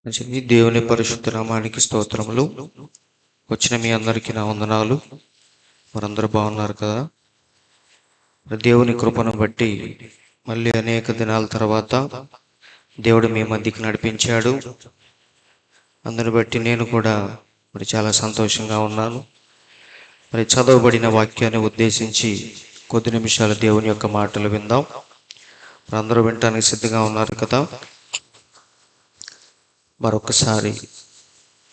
మంచిది. దేవుని పరిశుద్ధ నామానికి స్తోత్రములు. వచ్చిన మీ అందరికీ నా వందనాలు. మరందరూ బాగున్నారు కదా? దేవుని కృపను బట్టి మళ్ళీ అనేక దినాల తర్వాత దేవుడు మీ మధ్యకి నడిపించాడు. అందుని బట్టి నేను కూడా చాలా సంతోషంగా ఉన్నాను. చదవబడిన వాక్యాన్ని ఉద్దేశించి కొద్ది నిమిషాలు దేవుని యొక్క మాటలు విందాం. అందరూ వినటానికి సిద్ధంగా ఉన్నారు కదా? మరొకసారి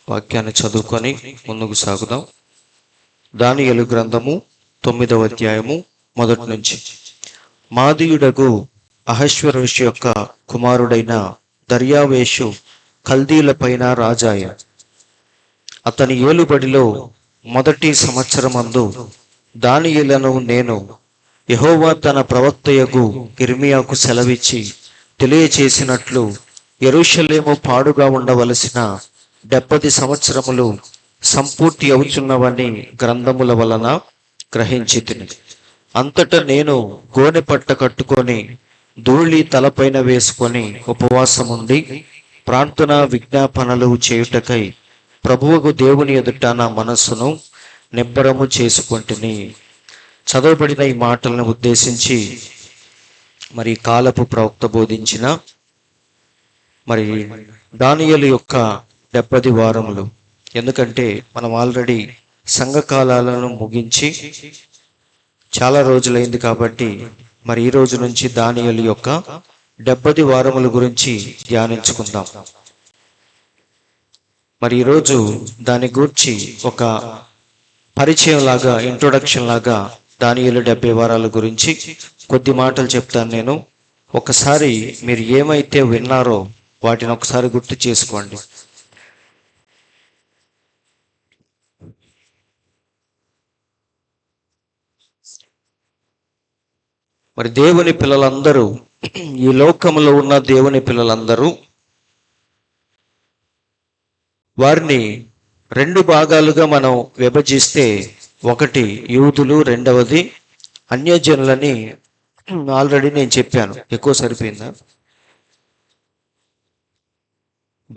వాక్యాన్ని చదువుకొని ముందుకు సాగుదాం. దానియేలు గ్రంథము 9వ అధ్యాయము మొదటి నుంచి. మాదీయుడగు అహష్వేరోషు యొక్క కుమారుడైన దర్యావేషు కల్దీల పైన రాజాయ. అతని ఏలుబడిలో మొదటి సంవత్సరమందు దానియేలును నేను యెహోవా తన ప్రవక్తయగు యిర్మీయాకు సెలవిచ్చి తెలియచేసినట్లు యెరూషలేము పాడుగా ఉండవలసిన 70 సంవత్సరములు సంపూర్తి అవుచున్నవని గ్రంథముల వలన గ్రహించితిని. అంతటా నేను గోనె పట్ట కట్టుకొని ధూళి తలపైన వేసుకొని ఉపవాసముండి ప్రార్థన విజ్ఞాపనలు చేయుటకై ప్రభువుకు దేవుని ఎదుట నా మనస్సును నిబ్బరము చేసుకొంటిని. చదవబడిన ఈ మాటలను ఉద్దేశించి కాలపు ప్రవక్త బోధించిన దానియేలు యొక్క 70 వారములు. ఎందుకంటే మనం ఆల్రెడీ సంఘకాలాలను ముగించి చాలా రోజులైంది కాబట్టి ఈ రోజు నుంచి దానియేలు యొక్క 70 వారముల గురించి ధ్యానించుకుందాం. ఈరోజు దాని గురించి ఒక పరిచయం లాగా, ఇంట్రొడక్షన్ లాగా దానియేలు 70 వారాల గురించి కొద్ది మాటలు చెప్తాను నేను. ఒకసారి మీరు ఏమైతే విన్నారో వాటిని ఒకసారి గుర్తు చేసుకోండి. దేవుని పిల్లలందరూ, ఈ లోకంలో ఉన్న దేవుని పిల్లలందరూ వారిని 2 భాగాలుగా మనం విభజిస్తే, ఒకటి యూదులు, రెండవది అన్యజనులని ఆల్రెడీ నేను చెప్పాను. ఎక్కువ సరిపోయిందా?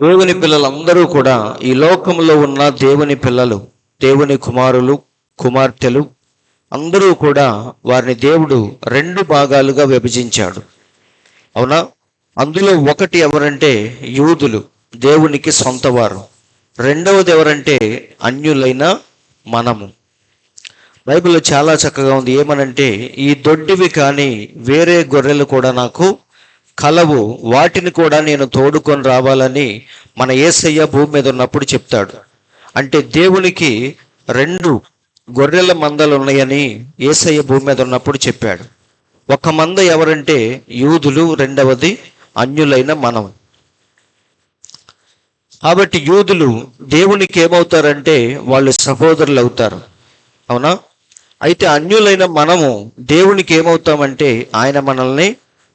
దేవుని పిల్లలందరూ కూడా, ఈ లోకంలో ఉన్న దేవుని పిల్లలు, దేవుని కుమారులు, కుమార్తెలు అందరూ కూడా వారిని దేవుడు 2 భాగాలుగా విభజించాడు. అవునా? అందులో ఒకటి ఎవరంటే యూదులు, దేవునికి సొంతవారు. రెండవది ఎవరంటే అన్యులైన మనము. బైబిల్లో చాలా చక్కగా ఉంది. ఏమనంటే, ఈ దొడ్డివి కానీ వేరే గొర్రెలు కూడా నాకు కలవు, వాటిని కూడా నేను తోడుకొని రావాలని మన యేసయ్య భూమి మీద ఉన్నప్పుడు చెప్తాడు. అంటే దేవునికి 2 గొర్రెల మందలు ఉన్నాయని యేసయ్య భూమి మీద ఉన్నప్పుడు చెప్పాడు. ఒక మంద ఎవరంటే యూదులు, రెండవది అన్యులైన మనం. కాబట్టి యూదులు దేవునికి ఏమవుతారంటే వాళ్ళు సహోదరులు అవుతారు. అవునా? అయితే అన్యులైన మనము దేవునికి ఏమవుతామంటే ఆయన మనల్ని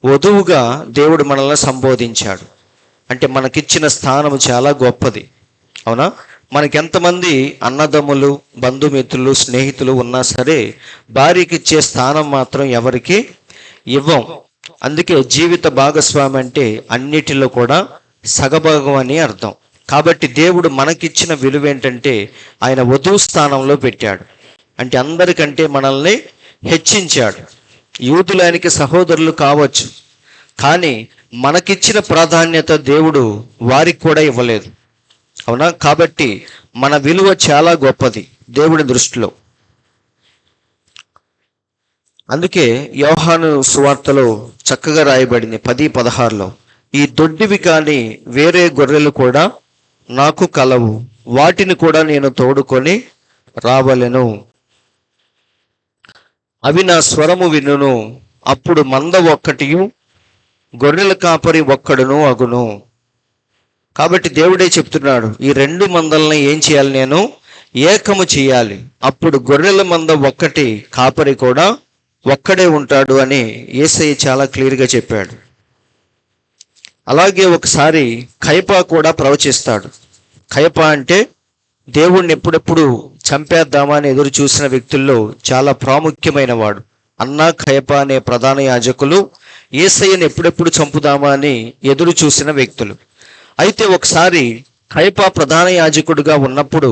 వధువుగా దేవుడు మనల్ని సంబోధించాడు. అంటే మనకిచ్చిన స్థానం చాలా గొప్పది. అవునా? మనకి ఎంతమంది అన్నదమ్ములు, బంధుమిత్రులు, స్నేహితులు ఉన్నా సరే భార్యకి ఇచ్చే స్థానం మాత్రం ఎవరికి ఇవ్వం. అందుకే జీవిత భాగస్వామి అంటే అన్నిటిలో కూడా సగభాగం అని అర్థం. కాబట్టి దేవుడు మనకిచ్చిన విలువ ఏంటంటే ఆయన వధువు స్థానంలో పెట్టాడు. అంటే అందరికంటే మనల్ని హెచ్చించాడు. యూదులు ఆయనకి సహోదరులు కావచ్చు, కానీ మనకిచ్చిన ప్రాధాన్యత దేవుడు వారికి కూడా ఇవ్వలేదు. అవునా? కాబట్టి మన విలువ చాలా గొప్పది దేవుడి దృష్టిలో. అందుకే యోహాను సువార్తలో చక్కగా రాయబడింది 10:16లో, ఈ దొడ్డివి కానీ వేరే గొర్రెలు కూడా నాకు కలవు, వాటిని కూడా నేను తోడుకొని రావలెను. అవి నా స్వరము వినును, అప్పుడు మంద ఒక్కటియు గొర్రెల కాపరి ఒక్కడును అగును. కాబట్టి దేవుడే చెప్తున్నాడు, ఈ 2 మందల్ని ఏం చేయాలి? నేను ఏకము చేయాలి. అప్పుడు గొర్రెల మంద ఒక్కటి, కాపరి కూడా ఒక్కడే ఉంటాడు అని యేసయ్య చాలా క్లియర్గా చెప్పాడు. అలాగే ఒకసారి కయప కూడా ప్రవచిస్తాడు. కయప అంటే దేవుణ్ణి ఎప్పుడెప్పుడు చంపేద్దామా అని ఎదురు చూసిన వ్యక్తుల్లో చాలా ప్రాముఖ్యమైన వాడు. అన్నా, కయప అనే ప్రధాన యాజకులు యేసయ్యను ఎప్పుడెప్పుడు చంపుదామా అని ఎదురు చూసిన వ్యక్తులు. అయితే ఒకసారి కయప ప్రధాన యాజకుడిగా ఉన్నప్పుడు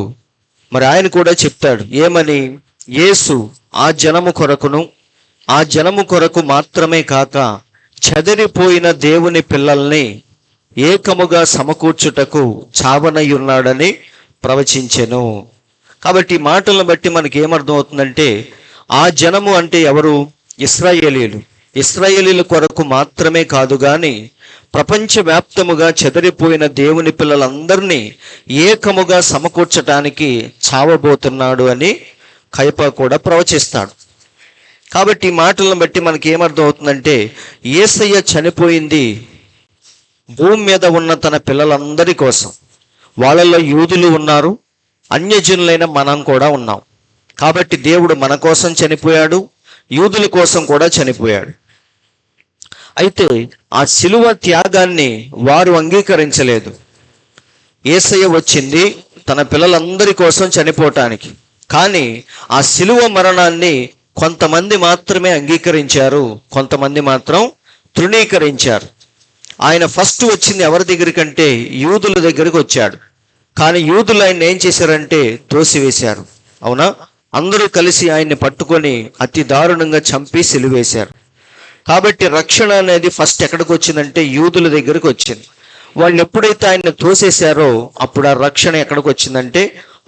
మరి ఆయన కూడా చెప్తాడు ఏమని, యేసు ఆ జనము కొరకు మాత్రమే కాక చెదిరిపోయిన దేవుని పిల్లల్ని ఏకముగా సమకూర్చుటకు చావనయ్యున్నాడని ప్రవచించెను. కాబట్టి ఈ మాటలను బట్టి మనకి ఏమర్థం అవుతుందంటే, ఆ జనము అంటే ఎవరు? ఇశ్రాయేలీల కొరకు మాత్రమే కాదు గాని ప్రపంచవ్యాప్తముగా చెదిరిపోయిన దేవుని పిల్లలందరినీ ఏకముగా సమకూర్చటానికి చావబోతున్నాడు అని కయప కూడా ప్రవచిస్తాడు. కాబట్టి ఈ మాటలను బట్టి మనకి ఏమర్థం అవుతుందంటే, యేసయ్య చనిపోయింది భూమి మీద ఉన్న తన పిల్లలందరి కోసం. వాళ్ళల్లో యూదులు ఉన్నారు, అన్యజనులైన మనం కూడా ఉన్నాం. కాబట్టి దేవుడు మన కోసం చనిపోయాడు, యూదుల కోసం కూడా చనిపోయాడు. అయితే ఆ శిలువ త్యాగాన్ని వారు అంగీకరించలేదు. యేసయ్య వచ్చింది తన పిల్లలందరి కోసం చనిపోవటానికి, కానీ ఆ శిలువ మరణాన్ని కొంతమంది మాత్రమే అంగీకరించారు, కొంతమంది మాత్రం తృణీకరించారు. ఆయన ఫస్ట్ వచ్చింది ఎవరి దగ్గరికంటే యూదుల దగ్గరికి వచ్చాడు. కానీ యూదులు ఆయన ఏం చేశారంటే త్రోసివేశారు. అవునా? అందరూ కలిసి ఆయన్ని పట్టుకొని అతి దారుణంగా చంపి సిలువేశారు. కాబట్టి రక్షణ అనేది ఫస్ట్ ఎక్కడికి వచ్చిందంటే యూదుల దగ్గరికి వచ్చింది. వాళ్ళు ఎప్పుడైతే ఆయన్ని తోసేశారో అప్పుడు ఆ రక్షణ ఎక్కడికి వచ్చిందంటే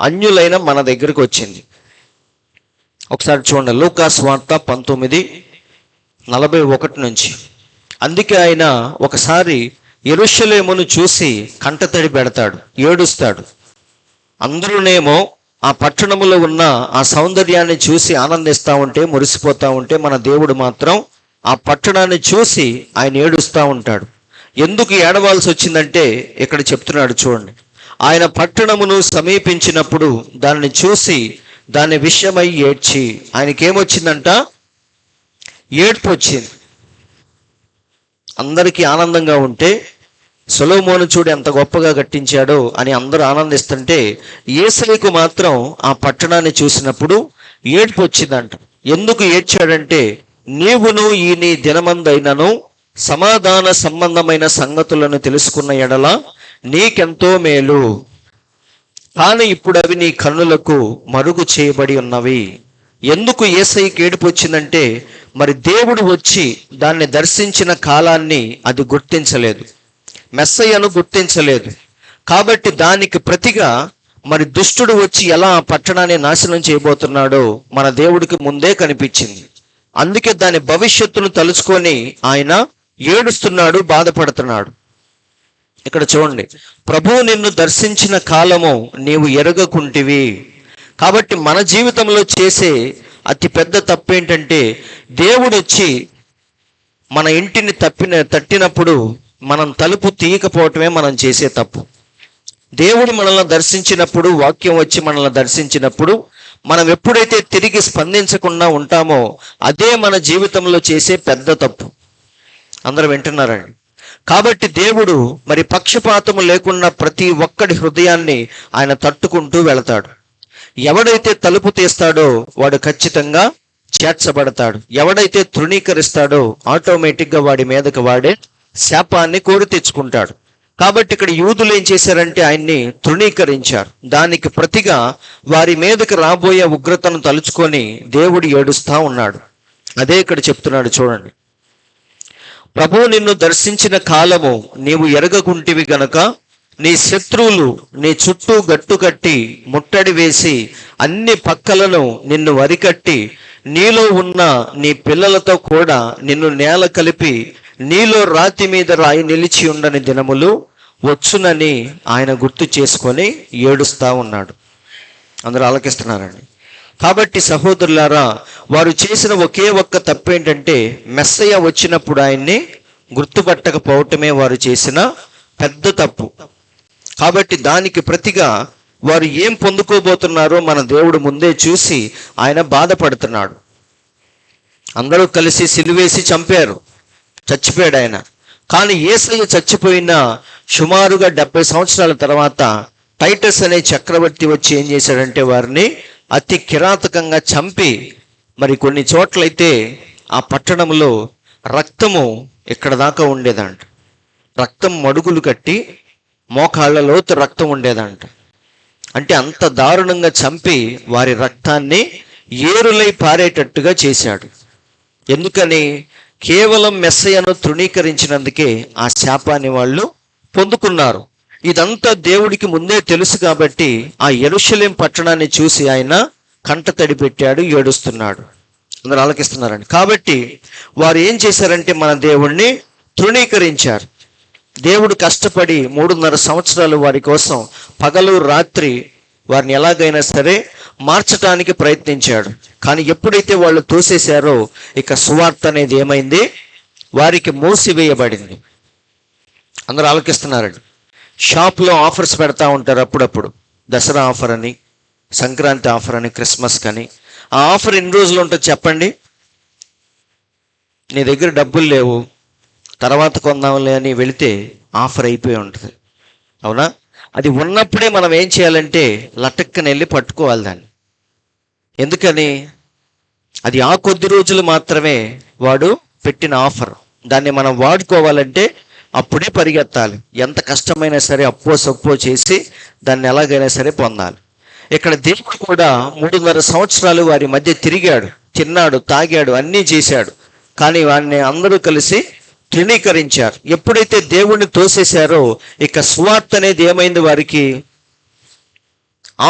అన్యులైన మన దగ్గరికి వచ్చింది. ఒకసారి చూడండి, లూకా సువార్త 19:41 నుంచి. అందుకే ఆయన ఒకసారి యెరూషలేమును చూసి కంటతడి పెడతాడు, ఏడుస్తాడు. అందరూనేమో ఆ పట్టణములో ఉన్న ఆ సౌందర్యాన్ని చూసి ఆనందిస్తూ ఉంటే, మురిసిపోతూ ఉంటే, మన దేవుడు మాత్రం ఆ పట్టణాన్ని చూసి ఆయన ఏడుస్తూ ఉంటాడు. ఎందుకు ఏడవాల్సి వచ్చిందంటే ఇక్కడ చెప్తున్నాడు చూడండి. ఆయన పట్టణమును సమీపించినప్పుడు దానిని చూసి దాని విషయమై ఏడ్చి, ఆయనకేమొచ్చిందంట? ఏడ్పు వచ్చింది. అందరికీ ఆనందంగా ఉంటే సొలొమోను చూడు ఎంత గొప్పగా కట్టించాడో అని అందరూ ఆనందిస్తుంటే, యేసయ్యకు మాత్రం ఆ పట్టణాన్ని చూసినప్పుడు ఏడ్పు వచ్చిందంట. ఎందుకు ఏడ్చాడంటే, నీవును ఈ నీ దినమందైనను సమాధాన సంబంధమైన సంగతులను తెలుసుకున్న ఎడల నీకెంతో మేలు, కానీ ఇప్పుడు అవి నీ కన్నులకు మరుగు చేయబడి ఉన్నవి. ఎందుకు యేసయ్యకి ఏడుపు వచ్చిందంటే, మరి దేవుడు వచ్చి దాన్ని దర్శించిన కాలాన్ని అది గుర్తించలేదు, మెస్సయ్యను గుర్తించలేదు. కాబట్టి దానికి ప్రతిగా మరి దుష్టుడు వచ్చి ఎలా ఆ పట్టణాన్ని నాశనం చేయబోతున్నాడో మన దేవుడికి ముందే కనిపించింది. అందుకే దాని భవిష్యత్తును తలుచుకొని ఆయన ఏడుస్తున్నాడు, బాధపడుతున్నాడు. ఇక్కడ చూడండి, ప్రభువు నిన్ను దర్శించిన కాలము నీవు ఎరగకుంటివి. కాబట్టి మన జీవితంలో చేసే అతి పెద్ద తప్పు ఏంటంటే, దేవుడు వచ్చి మన ఇంటిని తట్టినప్పుడు మనం తలుపు తీయకపోవటమే మనం చేసే తప్పు. దేవుడు మనల్ని దర్శించినప్పుడు, వాక్యం వచ్చి మనల్ని దర్శించినప్పుడు మనం ఎప్పుడైతే తిరిగి స్పందించకుండా ఉంటామో అదే మన జీవితంలో చేసే పెద్ద తప్పు. అందరూ వింటున్నారండి? కాబట్టి దేవుడు మరి పక్షపాతము లేకుండా ప్రతి ఒక్కడి హృదయాన్ని ఆయన తట్టుకుంటూ వెళతాడు. ఎవడైతే తలుపు తీస్తాడో వాడు ఖచ్చితంగా చేర్చబడతాడు. ఎవడైతే తృణీకరిస్తాడో ఆటోమేటిక్గా వాడి మీదకి వాడే శాపాన్ని కోరి తెచ్చుకుంటాడు. కాబట్టి ఇక్కడ యూదులు ఏం చేశారంటే ఆయన్ని తృణీకరించారు. దానికి ప్రతిగా వారి మీదకి రాబోయే ఉగ్రతను తలుచుకొని దేవుడు ఏడుస్తా ఉన్నాడు. అదే ఇక్కడ చెప్తున్నాడు చూడండి. ప్రభువు నిన్ను దర్శించిన కాలము నీవు ఎరగకుంటివి గనక నీ శత్రువులు నీ చుట్టూ గట్టు కట్టి ముట్టడి వేసి అన్ని పక్కలను నిన్ను వరికట్టి నీలో ఉన్న నీ పిల్లలతో కూడా నిన్ను నేల కలిపి నీలో రాతి మీద రాయి నిలిచి ఉండని దినములు వచ్చునని ఆయన గుర్తు చేసుకొని ఏడుస్తా ఉన్నాడు. అందరూ ఆలకిస్తున్నారండి? కాబట్టి సహోదరులారా, వారు చేసిన ఒకే ఒక్క తప్పేంటంటే మెస్సయ్య వచ్చినప్పుడు ఆయన్ని గుర్తుపట్టకపోవటమే వారు చేసిన పెద్ద తప్పు. కాబట్టి దానికి ప్రతిగా వారు ఏం పొందుకోబోతున్నారో మన దేవుడు ముందే చూసి ఆయన బాధపడుతున్నాడు. అందరూ కలిసి సిలువేసి చంపారు, చచ్చిపోయాడు ఆయన. కానీ యేసయ్య చచ్చిపోయిన సుమారుగా 70 సంవత్సరాల తర్వాత టైటస్ అనే చక్రవర్తి వచ్చి ఏం చేశాడంటే వారిని అతి కిరాతకంగా చంపి, మరి కొన్ని చోట్లయితే ఆ పట్టణంలో రక్తము ఇక్కడ దాకా ఉండేదంట. రక్తం మడుగులు కట్టి మోకాళ్ళ లోతు రక్తం ఉండేదంట. అంటే అంత దారుణంగా చంపి వారి రక్తాన్ని ఏరులై పారేటట్టుగా చేశాడు. ఎందుకని? కేవలం మెస్సయ్యను తృణీకరించినందుకే ఆ శాపాన్ని వాళ్ళు పొందుకున్నారు. ఇదంతా దేవుడికి ముందే తెలుసు కాబట్టి ఆ యెరూషలేం పట్టణాన్ని చూసి ఆయన కంట తడి పెట్టాడు, ఏడుస్తున్నాడు. అందరూ ఆలకిస్తున్నారండి. కాబట్టి వారు ఏం చేశారంటే మన దేవుణ్ణి తృణీకరించారు. దేవుడు కష్టపడి 3.5 సంవత్సరాలు వారి కోసం పగలు రాత్రి వారిని ఎలాగైనా సరే మార్చడానికి ప్రయత్నించాడు. కానీ ఎప్పుడైతే వాళ్ళు తోసేశారో ఇక సువార్త అనేది ఏమైంది? వారికి మూసివేయబడింది. అందరూ ఆలకిస్తున్నారండి. షాప్లో ఆఫర్స్ పెడతా ఉంటారు అప్పుడప్పుడు. దసరా ఆఫర్ అని, సంక్రాంతి ఆఫర్ అని, క్రిస్మస్ కానీ. ఆ ఆఫర్ ఎన్ని రోజులు ఉంటుంది చెప్పండి? నీ దగ్గర డబ్బులు లేవు, తర్వాత కొందాంలే అని వెళితే ఆఫర్ అయిపోయి ఉంటుంది. అవునా? అది ఉన్నప్పుడే మనం ఏం చేయాలంటే లటక్కని వెళ్ళి పట్టుకోవాలి దాన్ని. ఎందుకని? అది ఆ కొద్ది రోజులు మాత్రమే వాడు పెట్టిన ఆఫర్. దాన్ని మనం వాడుకోవాలంటే అప్పుడే పరిగెత్తాలి. ఎంత కష్టమైనా సరే అప్పో సప్పో చేసి దాన్ని ఎలాగైనా సరే పొందాలి. ఇక్కడ దేవుడు కూడా 3.5 సంవత్సరాలు వారి మధ్య తిరిగాడు, తిన్నాడు, తాగాడు, అన్నీ చేశాడు. కానీ వారిని అందరూ కలిసి తృణీకరించారు. ఎప్పుడైతే దేవుణ్ణి తోసేశారో ఇక సువార్త అనేది ఏమైంది? వారికి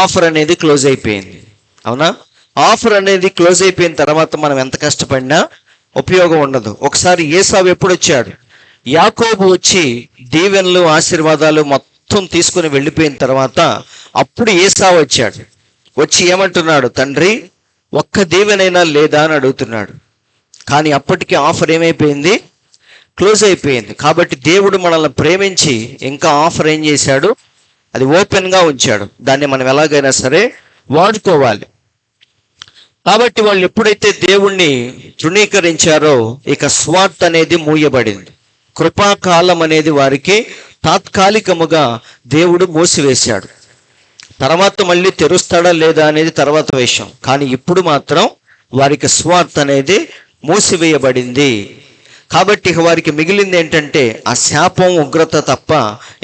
ఆఫర్ అనేది క్లోజ్ అయిపోయింది. అవునా? ఆఫర్ అనేది క్లోజ్ అయిపోయిన తర్వాత మనం ఎంత కష్టపడినా ఉపయోగం ఉండదు. ఒకసారి ఏసావు ఎప్పుడు వచ్చాడు? యాకోబు వచ్చి దీవెనలు ఆశీర్వాదాలు మొత్తం తీసుకుని వెళ్ళిపోయిన తర్వాత అప్పుడు ఏసావు వచ్చాడు. వచ్చి ఏమంటున్నాడు? తండ్రి, ఒక్క దీవెనైనా లేదా అని అడుగుతున్నాడు. కానీ అప్పటికి ఆఫర్ ఏమైపోయింది? క్లోజ్ అయిపోయింది. కాబట్టి దేవుడు మనల్ని ప్రేమించి ఇంకా ఆఫర్ ఏం చేశాడు? అది ఓపెన్గా ఉంచాడు. దాన్ని మనం ఎలాగైనా సరే వాడుకోవాలి. కాబట్టి వాళ్ళు ఎప్పుడైతే దేవుణ్ణి తృణీకరించారో ఇక స్వార్థ అనేది మూయబడింది. కృపాకాలం అనేది వారికి తాత్కాలికముగా దేవుడు మూసివేశాడు. తర్వాత మళ్ళీ తెరుస్తాడా లేదా అనేది తర్వాత విషయం. కానీ ఇప్పుడు మాత్రం వారికి స్వార్థ అనేది మూసివేయబడింది. కాబట్టి వారికి మిగిలింది ఏంటంటే ఆ శాపం, ఉగ్రత తప్ప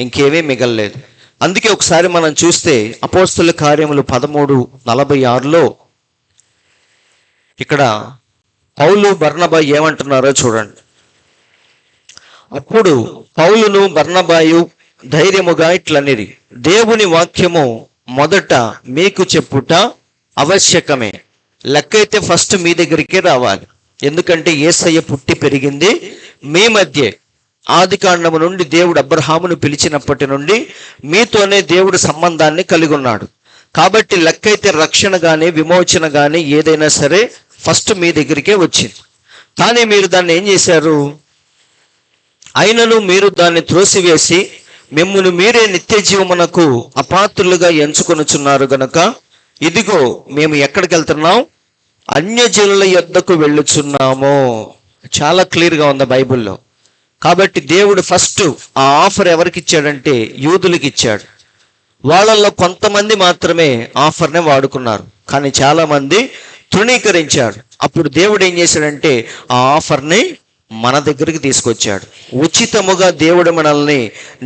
ఇంకేమీ మిగలలేదు. అందుకే ఒకసారి మనం చూస్తే అపోస్తలుల కార్యములు 13:46లో ఇక్కడ పౌలు బర్నబా ఏమంటున్నారో చూడండి. అప్పుడు పౌలును బర్నబాయు ధైర్యముగా ఇట్లనిరి, దేవుని వాక్యము మొదట మీకు చెప్పుట ఆవశ్యకమే. లెక్కైతే ఫస్ట్ మీ దగ్గరికే రావాలి. ఎందుకంటే యేసయ్య పుట్టి పెరిగింది మీ మధ్యే. ఆది కాండము నుండి దేవుడు అబ్రహామును పిలిచినప్పటి నుండి మీతోనే దేవుడు సంబంధాన్ని కలిగి ఉన్నాడు. కాబట్టి లెక్కైతే రక్షణ కానీ విమోచన కానీ ఏదైనా సరే ఫస్ట్ మీ దగ్గరికే వచ్చింది. కానీ మీరు దాన్ని ఏం చేశారు? అయినను మీరు దాన్ని త్రోసివేసి మిమ్మును మీరే నిత్య జీవమునకు అపాత్రులుగా ఎంచుకొనుచున్నారు గనుక ఇదిగో మేము ఎక్కడికి వెళ్తున్నాం? అన్యజనుల యొద్దకు వెళ్ళుచున్నాము. చాలా క్లియర్గా ఉంది బైబిల్లో. కాబట్టి దేవుడు ఫస్ట్ ఆ ఆఫర్ ఎవరికి ఇచ్చాడంటే యూదులకి ఇచ్చాడు. వాళ్ళల్లో కొంతమంది మాత్రమే ఆఫర్ని వాడుకున్నారు, కానీ చాలామంది తృణీకరించారు. అప్పుడు దేవుడు ఏం చేశాడంటే ఆ ఆఫర్ని మన దగ్గరికి తీసుకొచ్చాడు. ఉచితముగా దేవుడు మనల్ని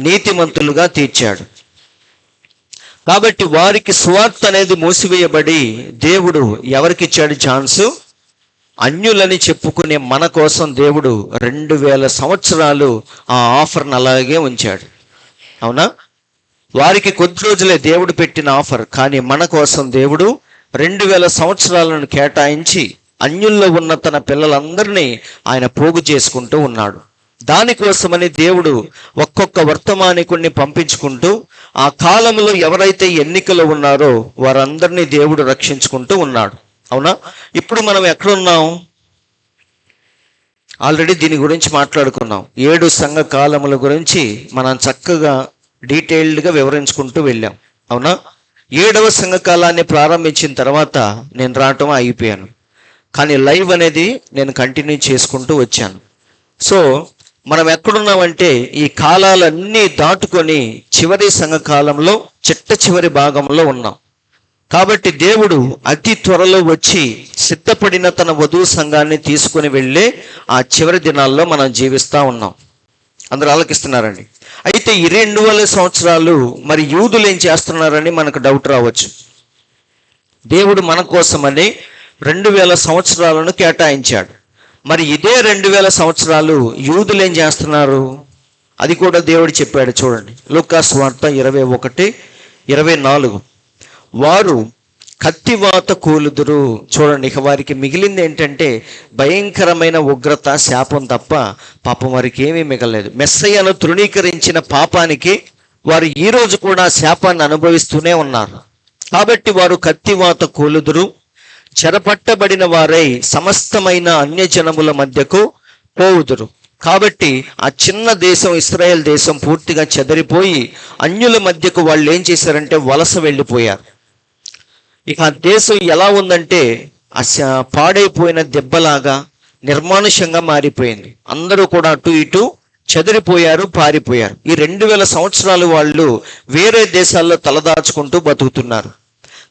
నీతిమంతులుగా తీర్చాడు. కాబట్టి వారికి స్వార్థ అనేది మూసివేయబడి దేవుడు ఎవరికి ఇచ్చాడు ఛాన్సు? అన్యులని చెప్పుకునే మన కోసం దేవుడు 2000 సంవత్సరాలు ఆ ఆఫర్ని అలాగే ఉంచాడు. అవునా? వారికి కొద్ది రోజులే దేవుడు పెట్టిన ఆఫర్, కానీ మన కోసం దేవుడు 2000 సంవత్సరాలను కేటాయించి అన్యుల్లో ఉన్న తన పిల్లలందరినీ ఆయన పోగు చేసుకుంటూ ఉన్నాడు. దానికోసమని దేవుడు ఒక్కొక్క వర్తమానికుడిని పంపించుకుంటూ ఆ కాలంలో ఎవరైతే ఎన్నికలు ఉన్నారో వారందరినీ దేవుడు రక్షించుకుంటూ ఉన్నాడు. అవునా? ఇప్పుడు మనం ఎక్కడున్నాం? ఆల్రెడీ దీని గురించి మాట్లాడుకున్నాం. 7 సంఘ కాలముల గురించి మనం చక్కగా డీటెయిల్డ్గా వివరించుకుంటూ వెళ్ళాం. అవునా? 7వ సంఘ కాలాన్ని ప్రారంభించిన తర్వాత నేను రావటం అయిపోయాను, కానీ లైవ్ అనేది నేను కంటిన్యూ చేసుకుంటూ వచ్చాను. సో మనం ఎక్కడున్నామంటే ఈ కాలాలన్నీ దాటుకొని చివరి సంఘ కాలంలో చిట్ట భాగంలో ఉన్నాం. కాబట్టి దేవుడు అతి త్వరలో వచ్చి సిద్ధపడిన తన వధువు సంఘాన్ని తీసుకుని వెళ్ళే ఆ చివరి దినాల్లో మనం జీవిస్తూ ఉన్నాం. అందరూ ఆలకిస్తున్నారండి. అయితే ఈ 2000 సంవత్సరాలు మరి యూదులు ఏం చేస్తున్నారని మనకు డౌట్ రావచ్చు. దేవుడు మన కోసమని 2000 సంవత్సరాలను కేటాయించాడు. మరి ఇదే 2000 సంవత్సరాలు యూదులు ఏం చేస్తున్నారు? అది కూడా దేవుడు చెప్పాడు. చూడండి, లూకా సువార్త 21:24. వారు కత్తివాత కూలుదురు. చూడండి, ఇక వారికి మిగిలింది ఏంటంటే భయంకరమైన ఉగ్రత, శాపం తప్ప పాపం వారికి ఏమీ మిగలలేదు. మెస్సయ్యను తృణీకరించిన పాపానికి వారు ఈ రోజు కూడా శాపాన్ని అనుభవిస్తూనే ఉన్నారు. కాబట్టి వారు కత్తివాత కూలుదురు, చెరపట్టబడిన వారై సమస్తమైన అన్యజనముల మధ్యకు పోవుదురు. కాబట్టి ఆ చిన్న దేశం ఇశ్రాయేల్ దేశం పూర్తిగా చెదరిపోయి అన్యుల మధ్యకు వాళ్ళు ఏం చేశారంటే వలస వెళ్ళిపోయారు. ఇక ఆ దేశం ఎలా ఉందంటే పాడైపోయిన దెబ్బలాగా నిర్మానుషంగా మారిపోయింది. అందరూ కూడా అటు ఇటు చెదిరిపోయారు, పారిపోయారు. ఈ 2000 సంవత్సరాలు వాళ్ళు వేరే దేశాల్లో తలదాచుకుంటూ బతుకుతున్నారు.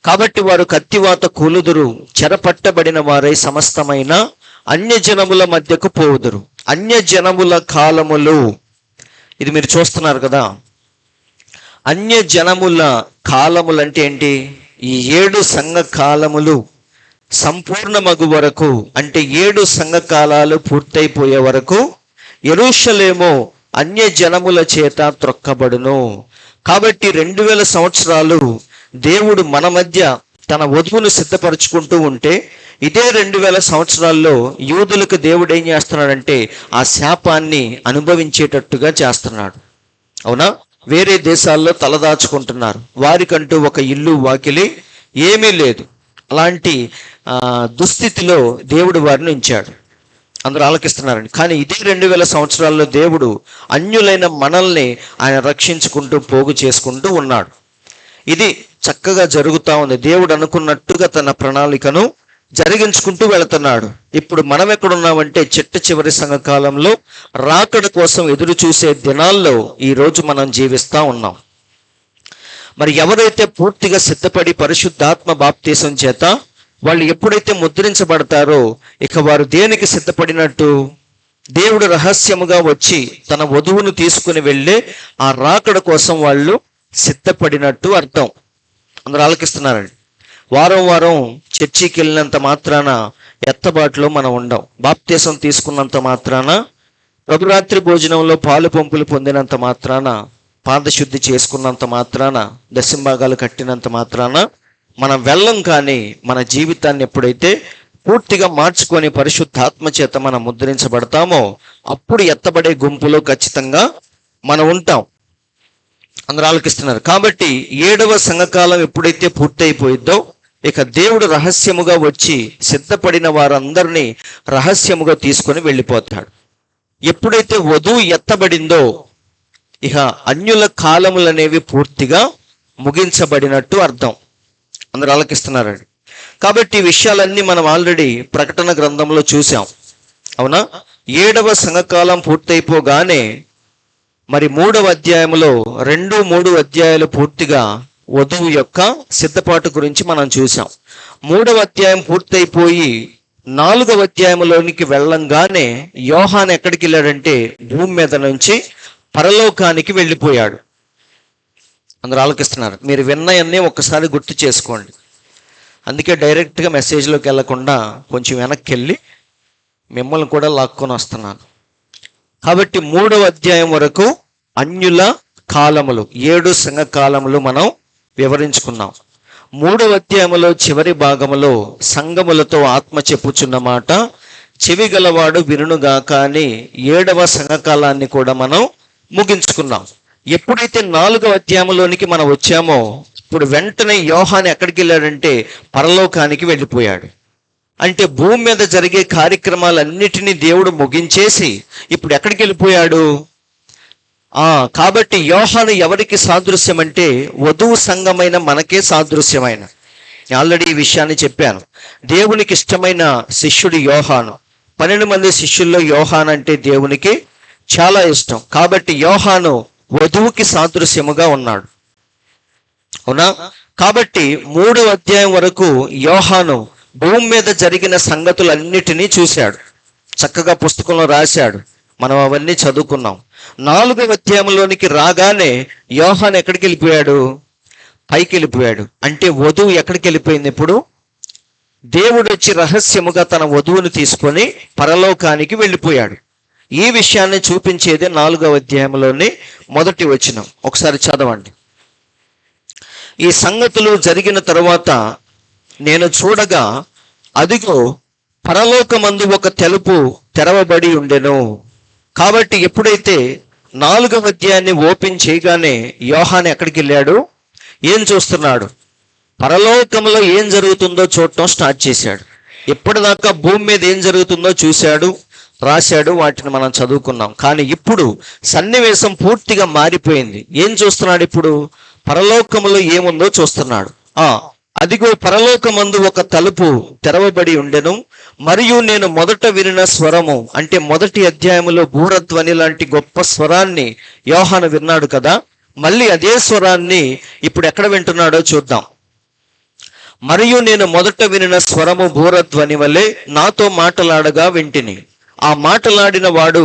కాబట్టి వారు కత్తివాత కూలుదురు, చెరపట్టబడిన వారై సమస్తమైన అన్యజనముల మధ్యకు పోవుదురు. అన్యజనముల కాలములు, ఇది మీరు చూస్తున్నారు కదా. అన్యజనముల కాలములు అంటే ఏంటి? ఈ 7 సంఘ కాలములు సంపూర్ణమగు వరకు, అంటే 7 సంఘ కాలాలు పూర్తయిపోయే వరకు యెరూషలేము అన్యజనముల చేత త్రొక్కబడును. కాబట్టి 2000 సంవత్సరాలు దేవుడు మన మధ్య తన వధువును సిద్ధపరచుకుంటూ ఉంటే, ఇదే 2000 సంవత్సరాల్లో యూదులకు దేవుడు ఏం చేస్తున్నాడంటే ఆ శాపాన్ని అనుభవించేటట్టుగా చేస్తున్నాడు. అవునా? వేరే దేశాల్లో తలదాచుకుంటున్నారు. వారికంటూ ఒక ఇల్లు వాకిలి ఏమీ లేదు. అలాంటి దుస్థితిలో దేవుడు వారిని ఉంచాడు. అందరూ ఆలకిస్తున్నారండి. కానీ ఇదే 2000 సంవత్సరాల్లో దేవుడు అన్యులైన మనల్ని ఆయన రక్షించుకుంటూ పోగు చేసుకుంటూ ఉన్నాడు. ఇది చక్కగా జరుగుతూ ఉంది. దేవుడు అనుకున్నట్టుగా తన ప్రణాళికను జరిగించుకుంటూ వెళుతున్నాడు. ఇప్పుడు మనం ఎక్కడున్నామంటే చిట్ట చివరి సంఘకాలంలో రాకడ కోసం ఎదురు చూసే దినాల్లో ఈరోజు మనం జీవిస్తూ ఉన్నాం. మరి ఎవరైతే పూర్తిగా సిద్ధపడి పరిశుద్ధాత్మ బాప్తీసం చేత వాళ్ళు ఎప్పుడైతే ముద్రించబడతారో, ఇక వారు దేనికి సిద్ధపడినట్టు? దేవుడు రహస్యముగా వచ్చి తన వధువును తీసుకుని వెళ్ళే ఆ రాకడ కోసం వాళ్ళు సిద్ధపడినట్టు అర్థం. అందరూ ఆలకిస్తున్నారండి. వారం వారం చర్చికి వెళ్ళినంత మాత్రాన ఎత్తబాటులో మనం ఉండం. బాప్తీసం తీసుకున్నంత మాత్రాన, ప్రభురాత్రి భోజనంలో పాలు పంపులు పొందినంత మాత్రాన, పాదశుద్ధి చేసుకున్నంత మాత్రాన, దశంభాగాలు కట్టినంత మాత్రాన మనం వెళ్ళం. కానీ మన జీవితాన్ని ఎప్పుడైతే పూర్తిగా మార్చుకొని పరిశుద్ధాత్మ చేత మనం ముద్రించబడతామో అప్పుడు ఎత్తబడే గుంపులో ఖచ్చితంగా మనం ఉంటాం. అందరూ ఆలోకిస్తున్నారు. కాబట్టి 7వ సంఘకాలం ఎప్పుడైతే పూర్తయిపోయిద్దో, ఇక దేవుడు రహస్యముగా వచ్చి సిద్ధపడిన వారందరినీ రహస్యముగా తీసుకొని వెళ్ళిపోతాడు. ఎప్పుడైతే వధువు ఎత్తబడిందో, ఇక అన్యుల కాలములు అనేవి పూర్తిగా ముగించబడినట్టు అర్థం. అందరూ ఆలకిస్తున్నారండి. కాబట్టి ఈ విషయాలన్నీ మనం ఆల్రెడీ ప్రకటన గ్రంథంలో చూసాం. అవునా? 7వ సంఘకాలం పూర్తయిపోగానే మరి 3వ అధ్యాయంలో 2-3 అధ్యాయాలు పూర్తిగా వధువు యొక్క సిద్ధపాటు గురించి మనం చూసాం. 3వ అధ్యాయం పూర్తయిపోయి 4వ అధ్యాయంలోనికి వెళ్ళంగానే యోహాను ఎక్కడికి వెళ్ళాడంటే భూమి మీద నుంచి పరలోకానికి వెళ్ళిపోయాడు. అందరూ ఆలోకిస్తున్నారు. మీరు విన్నయన్నీ ఒక్కసారి గుర్తు చేసుకోండి. అందుకే డైరెక్ట్గా మెసేజ్లోకి వెళ్ళకుండా కొంచెం వెనక్కి వెళ్ళి మిమ్మల్ని కూడా లాక్కొని వస్తున్నాను. కాబట్టి 3వ అధ్యాయం వరకు అన్యుల కాలములు, 7 సంఘ కాలములు మనం వివరించుకున్నాం. 3వ అధ్యాయంలో చివరి భాగములో సంఘములతో ఆత్మ చెప్పుచున్న మాట చెవి గలవాడు వినుగాక అని 7వ సంఘకాలాన్ని కూడా మనం ముగించుకున్నాం. ఎప్పుడైతే 4వ అధ్యాయంలోనికి మనం వచ్చామో ఇప్పుడు వెంటనే యోహాను ఎక్కడికి వెళ్ళాడంటే పరలోకానికి వెళ్ళిపోయాడు. అంటే భూమి మీద జరిగే కార్యక్రమాలన్నిటినీ దేవుడు ముగించేసి ఇప్పుడు ఎక్కడికి వెళ్ళిపోయాడు? కాబట్టి యోహాను ఎవరికి సాదృశ్యం అంటే వధువు సంఘమైన మనకే సాదృశ్యమైన. ఆల్రెడీ ఈ విషయాన్ని చెప్పాను. దేవునికి ఇష్టమైన శిష్యుడు యోహాను. 12 మంది శిష్యుల్లో యోహాను అంటే దేవునికి చాలా ఇష్టం. కాబట్టి యోహాను వధువుకి సాదృశ్యముగా ఉన్నాడు. అవునా? కాబట్టి 3వ అధ్యాయం వరకు యోహాను భూమి మీద జరిగిన సంగతులన్నిటినీ చూశాడు, చక్కగా పుస్తకంలో రాశాడు. మనం అవన్నీ చదువుకున్నాం. 4వ అధ్యాయంలోనికి రాగానే యోహాను ఎక్కడికి వెళ్ళిపోయాడు? పైకి వెళ్ళిపోయాడు. అంటే వధువు ఎక్కడికి వెళ్ళిపోయింది? ఇప్పుడు దేవుడు వచ్చి రహస్యముగా తన వధువును తీసుకొని పరలోకానికి వెళ్ళిపోయాడు. ఈ విషయాన్ని చూపించేదే 4వ అధ్యాయంలోని మొదటి వచనం. ఒకసారి చదవండి. ఈ సంగతులు జరిగిన తరువాత నేను చూడగా, అదిగో పరలోకమందు ఒక తలుపు తెరవబడి ఉండెను. కాబట్టి ఎప్పుడైతే 4వ అధ్యాయాన్ని ఓపెన్ చేయగానే యోహాను ఎక్కడికి వెళ్ళాడు? ఏం చూస్తున్నాడు? పరలోకంలో ఏం జరుగుతుందో చూడటం స్టార్ట్ చేశాడు. ఇప్పటిదాకా భూమి మీద ఏం జరుగుతుందో చూశాడు, రాశాడు, వాటిని మనం చదువుకున్నాం. కానీ ఇప్పుడు సన్నివేశం పూర్తిగా మారిపోయింది. ఏం చూస్తున్నాడు ఇప్పుడు? పరలోకములో ఏముందో చూస్తున్నాడు. అదిగో పరలోకమందు ఒక తలుపు తెరవబడి ఉండెను, మరియు నేను మొదట వినిన స్వరము, అంటే మొదటి అధ్యాయములో బూరధ్వని లాంటి గొప్ప స్వరాన్ని యోహాను విన్నాడు కదా, మళ్ళీ అదే స్వరాన్ని ఇప్పుడు ఎక్కడ వింటున్నాడో చూద్దాం. మరియు నేను మొదట వినిన స్వరము బూరధ్వని వలె నాతో మాటలాడగా వింటిని. ఆ మాటలాడిన వాడు,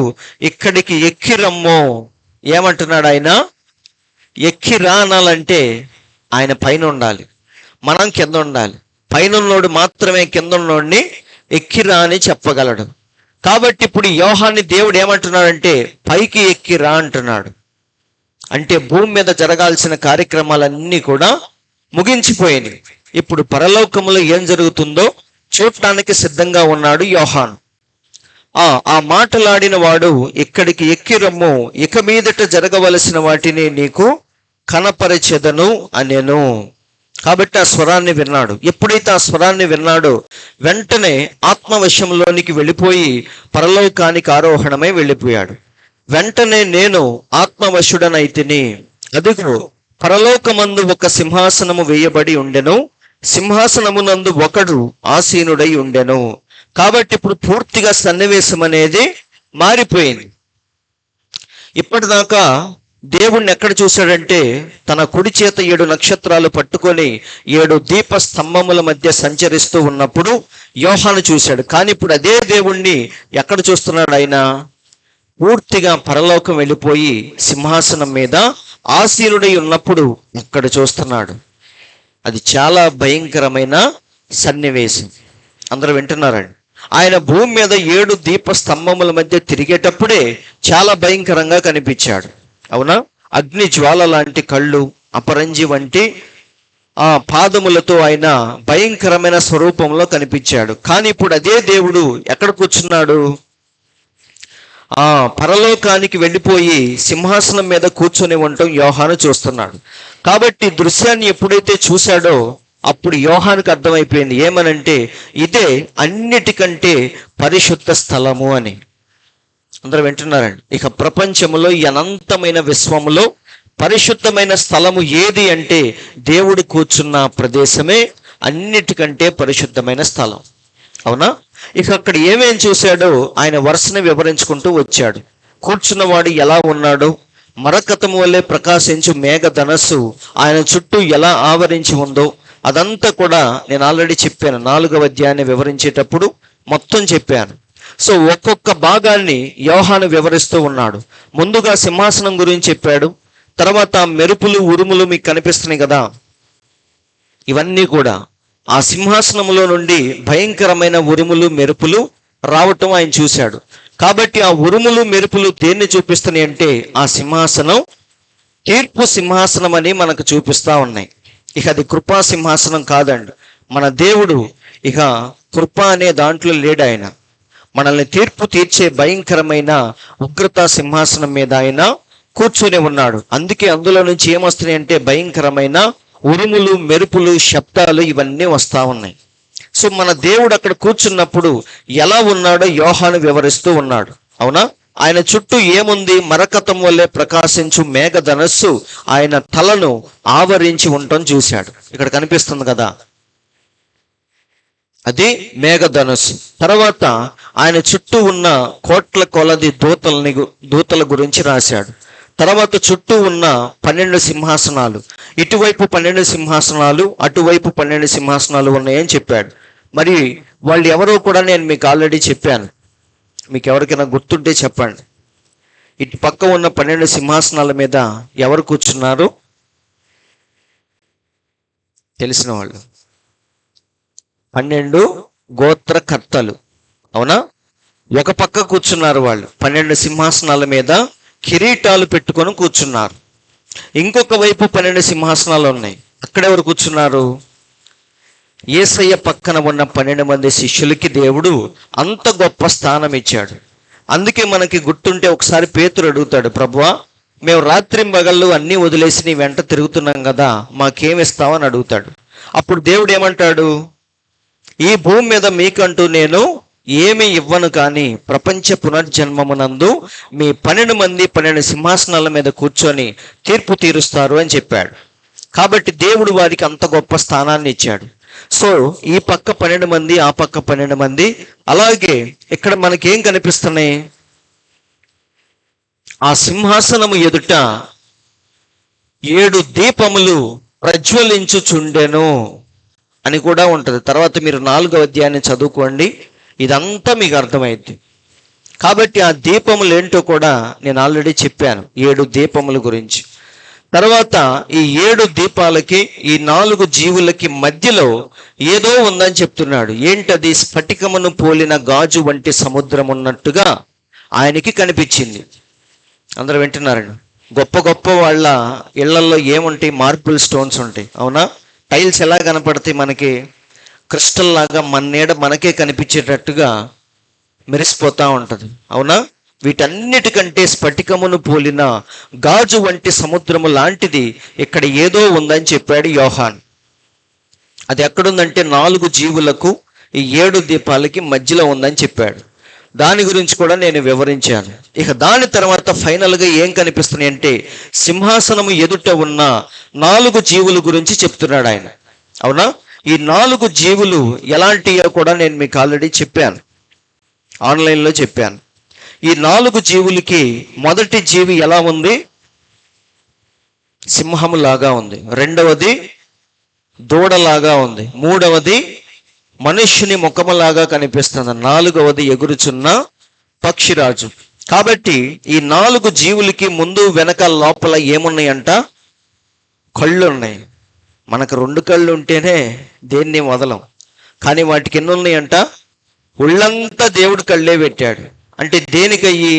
ఇక్కడికి ఎక్కి రమ్మో. ఏమంటున్నాడు ఆయన? ఎక్కిరా అనాలంటే ఆయన పైన ఉండాలి, మనం కింద ఉండాలి. పైన ఉన్నోడు మాత్రమే కింద ఉన్నోడిని ఎక్కిరా అని చెప్పగలడు. కాబట్టి ఇప్పుడు యోహాన్ని దేవుడు ఏమంటున్నాడంటే పైకి ఎక్కిరా అంటున్నాడు. అంటే భూమి మీద జరగాల్సిన కార్యక్రమాలన్నీ కూడా ముగించిపోయినాయి. ఇప్పుడు పరలోకములో ఏం జరుగుతుందో చూడటానికి సిద్ధంగా ఉన్నాడు యోహాను. ఆ మాటలాడిన వాడు, ఇక్కడికి ఎక్కి రమ్ము, ఇక మీదట జరగవలసిన వాటిని నీకు కనపరచెదను అనేను. కాబట్టి ఆ స్వరాన్ని విన్నాడు. ఎప్పుడైతే ఆ స్వరాన్ని విన్నాడో వెంటనే ఆత్మవశంలోనికి వెళ్ళిపోయి పరలోకానికి ఆరోహణమై వెళ్ళిపోయాడు. వెంటనే నేను ఆత్మవశుడనైతిని, అదిగో పరలోకమందు ఒక సింహాసనము వేయబడి ఉండెను, సింహాసనమునందు ఒకడు ఆసీనుడై ఉండెను. కాబట్టి ఇప్పుడు పూర్తిగా సన్నివేశం అనేది మారిపోయింది. ఇప్పటిదాకా దేవుణ్ణి ఎక్కడ చూశాడంటే తన కుడి చేత 7 నక్షత్రాలు పట్టుకొని 7 దీప స్తంభముల మధ్య సంచరిస్తూ ఉన్నప్పుడు యోహాను చూశాడు. కానీ ఇప్పుడు అదే దేవుణ్ణి ఎక్కడ చూస్తున్నాడు? ఆయన పూర్తిగా పరలోకం వెళ్ళిపోయి సింహాసనం మీద ఆసీనుడై ఉన్నప్పుడు అక్కడ చూస్తున్నాడు. అది చాలా భయంకరమైన సన్నివేశం. అందరూ వింటున్నారండి? ఆయన భూమి మీద 7 దీప స్తంభముల మధ్య తిరిగేటప్పుడే చాలా భయంకరంగా కనిపించాడు. అవునా? అగ్ని జ్వాల లాంటి కళ్ళు, అపరంజి వంటి పాదములతో ఆయన భయంకరమైన స్వరూపంలో కనిపించాడు. కానీ ఇప్పుడు అదే దేవుడు ఎక్కడ కూర్చున్నాడు? పరలోకానికి వెళ్ళిపోయి సింహాసనం మీద కూర్చొని ఉండటం యోహాను చూస్తున్నాడు. కాబట్టి దృశ్యాన్ని ఎప్పుడైతే చూశాడో అప్పుడు యోహానుకు అర్థమైపోయింది. ఏమనంటే ఇదే అన్నిటికంటే పరిశుద్ధ స్థలము అని. అందరూ వింటున్నారండి? ఇక ప్రపంచంలో ఈ అనంతమైన విశ్వములో పరిశుద్ధమైన స్థలము ఏది అంటే దేవుడు కూర్చున్న ప్రదేశమే అన్నిటికంటే పరిశుద్ధమైన స్థలం. అవునా? ఇక అక్కడ ఏమేం చూశాడో ఆయన వరుసని వివరించుకుంటూ వచ్చాడు. కూర్చున్నవాడు ఎలా ఉన్నాడో, మరకతము వల్లే ప్రకాశించు మేఘ ధనస్సు ఆయన చుట్టూ ఎలా ఆవరించి ఉందో అదంతా కూడా నేను ఆల్రెడీ చెప్పాను. 4వ అధ్యాయాన్ని వివరించేటప్పుడు మొత్తం చెప్పాను. సో ఒక్కొక్క భాగాన్ని యోహాను వివరిస్తూ ఉన్నాడు. ముందుగా సింహాసనం గురించి చెప్పాడు. తర్వాత మెరుపులు, ఉరుములు మీకు కనిపిస్తున్నాయి కదా, ఇవన్నీ కూడా ఆ సింహాసనంలో నుండి భయంకరమైన ఉరుములు, మెరుపులు రావటం ఆయన చూశాడు. కాబట్టి ఆ ఉరుములు, మెరుపులు దేన్ని చూపిస్తున్నాయి అంటే ఆ సింహాసనం తీర్పు సింహాసనం అని మనకు చూపిస్తా ఉన్నాయి. ఇక అది కృపా సింహాసనం కాదండి. మన దేవుడు ఇక కృప అనే దాంట్లో లేడు. ఆయన మనల్ని తీర్పు తీర్చే భయంకరమైన ఉగ్రత సింహాసనం మీద ఆయన కూర్చొని ఉన్నాడు. అందుకే అందులో నుంచి ఏమొస్తున్నాయి అంటే భయంకరమైన ఉరుములు, మెరుపులు, శబ్దాలు ఇవన్నీ వస్తూ ఉన్నాయి. సో మన దేవుడు అక్కడ కూర్చున్నప్పుడు ఎలా ఉన్నాడో యోహాను వివరిస్తూ ఉన్నాడు. అవునా? ఆయన చుట్టూ ఏముంది? మరకతం వల్లే ప్రకాశించు మేఘ ధనస్సు ఆయన తలను ఆవరించి ఉండటం చూశాడు. ఇక్కడ కనిపిస్తుంది కదా, అది మేఘధనుస్సు. తర్వాత ఆయన చుట్టూ ఉన్న కోట్ల కొలది దూతల గురించి రాశాడు. తర్వాత చుట్టూ ఉన్న 12 సింహాసనాలు, ఇటువైపు 12 సింహాసనాలు, అటువైపు 12 సింహాసనాలు ఉన్నాయని చెప్పాడు. మరి వాళ్ళు ఎవరో కూడా నేను మీకు ఆల్రెడీ చెప్పాను. మీకు ఎవరికైనా గుర్తుంటే చెప్పండి. ఇటు పక్క ఉన్న 12 సింహాసనాల మీద ఎవరు కూర్చున్నారు? తెలిసిన వాళ్ళు 12 గోత్రకర్తలు. అవునా? ఒక పక్క కూర్చున్నారు వాళ్ళు 12 సింహాసనాల మీద కిరీటాలు పెట్టుకొని కూర్చున్నారు. ఇంకొక వైపు 12 సింహాసనాలు ఉన్నాయి. అక్కడెవరు కూర్చున్నారు? యేసయ్య పక్కన ఉన్న 12 మంది శిష్యులకి దేవుడు అంత గొప్ప స్థానం ఇచ్చాడు. అందుకే మనకి గుర్తుంటే ఒకసారి పేతురు అడుగుతాడు, ప్రభువా, మేము రాత్రింబగళ్ళు అన్నీ వదిలేసి నీ వెంట తిరుగుతున్నాం కదా, మాకేమిస్తావని అడుగుతాడు. అప్పుడు దేవుడు ఏమంటాడు? ఈ భూమి మీద మీకంటూ నేను ఏమి ఇవ్వను, కానీ ప్రపంచ పునర్జన్మమునందు మీ 12 మంది 12 సింహాసనాల మీద కూర్చొని తీర్పు తీరుస్తారు అని చెప్పాడు. కాబట్టి దేవుడు వారికి అంత గొప్ప స్థానాన్ని ఇచ్చాడు. సో ఈ పక్క 12 మంది, ఆ పక్క 12 మంది. అలాగే ఇక్కడ మనకేం కనిపిస్తున్నాయి? ఆ సింహాసనము ఎదుట 7 దీపములు ప్రజ్వలించుచుండెను అని కూడా ఉంటుంది. తర్వాత మీరు 4వ అధ్యాయాన్ని చదువుకోండి, ఇదంతా మీకు అర్థమైంది. కాబట్టి ఆ దీపములు ఏంటో కూడా నేను ఆల్రెడీ చెప్పాను, 7 దీపముల గురించి. తర్వాత ఈ 7 దీపాలకి, ఈ 4 జీవులకి మధ్యలో ఏదో ఉందని చెప్తున్నాడు. ఏంటది? స్ఫటికమును పోలిన గాజు వంటి సముద్రం ఉన్నట్టుగా ఆయనకి కనిపించింది. అందరూ వింటున్నారండి? గొప్ప గొప్ప వాళ్ళ ఇళ్లలో ఏముంటాయి? మార్బుల్ స్టోన్స్ ఉంటాయి. అవునా? టైల్స్ ఎలా కనపడతాయి మనకి? క్రిస్టల్ లాగా మన నీడ మనకే కనిపించేటట్టుగా మెరిసిపోతూ ఉంటుంది. అవునా? వీటన్నిటికంటే స్ఫటికమును పోలిన గాజు వంటి సముద్రము లాంటిది ఇక్కడ ఏదో ఉందని చెప్పాడు యోహాన్. అది ఎక్కడుందంటే 4 జీవులకు, ఈ 7 దీపాలకి మధ్యలో ఉందని చెప్పాడు. దాని గురించి కూడా నేను వివరించాను. ఇక దాని తర్వాత ఫైనల్గా ఏం కనిపిస్తున్నాయి అంటే, సింహాసనము ఎదుట ఉన్న 4 జీవుల గురించి చెప్తున్నాడు ఆయన. అవునా? ఈ 4 జీవులు ఎలాంటివో కూడా నేను మీకు ఆల్రెడీ చెప్పాను, ఆన్లైన్లో చెప్పాను. ఈ 4 జీవులకి మొదటి జీవి ఎలా ఉంది? సింహము లాగా ఉంది. రెండవది దూడలాగా ఉంది. మూడవది మనుష్యుని ముఖములాగా కనిపిస్తుంది. 4వది ఎగురుచున్న పక్షిరాజు. కాబట్టి ఈ 4 జీవులకి ముందు వెనక లోపల ఏమున్నాయంట? కళ్ళు ఉన్నాయి. మనకు 2 కళ్ళు ఉంటేనే దేన్ని వదలం, కానీ వాటికి ఎన్ని ఉన్నాయంట? ఒళ్ళంతా దేవుడు కళ్ళే పెట్టాడు. అంటే దేనికయ్యి?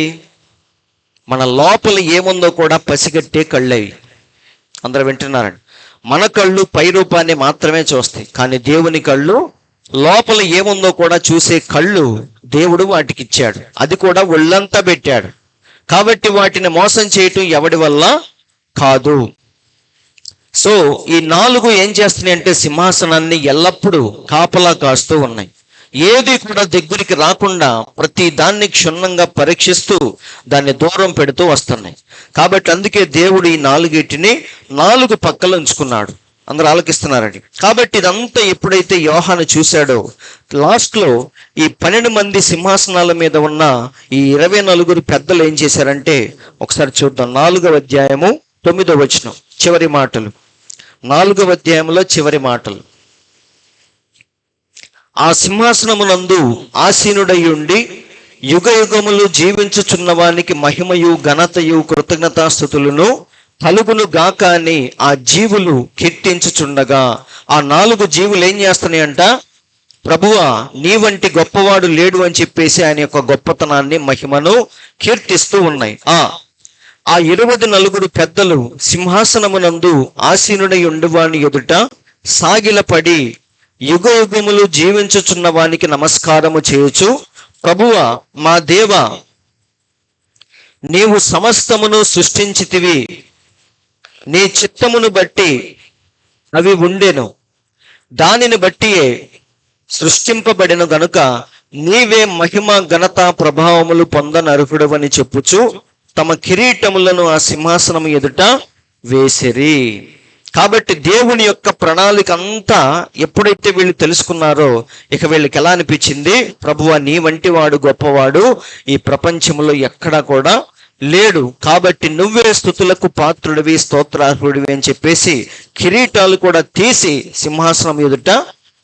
మన లోపల ఏముందో కూడా పసిగట్టే కళ్ళవి. అందరూ వింటున్నారండి? మన కళ్ళు పై రూపాన్ని మాత్రమే చూస్తాయి, కానీ దేవుని కళ్ళు లోపల ఏముందో కూడా చూసే కళ్ళు దేవుడు వాటికి ఇచ్చాడు. అది కూడా ఒళ్ళంతా పెట్టాడు. కాబట్టి వాటిని మోసం చేయటం ఎవడి వల్ల కాదు. సో ఈ 4 ఏం చేస్తున్నాయి అంటే, సింహాసనాన్ని ఎల్లప్పుడూ కాపలా కాస్తూ ఉన్నాయి. ఏది కూడా దగ్గరికి రాకుండా ప్రతి దాన్ని క్షుణ్ణంగా పరీక్షిస్తూ దాన్ని దూరం పెడుతూ వస్తున్నాయి. కాబట్టి అందుకే దేవుడు ఈ 4 4 పక్కలు ఉంచుకున్నాడు. అందరూ ఆలకిస్తున్నారండి. కాబట్టి ఇదంతా ఎప్పుడైతే యోహాను చూశాడో, లాస్ట్లో ఈ 12 మంది సింహాసనాల మీద ఉన్న ఈ 24 పెద్దలు ఏం చేశారంటే, ఒకసారి చూద్దాం. 4వ అధ్యాయము 9వ వచనం, చివరి మాటలు. 4వ అధ్యాయంలో చివరి మాటలు. ఆ సింహాసనమునందు ఆసీనుడై ఉండి యుగ యుగములు జీవించుచున్న వానికి మహిమయు ఘనతయు కృతజ్ఞతాస్తుతులను కలుగును గాక అని ఆ జీవులు కీర్తించుచుండగా, ఆ 4 జీవులు ఏం చేస్తున్నాయంట? ప్రభువా, నీ వంటి గొప్పవాడు లేడు అని చెప్పేసి ఆయన యొక్క గొప్పతనాన్ని, మహిమను కీర్తిస్తూ ఉన్నాయి. ఆ 24 పెద్దలు సింహాసనమునందు ఆసీనుడై ఉండువాని ఎదుట సాగిలపడి యుగ యుగములు జీవించుచున్న వానికి నమస్కారము చేయుచు, ప్రభువా మా దేవా, నీవు సమస్తమును సృష్టించితివి, నీ చిత్తమును బట్టి అవి ఉండెను, దానిని బట్టియే సృష్టింపబడిన గనుక నీవే మహిమ ఘనత ప్రభావములు పొందనర్హుడవని చెప్పుచు తమ కిరీటములను ఆ సింహాసనము ఎదుట వేసిరి. కాబట్టి దేవుని యొక్క ప్రణాళిక అంతా ఎప్పుడైతే వీళ్ళు తెలుసుకున్నారో, ఇక వీళ్ళకి ఎలా అనిపించింది? ప్రభువా, నీ వంటి వాడు గొప్పవాడు ఈ ప్రపంచంలో ఎక్కడా కూడా లేడు, కాబట్టి నువ్వే స్తుతులకు పాత్రుడివి, స్తోత్రార్హుడివి అని చెప్పేసి కిరీటాలు కూడా తీసి సింహాసనం ఎదుట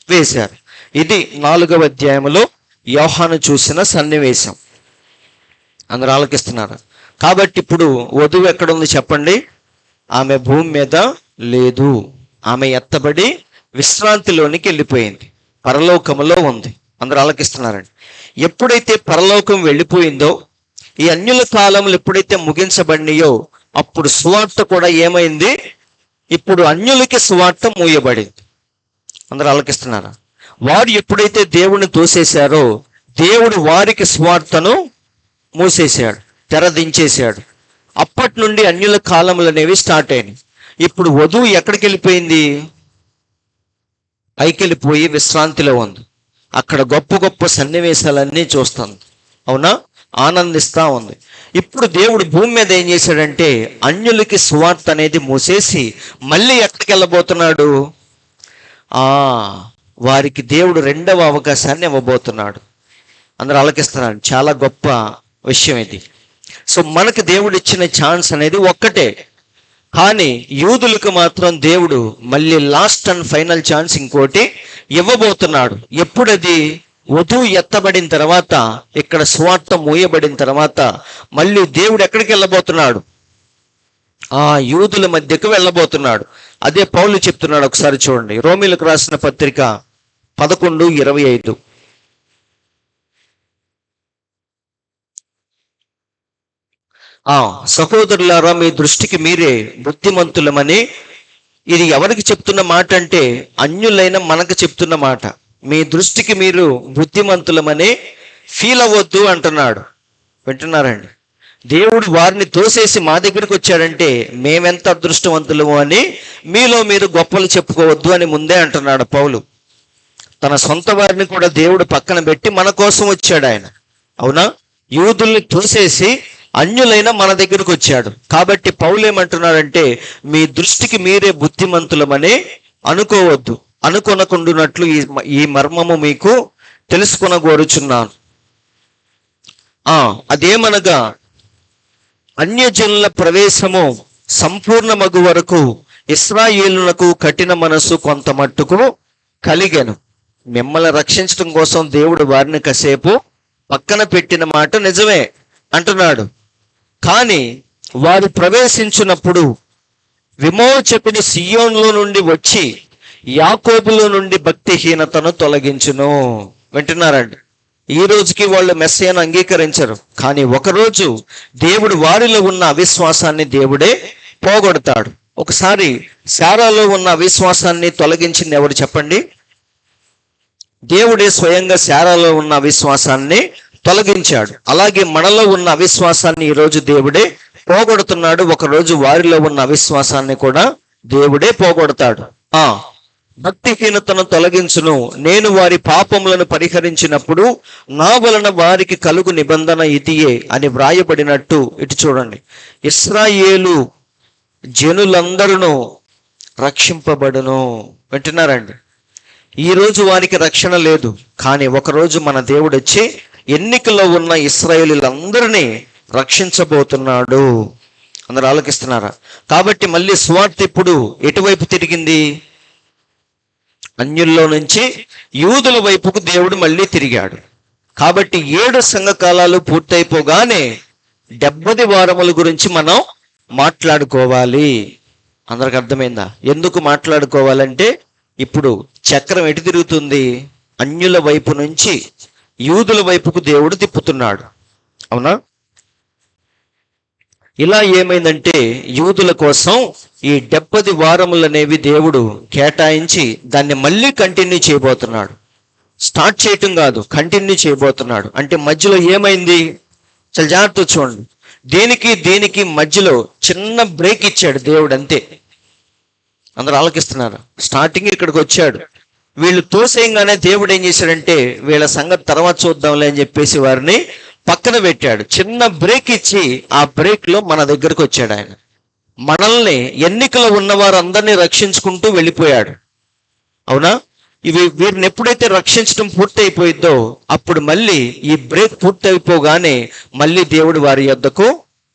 వేశారు. ఇది 4వ అధ్యాయంలో యోహాను చూసిన సన్నివేశం. అందరూ ఆలకిస్తున్నారు. కాబట్టి ఇప్పుడు వధువు ఎక్కడుంది చెప్పండి? ఆమె భూమి మీద లేదు. ఆమె ఎత్తబడి విశ్రాంతిలోనికి వెళ్ళిపోయింది, పరలోకములో ఉంది. అందరూ ఆలకిస్తున్నారండి. ఎప్పుడైతే పరలోకం వెళ్ళిపోయిందో, ఈ అన్యుల కాలములు ఎప్పుడైతే ముగించబడినాయో, అప్పుడు సువార్త కూడా ఏమైంది? ఇప్పుడు అన్యులకి సువార్త మూయబడింది. అందరూ ఆలకిస్తున్నారా? వారు ఎప్పుడైతే దేవుని తోసేశారో, దేవుడు వారికి సువార్తను మూసేశాడు, తెరదించేశాడు. అప్పటి నుండి అన్యుల కాలములు అనేవి స్టార్ట్ అయినాయి. ఇప్పుడు వధువు ఎక్కడికి వెళ్ళిపోయింది? పైకి వెళ్ళిపోయి విశ్రాంతిలో ఉంది. అక్కడ గొప్ప గొప్ప సన్నివేశాలన్నీ చూస్తుంది. అవునా? ఆనందిస్తూ ఉంది. ఇప్పుడు దేవుడు భూమి మీద ఏం చేశాడంటే, అన్యులకి సువార్త అనేది మూసేసి మళ్ళీ ఎక్కడికి వెళ్ళబోతున్నాడు? వారికి దేవుడు రెండవ అవకాశాన్ని ఇవ్వబోతున్నాడు. అందరూ ఆలకిస్తున్నాడు. చాలా గొప్ప విషయం ఇది. సో మనకు దేవుడు ఇచ్చిన ఛాన్స్ అనేది ఒక్కటే, కానీ యూదులకు మాత్రం దేవుడు మళ్ళీ లాస్ట్ అండ్ ఫైనల్ ఛాన్స్ ఇంకోటి ఇవ్వబోతున్నాడు. ఎప్పుడది? వధువు ఎత్తబడిన తర్వాత, ఇక్కడ స్వార్థం మూయబడిన తర్వాత మళ్ళీ దేవుడు ఎక్కడికి వెళ్ళబోతున్నాడు? యూదుల మధ్యకు వెళ్ళబోతున్నాడు. అదే పౌలు చెప్తున్నాడు. ఒకసారి చూడండి, రోమీలకు రాసిన పత్రిక 11:25. సహోదరులారా, మీ దృష్టికి మీరే బుద్ధిమంతులమని. ఇది ఎవరికి చెప్తున్న మాట అంటే, అన్యులైన మనకు చెప్తున్న మాట. మీ దృష్టికి మీరు బుద్ధిమంతులమని ఫీల్ అవ్వద్దు అంటున్నాడు. వింటున్నారండి? దేవుడు వారిని తోసేసి మా దగ్గరికి వచ్చాడంటే మేమెంత అదృష్టవంతులము అని మీలో మీరు గొప్పలు చెప్పుకోవద్దు అని ముందే అంటున్నాడు పౌలు. తన సొంత వారిని కూడా దేవుడు పక్కన పెట్టి మన కోసం వచ్చాడు ఆయన. అవునా? యూదుల్ని తోసేసి అన్యులైన మన దగ్గరకు వచ్చాడు. కాబట్టి పౌలు ఏమంటున్నాడంటే, మీ దృష్టికి మీరే బుద్ధిమంతులమని అనుకోవద్దు, అనుకొనకుండునట్లు ఈ మర్మము మీకు తెలుసుకొనగోరుచున్నాను. అదేమనగా, అన్యజనుల ప్రవేశము సంపూర్ణమగు వరకు ఇశ్రాయేలునకు కఠిన మనసు కొంత మట్టుకు కలిగెను. మిమ్మల్ని రక్షించడం కోసం దేవుడు వారిని కాసేపు పక్కన పెట్టిన మాట నిజమే అంటున్నాడు. కానీ వారు ప్రవేశించినప్పుడు విమోచకుడు సియోన్లో నుండి వచ్చి యాకోబులో నుండి భక్తిహీనతను తొలగించును. వింటున్నారండి? ఈ రోజుకి వాళ్ళు మెస్సీయను అంగీకరించరు, కానీ ఒకరోజు దేవుడు వారిలో ఉన్న అవిశ్వాసాన్ని దేవుడే పోగొడతాడు. ఒకసారి శారాలో ఉన్న అవిశ్వాసాన్ని తొలగించింది ఎవరు చెప్పండి? దేవుడే స్వయంగా శారాలో ఉన్న అవిశ్వాసాన్ని తొలగించాడు. అలాగే మనలో ఉన్న అవిశ్వాసాన్ని ఈరోజు దేవుడే పోగొడుతున్నాడు. ఒకరోజు వారిలో ఉన్న అవిశ్వాసాన్ని కూడా దేవుడే పోగొడతాడు. భక్తిహీనతను తొలగించును. నేను వారి పాపములను పరిహరించినప్పుడు నా వలన వారికి కలుగు నిబంధన ఇదియే అని వ్రాయబడినట్టు. ఇటు చూడండి, ఇశ్రాయేలు జనులందరూ రక్షింపబడును. వింటున్నారండి? ఈరోజు వారికి రక్షణ లేదు, కానీ ఒకరోజు మన దేవుడు వచ్చి ఎన్నికలో ఉన్న ఇశ్రాయేలీలందరినీ రక్షించబోతున్నాడు. అందరూ ఆలోకిస్తున్నారా? కాబట్టి మళ్ళీ సువార్త ఇప్పుడు ఎటువైపు తిరిగింది? అన్యుల్లో నుంచి యూదుల వైపుకు దేవుడు మళ్ళీ తిరిగాడు. కాబట్టి 7 సంఘకాలాలు పూర్తయిపోగానే 70 వారముల గురించి మనం మాట్లాడుకోవాలి. అందరికి అర్థమైందా? ఎందుకు మాట్లాడుకోవాలంటే, ఇప్పుడు చక్రం ఎటు తిరుగుతుంది? అన్యుల వైపు నుంచి యూదుల వైపుకు దేవుడు తిప్పుతున్నాడు. అవునా? ఇలా ఏమైందంటే, యూదుల కోసం ఈ 70 వారములు అనేవి దేవుడు కేటాయించి దాన్ని మళ్ళీ కంటిన్యూ చేయబోతున్నాడు. స్టార్ట్ చేయటం కాదు, కంటిన్యూ చేయబోతున్నాడు. అంటే మధ్యలో ఏమైంది? చాలా జాగ్రత్త చూడండి. దీనికి మధ్యలో చిన్న బ్రేక్ ఇచ్చాడు దేవుడు, అంతే. అందరూ ఆలకిస్తున్నారు? స్టార్టింగ్ ఇక్కడికి వచ్చాడు, వీళ్ళు తోసేయంగానే దేవుడు ఏం చేశాడంటే, వీళ్ళ సంగతి తర్వాత చూద్దాంలే అని చెప్పేసి వారిని పక్కన పెట్టాడు. చిన్న బ్రేక్ ఇచ్చి ఆ బ్రేక్ లో మన దగ్గరకు వచ్చాడు ఆయన. మనల్ని ఎన్నికలో ఉన్న వారందరినీ రక్షించుకుంటూ వెళ్ళిపోయాడు. అవునా? వీరిని ఎప్పుడైతే రక్షించడం పూర్తి అయిపోయిందో అప్పుడు మళ్ళీ ఈ బ్రేక్ పూర్తి అయిపోగానే మళ్ళీ దేవుడు వారి యొద్దకు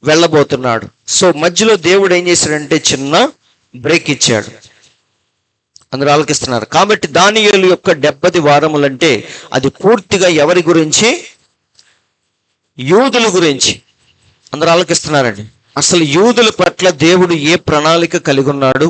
వెళ్ళబోతున్నాడు. సో మధ్యలో దేవుడు ఏం చేశాడంటే చిన్న బ్రేక్ ఇచ్చాడు. అందరూ ఆలకిస్తున్నారు? కాబట్టి దానియేలు యొక్క 70 వారములంటే అది పూర్తిగా ఎవరి గురించి? యూదుల గురించి. అందరూ ఆలోకిస్తున్నారండి. అసలు యూదుల పట్ల దేవుడు ఏ ప్రణాళిక కలిగి ఉన్నాడు,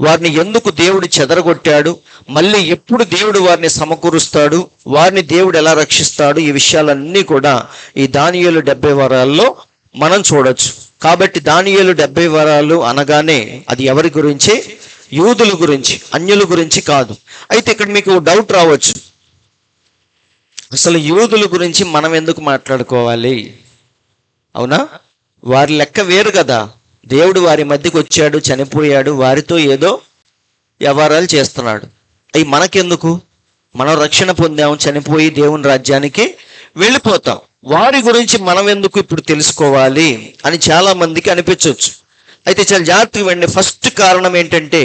వారిని ఎందుకు దేవుడు చెదరగొట్టాడు, మళ్ళీ ఎప్పుడు దేవుడు వారిని సమకూరుస్తాడు, వారిని దేవుడు ఎలా రక్షిస్తాడు, ఈ విషయాలన్నీ కూడా ఈ దానియేలు 70 వారాల్లో మనం చూడొచ్చు. కాబట్టి దానియేలు 70 వారాలు అనగానే అది ఎవరి గురించి? యూదుల గురించి, అన్యుల గురించి కాదు. అయితే ఇక్కడ మీకు డౌట్ రావచ్చు, అసలు యూదుల గురించి మనం ఎందుకు మాట్లాడుకోవాలి? అవునా? వారి లెక్క వేరు కదా. దేవుడు వారి మధ్యకి వచ్చాడు, చనిపోయాడు, వారితో ఏదో వ్యవహారాలు చేస్తున్నాడు. అవి మనకెందుకు? మనం రక్షణ పొందాము, చనిపోయి దేవుని రాజ్యానికి వెళ్ళిపోతాం. వారి గురించి మనం ఎందుకు ఇప్పుడు తెలుసుకోవాలి అని చాలా మందికి అనిపించవచ్చు. అయితే చాలా జాగ్రత్తగా వినండి. ఫస్ట్ కారణం ఏంటంటే,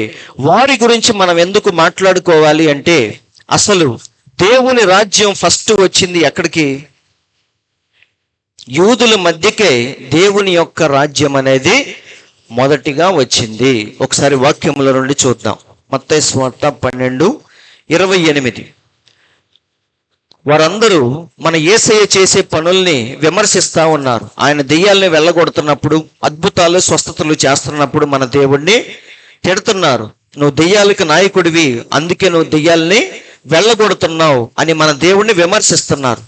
వారి గురించి మనం ఎందుకు మాట్లాడుకోవాలి అంటే, అసలు దేవుని రాజ్యం ఫస్ట్ వచ్చింది ఎక్కడికి? యూదుల మధ్యకే దేవుని యొక్క రాజ్యం అనేది మొదటిగా వచ్చింది. ఒకసారి వాక్యముల నుండి చూద్దాం. మత్తయి సువార్త 12:28. వారందరూ మన యేసయ్య చేసే పనుల్ని విమర్శిస్తా ఉన్నారు. ఆయన దెయ్యాల్ని వెళ్ళగొడుతున్నప్పుడు, అద్భుతాలు స్వస్థతలు చేస్తున్నప్పుడు మన దేవుణ్ణి తిడుతున్నారు. నువ్వు దెయ్యాలకు నాయకుడివి, అందుకే నువ్వు దెయ్యాల్ని వెళ్ళగొడుతున్నావు అని మన దేవుణ్ణి విమర్శిస్తున్నారు.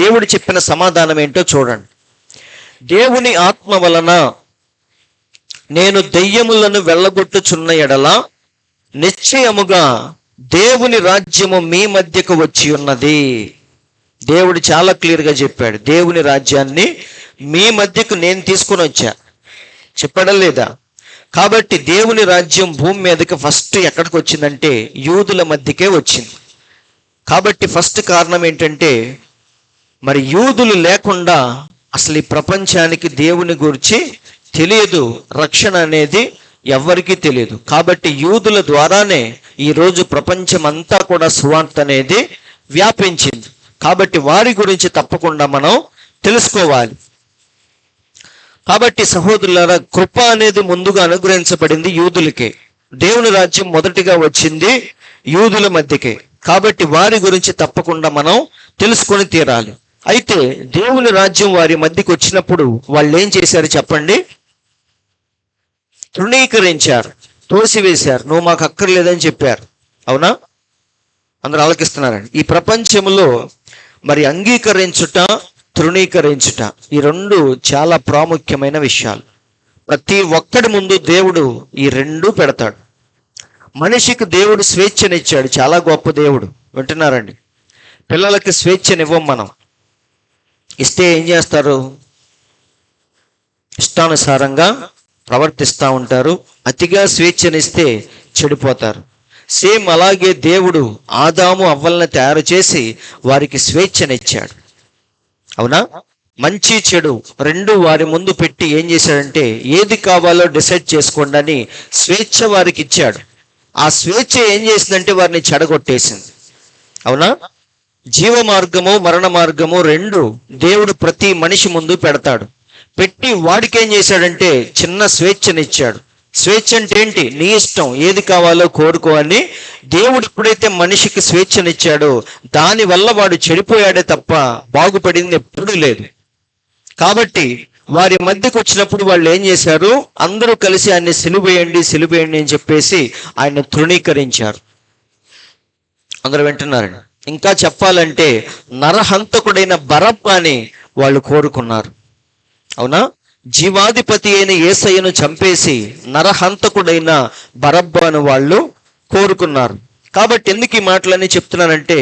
దేవుడు చెప్పిన సమాధానం ఏంటో చూడండి. దేవుని ఆత్మ వలన నేను దెయ్యములను వెళ్ళగొట్టుచున్న ఎడల నిశ్చయముగా దేవుని రాజ్యము మీ మధ్యకు వచ్చి ఉన్నది. దేవుడు చాలా క్లియర్గా చెప్పాడు, దేవుని రాజ్యాన్ని మీ మధ్యకు నేను తీసుకుని వచ్చా. చెప్పడం లేదా? కాబట్టి దేవుని రాజ్యం భూమి మీదకి ఫస్ట్ ఎక్కడికి వచ్చిందంటే యూదుల మధ్యకే వచ్చింది. కాబట్టి ఫస్ట్ కారణం ఏంటంటే, మరి యూదులు లేకుండా అసలు ఈ ప్రపంచానికి దేవుని గురించి తెలియదు, రక్షణ అనేది ఎవ్వరికీ తెలియదు. కాబట్టి యూదుల ద్వారానే ఈరోజు ప్రపంచం అంతా కూడా సువార్త అనేది వ్యాపించింది. కాబట్టి వారి గురించి తప్పకుండా మనం తెలుసుకోవాలి. కాబట్టి సహోదరులారా, కృప అనేది ముందుగా అనుగ్రహించబడింది యూదులకే. దేవుని రాజ్యం మొదటిగా వచ్చింది యూదుల మధ్యకే. కాబట్టి వారి గురించి తప్పకుండా మనం తెలుసుకొని తీరాలి. అయితే దేవుని రాజ్యం వారి మధ్యకి వచ్చినప్పుడు వాళ్ళు ఏం చేశారు చెప్పండి? తృణీకరించారు, తోసివేశారు. నువ్వు మాకు అక్కర్లేదని చెప్పారు. అవునా? అందరూ ఆలోకిస్తున్నారండి. ఈ ప్రపంచంలో మరి అంగీకరించుట, తృణీకరించుట, ఈ రెండు చాలా ప్రాముఖ్యమైన విషయాలు. ప్రతి ఒక్కడి ముందు దేవుడు ఈ రెండు పెడతాడు. మనిషికి దేవుడు స్వేచ్ఛనిచ్చాడు, చాలా గొప్ప దేవుడు. వింటున్నారండి? పిల్లలకి స్వేచ్ఛనివ్వం మనం. ఇస్తే ఏం చేస్తారు? ఇష్టానుసారంగా ప్రవర్తిస్తూ ఉంటారు. అతిగా స్వేచ్ఛనిస్తే చెడిపోతారు. సేమ్ అలాగే దేవుడు ఆదాము అవ్వల్ని తయారు చేసి వారికి స్వేచ్ఛనిచ్చాడు. అవునా? మంచి చెడు రెండు వారి ముందు పెట్టి ఏం చేశాడంటే, ఏది కావాలో డిసైడ్ చేసుకోండి అని స్వేచ్ఛ వారికి ఇచ్చాడు. ఆ స్వేచ్ఛ ఏం చేసిందంటే వారిని చెడగొట్టేసింది. అవునా? జీవ మార్గము, మరణ మార్గము రెండు దేవుడు ప్రతి మనిషి ముందు పెడతాడు. పెట్టి వాడికి ఏం చేశాడంటే చిన్న స్వేచ్ఛనిచ్చాడు. స్వేచ్ఛ అంటే ఏంటి? నీ ఇష్టం, ఏది కావాలో కోరుకో అని దేవుడు ఎప్పుడైతే మనిషికి స్వేచ్ఛనిచ్చాడో దానివల్ల వాడు చెడిపోయాడే తప్ప బాగుపడింది ఎప్పుడూ లేదు. కాబట్టి వారి మధ్యకు వచ్చినప్పుడు వాళ్ళు ఏం చేశారు? అందరూ కలిసి ఆయన్ని సిలువేయండి, సిలువేయండి అని చెప్పేసి ఆయన తృణీకరించారు. అందరూ వింటున్నారండి? ఇంకా చెప్పాలంటే నరహంతకుడైన బరబ్బాని వాళ్ళు కోరుకున్నారు. అవునా? జీవాధిపతి అయిన యేసయ్యను చంపేసి నరహంతకుడైన బరబ్బాను వాళ్ళు కోరుకున్నారు. కాబట్టి ఎందుకు ఈ మాటలన్నీ చెప్తున్నానంటే,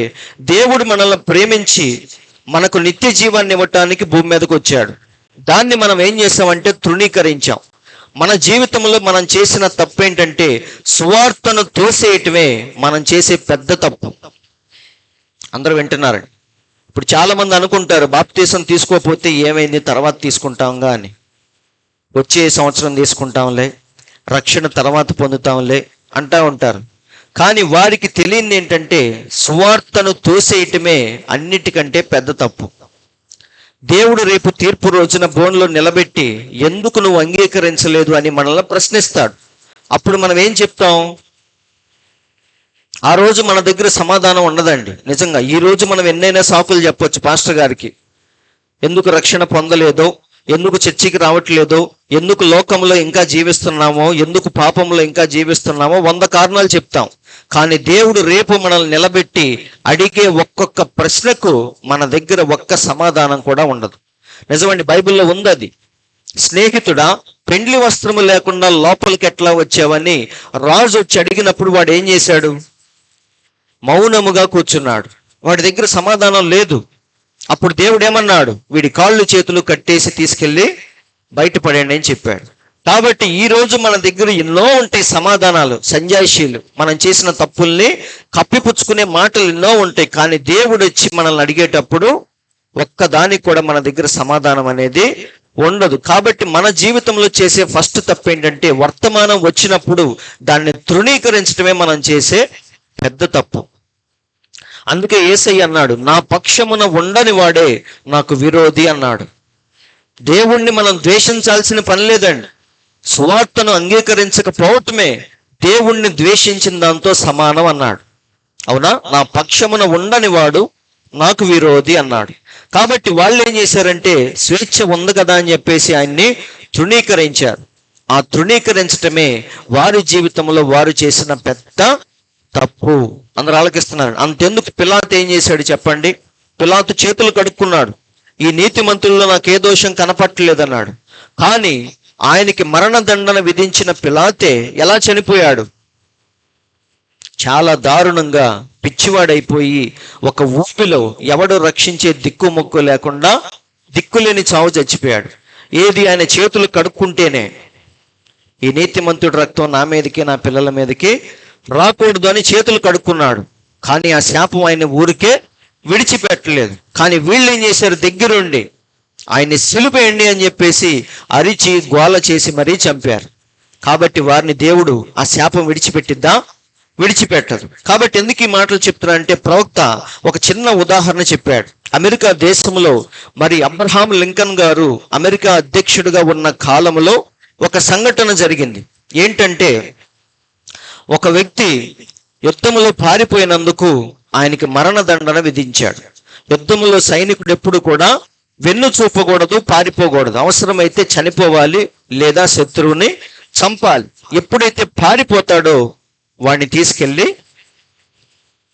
దేవుడు మనల్ని ప్రేమించి మనకు నిత్య జీవాన్ని ఇవ్వటానికి భూమి మీదకి వచ్చాడు. దాన్ని మనం ఏం చేసామంటే తృణీకరించాం. మన జీవితంలో మనం చేసిన తప్పు ఏంటంటే సువార్తను తోసేయటమే మనం చేసే పెద్ద తప్పు. అందరూ వింటున్నారండి? ఇప్పుడు చాలా మంది అనుకుంటారు, బాప్తీసం తీసుకోకపోతే ఏమైంది, తర్వాత తీసుకుంటాంగా అని. వచ్చే సంవత్సరం తీసుకుంటాంలే, రక్షణ తర్వాత పొందుతాంలే అంటూ ఉంటారు. కానీ వారికి తెలియని ఏంటంటే సువార్తను తోసేయటమే అన్నిటికంటే పెద్ద తప్పు. దేవుడు రేపు తీర్పు రోజున బోన్లో నిలబెట్టి ఎందుకు నువ్వు అంగీకరించలేదు అని మనల్ని ప్రశ్నిస్తాడు. అప్పుడు మనం ఏం చెప్తాం? ఆ రోజు మన దగ్గర సమాధానం ఉండదండి. నిజంగా ఈ రోజు మనం ఎన్నైనా సాకులు చెప్పొచ్చు పాస్టర్ గారికి, ఎందుకు రక్షణ పొందలేదో, ఎందుకు చర్చికి రావట్లేదో, ఎందుకు లోకంలో ఇంకా జీవిస్తున్నామో, ఎందుకు పాపంలో ఇంకా జీవిస్తున్నామో 100 కారణాలు చెప్తాం. కానీ దేవుడు రేపు మనల్ని నిలబెట్టి అడిగే ఒక్కొక్క ప్రశ్నకు మన దగ్గర ఒక్క సమాధానం కూడా ఉండదు. నిజమండి, బైబిల్లో ఉంది అది. స్నేహితుడా, పెండ్లి వస్త్రము లేకుండా లోపలికి ఎట్లా వచ్చావని రాజు వచ్చి అడిగినప్పుడు వాడు ఏం చేశాడు? మౌనముగా కూర్చున్నాడు. వాడి దగ్గర సమాధానం లేదు. అప్పుడు దేవుడు ఏమన్నాడు? వీడి కాళ్ళు చేతులు కట్టేసి తీసుకెళ్ళి బయటపడండి అని చెప్పాడు. కాబట్టి ఈ రోజు మన దగ్గర ఎన్నో ఉంటాయి సమాధానాలు, సంజాయిషీలు, మనం చేసిన తప్పుల్ని కప్పిపుచ్చుకునే మాటలు ఎన్నో ఉంటాయి. కానీ దేవుడు వచ్చి మనల్ని అడిగేటప్పుడు ఒక్కదానికి కూడా మన దగ్గర సమాధానం అనేది ఉండదు. కాబట్టి మన జీవితంలో చేసే ఫస్ట్ తప్పు ఏంటంటే, వర్తమానం వచ్చినప్పుడు దాన్ని తృణీకరించడమే మనం చేసే పెద్ద తప్పు. అందుకే యేసయ్య అన్నాడు, నా పక్షమున ఉండని వాడే నాకు విరోధి అన్నాడు. దేవుణ్ణి మనం ద్వేషించాల్సిన పని లేదండి. సువార్తను అంగీకరించకపోవటమే దేవుణ్ణి ద్వేషించిన దాంతో సమానం అన్నాడు. అవునా? నా పక్షమున ఉండని వాడు నాకు విరోధి అన్నాడు. కాబట్టి వాళ్ళు ఏం చేశారంటే, స్వేచ్ఛ ఉంది కదా అని చెప్పేసి ఆయన్ని తృణీకరించారు. ఆ తృణీకరించటమే వారి జీవితంలో వారు చేసిన పెద్ద తప్పు. అందరూ ఆలకిస్తున్నారు. అంతెందుకు పిలాతు ఏం చేశాడు చెప్పండి? పిలాతు చేతులు కడుక్కున్నాడు. ఈ నీతిమంతుల్లో నాకు ఏ దోషం కనపట్టలేదన్నాడు. కానీ ఆయనకి మరణదండన విధించిన పిలాతే ఎలా చనిపోయాడు? చాలా దారుణంగా పిచ్చివాడైపోయి ఒక ఊపిలో ఎవడు రక్షించే దిక్కుమొక్కు లేకుండా దిక్కులేని చావు చచ్చిపోయాడు. ఏది? ఆయన చేతులు కడుక్కుంటేనే ఈ నీతిమంతుడి రక్తం నా మీదకి నా పిల్లల మీదకి రాకూడదు అని చేతులు కడుక్కున్నాడు. కానీ ఆ శాపం ఆయన ఊరికే విడిచిపెట్టలేదు. కానీ వీళ్ళు ఏం చేశారు? దగ్గరుండి ఆయన్ని సిలువేయండి అని చెప్పేసి అరిచి గోల చేసి మరీ చంపారు. కాబట్టి వారిని దేవుడు ఆ శాపం విడిచిపెట్టిద్దా? విడిచిపెట్టదు. కాబట్టి ఎందుకు ఈ మాటలు చెప్తున్నా అంటే, ప్రవక్త ఒక చిన్న ఉదాహరణ చెప్పాడు. అమెరికా దేశంలో మరి అబ్రహాం లింకన్ గారు అమెరికా అధ్యక్షుడిగా ఉన్న కాలంలో ఒక సంఘటన జరిగింది. ఏంటంటే, ఒక వ్యక్తి యుద్ధంలో పారిపోయినందుకు ఆయనకి మరణదండన విధించాడు. యుద్ధంలో సైనికుడు ఎప్పుడు కూడా వెన్ను చూపకూడదు, పారిపోకూడదు. అవసరమైతే చనిపోవాలి లేదా శత్రువుని చంపాలి. ఎప్పుడైతే పారిపోతాడో వాడిని తీసుకెళ్లి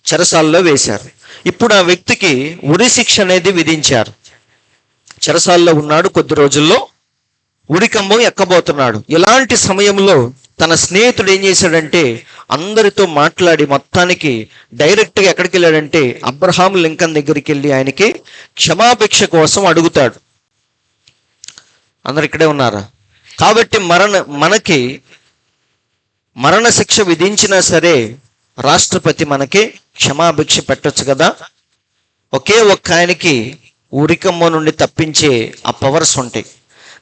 చెరసాల్లో వేశారు. ఇప్పుడు ఆ వ్యక్తికి ఉరి శిక్ష అనేది విధించారు. చెరసాల్లో ఉన్నాడు, కొద్ది రోజుల్లో ఉరికంబం ఎక్కబోతున్నాడు. ఇలాంటి సమయంలో తన స్నేహితుడు ఏం చేశాడంటే, అందరితో మాట్లాడి మొత్తానికి డైరెక్ట్గా ఎక్కడికి వెళ్ళాడంటే అబ్రహాం లింకన్ దగ్గరికి వెళ్ళి ఆయనకి క్షమాభిక్ష కోసం అడుగుతాడు. అందరు ఇక్కడే ఉన్నారా? కాబట్టి మనకి మరణ శిక్ష విధించినా సరే రాష్ట్రపతి మనకి క్షమాభిక్ష పెట్టొచ్చు కదా. ఒకే ఒక్క ఆయనకి ఉరికమ్మ నుండి తప్పించే ఆ పవర్స్ ఉంటాయి.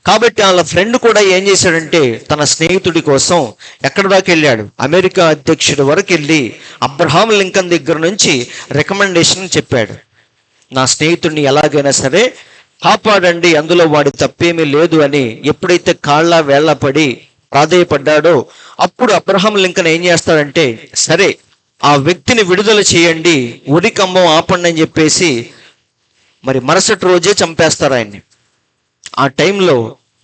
కాబట్టి వాళ్ళ ఫ్రెండ్ కూడా ఏం చేశాడంటే, తన స్నేహితుడి కోసం ఎక్కడి దాకా వెళ్ళాడు? అమెరికా అధ్యక్షుడి వరకు వెళ్ళి అబ్రహాం లింకన్ దగ్గర నుంచి రికమెండేషన్ చెప్పాడు. నా స్నేహితుడిని ఎలాగైనా సరే కాపాడండి, అందులో వాడి తప్పేమీ లేదు అని ఎప్పుడైతే కాళ్ళ వేళ్ల పడి ప్రాధేయపడ్డాడో అప్పుడు అబ్రహాం లింకన్ ఏం చేస్తాడంటే, సరే ఆ వ్యక్తిని విడుదల చేయండి, ఉరి కంబం ఆపండి అని చెప్పేసి మరి మరుసటి రోజే చంపేస్తారు ఆయన్ని. ఆ టైంలో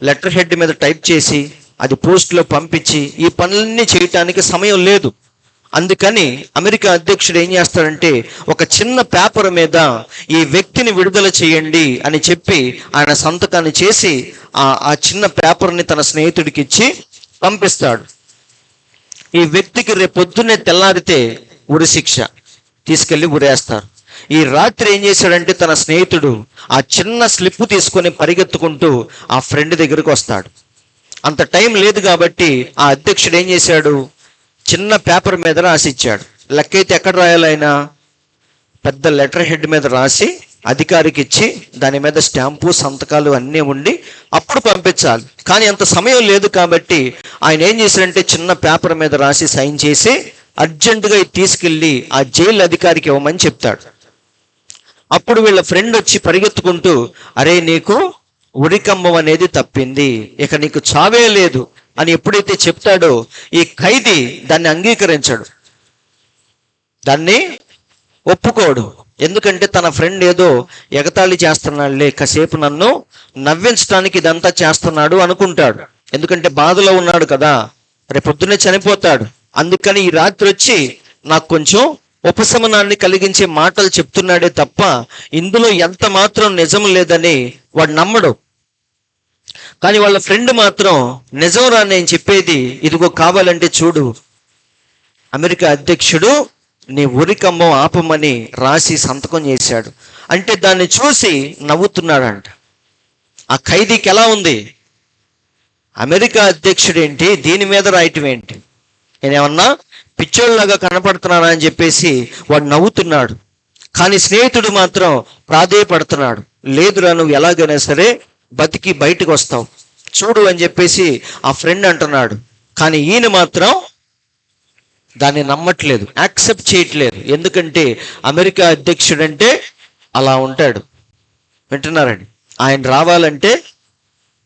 లెటర్ హెడ్ మీద టైప్ చేసి అది పోస్ట్లో పంపించి ఈ పనులన్నీ చేయటానికి సమయం లేదు. అందుకని అమెరికా అధ్యక్షుడు ఏం చేస్తాడంటే, ఒక చిన్న పేపర్ మీద ఈ వ్యక్తిని విడుదల చేయండి అని చెప్పి ఆయన సంతకాన్ని చేసి ఆ చిన్న పేపర్ని తన స్నేహితుడికి ఇచ్చి పంపిస్తాడు. ఈ వ్యక్తికి రేపొద్దునే తెల్లారితే ఉరి శిక్ష, తీసుకెళ్లి ఉరేస్తారు. ఈ రాత్రి ఏం చేశాడంటే, తన స్నేహితుడు ఆ చిన్న స్లిప్ తీసుకొని పరిగెత్తుకుంటూ ఆ ఫ్రెండ్ దగ్గరికి వస్తాడు. అంత టైం లేదు కాబట్టి ఆ అధ్యక్షుడు ఏం చేశాడు, చిన్న పేపర్ మీద రాసి ఇచ్చాడు. లెక్కైతే ఎక్కడ రాయాలి? ఆయన పెద్ద లెటర్ హెడ్ మీద రాసి అధికారికి ఇచ్చి దాని మీద స్టాంపు సంతకాలు అన్నీ ఉండి అప్పుడు పంపించాలి. కానీ అంత సమయం లేదు కాబట్టి ఆయన ఏం చేశాడంటే, చిన్న పేపర్ మీద రాసి సైన్ చేసి అర్జెంటుగా ఇది తీసుకెళ్ళి ఆ జైలు అధికారికి ఇవ్వమని చెప్తాడు. అప్పుడు వీళ్ళ ఫ్రెండ్ వచ్చి పరిగెత్తుకుంటూ, అరే నీకు ఉరికంబం అనేది తప్పింది, ఇక నీకు చావే లేదు అని ఎప్పుడైతే చెప్తాడో ఈ ఖైదీ దాన్ని అంగీకరించాడు, దాన్ని ఒప్పుకోడు. ఎందుకంటే తన ఫ్రెండ్ ఏదో ఎగతాళి చేస్తున్నాడులే, కాసేపు నన్ను నవ్వించడానికి ఇదంతా చేస్తున్నాడు అనుకుంటాడు. ఎందుకంటే బాధలో ఉన్నాడు కదా, రేపొద్దునే చనిపోతాడు. అందుకని ఈ రాత్రి వచ్చి నాకు కొంచెం ఉపశమనాన్ని కలిగించే మాటలు చెప్తున్నాడే తప్ప ఇందులో ఎంత మాత్రం నిజం లేదని వాడు నమ్మడు. కానీ వాళ్ళ ఫ్రెండ్ మాత్రం, నిజంరా నేను చెప్పేది, ఇదిగో కావాలంటే చూడు, అమెరికా అధ్యక్షుడు నీ ఉరికంబం ఆపమని రాసి సంతకం చేశాడు అంటే దాన్ని చూసి నవ్వుతున్నాడంట. ఆ ఖైదీకి ఎలా ఉంది, అమెరికా అధ్యక్షుడు ఏంటి దీని మీద రాయటం ఏంటి, నేనేమన్నా పిచ్చోళ్ళలాగా కనపడుతున్నానా అని చెప్పేసి వాడు నవ్వుతున్నాడు. కానీ స్నేహితుడు మాత్రం ప్రాధేయపడుతున్నాడు, లేదురా నువ్వు ఎలాగైనా సరే బతికి బయటకు వస్తావు చూడు అని చెప్పేసి ఆ ఫ్రెండ్ అంటున్నాడు. కానీ ఈయన మాత్రం దాన్ని నమ్మట్లేదు, యాక్సెప్ట్ చేయట్లేదు. ఎందుకంటే అమెరికా అధ్యక్షుడు అంటే అలా ఉంటాడు. వింటున్నారండి, ఆయన రావాలంటే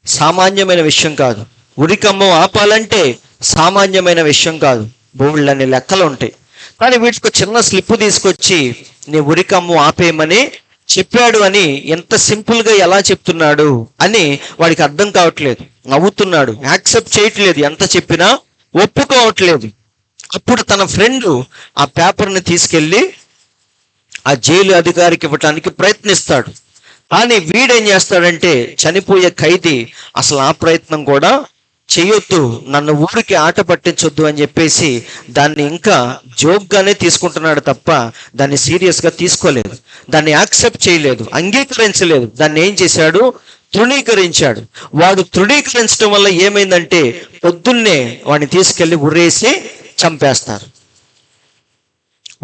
సామాన్యమైన విషయం కాదు, ఉరికంబం ఆపాలంటే సామాన్యమైన విషయం కాదు, బోళ్ళని లెక్కలు ఉంటాయి. కానీ వీటికి చిన్న స్లిప్ తీసుకొచ్చి నీ ఉరికంబం ఆపేయమని చెప్పాడు అని ఎంత సింపుల్గా ఎలా చెప్తున్నాడు అని వాడికి అర్థం కావట్లేదు. నవ్వుతున్నాడు, యాక్సెప్ట్ చేయట్లేదు, ఎంత చెప్పినా ఒప్పుకోవట్లేదు. అప్పుడు తన ఫ్రెండ్ ఆ పేపర్ని తీసుకెళ్ళి ఆ జైలు అధికారికి ఇవ్వటానికి ప్రయత్నిస్తాడు. కానీ వీడేం చేస్తాడంటే, చనిపోయే ఖైదీ అసలు ఆ ప్రయత్నం కూడా చేయొద్దు, నన్ను ఊరికి ఆట పట్టించొద్దు అని చెప్పేసి దాన్ని ఇంకా జోక్గానే తీసుకుంటున్నాడు తప్ప దాన్ని సీరియస్గా తీసుకోలేదు, దాన్ని యాక్సెప్ట్ చేయలేదు, అంగీకరించలేదు. దాన్ని ఏం చేశాడు, తృణీకరించాడు. వాడు తృణీకరించడం వల్ల ఏమైందంటే పొద్దున్నే వాడిని తీసుకెళ్ళి ఉరేసి చంపేస్తారు,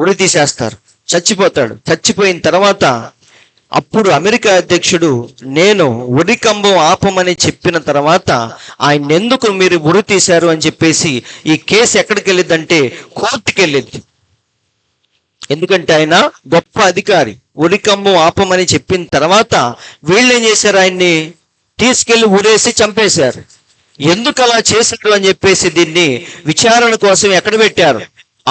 ఉరి తీసేస్తారు, చచ్చిపోతాడు. చచ్చిపోయిన తర్వాత అప్పుడు అమెరికా అధ్యక్షుడు నేను ఉరికంబం ఆపమని చెప్పిన తర్వాత ఆయన ఎందుకు మీరు ఉరి తీశారు అని చెప్పేసి ఈ కేసు ఎక్కడికి వెళ్ళిద్దంటే కోర్టుకి వెళ్ళిద్ది. ఎందుకంటే ఆయన గొప్ప అధికారి, ఉరికంబం ఆపమని చెప్పిన తర్వాత వీళ్ళు ఏం చేశారు, ఆయన్ని తీసుకెళ్లి ఉరేసి చంపేశారు. ఎందుకు అలా చేశారు అని చెప్పేసి దీన్ని విచారణ కోసం ఎక్కడ పెట్టారు,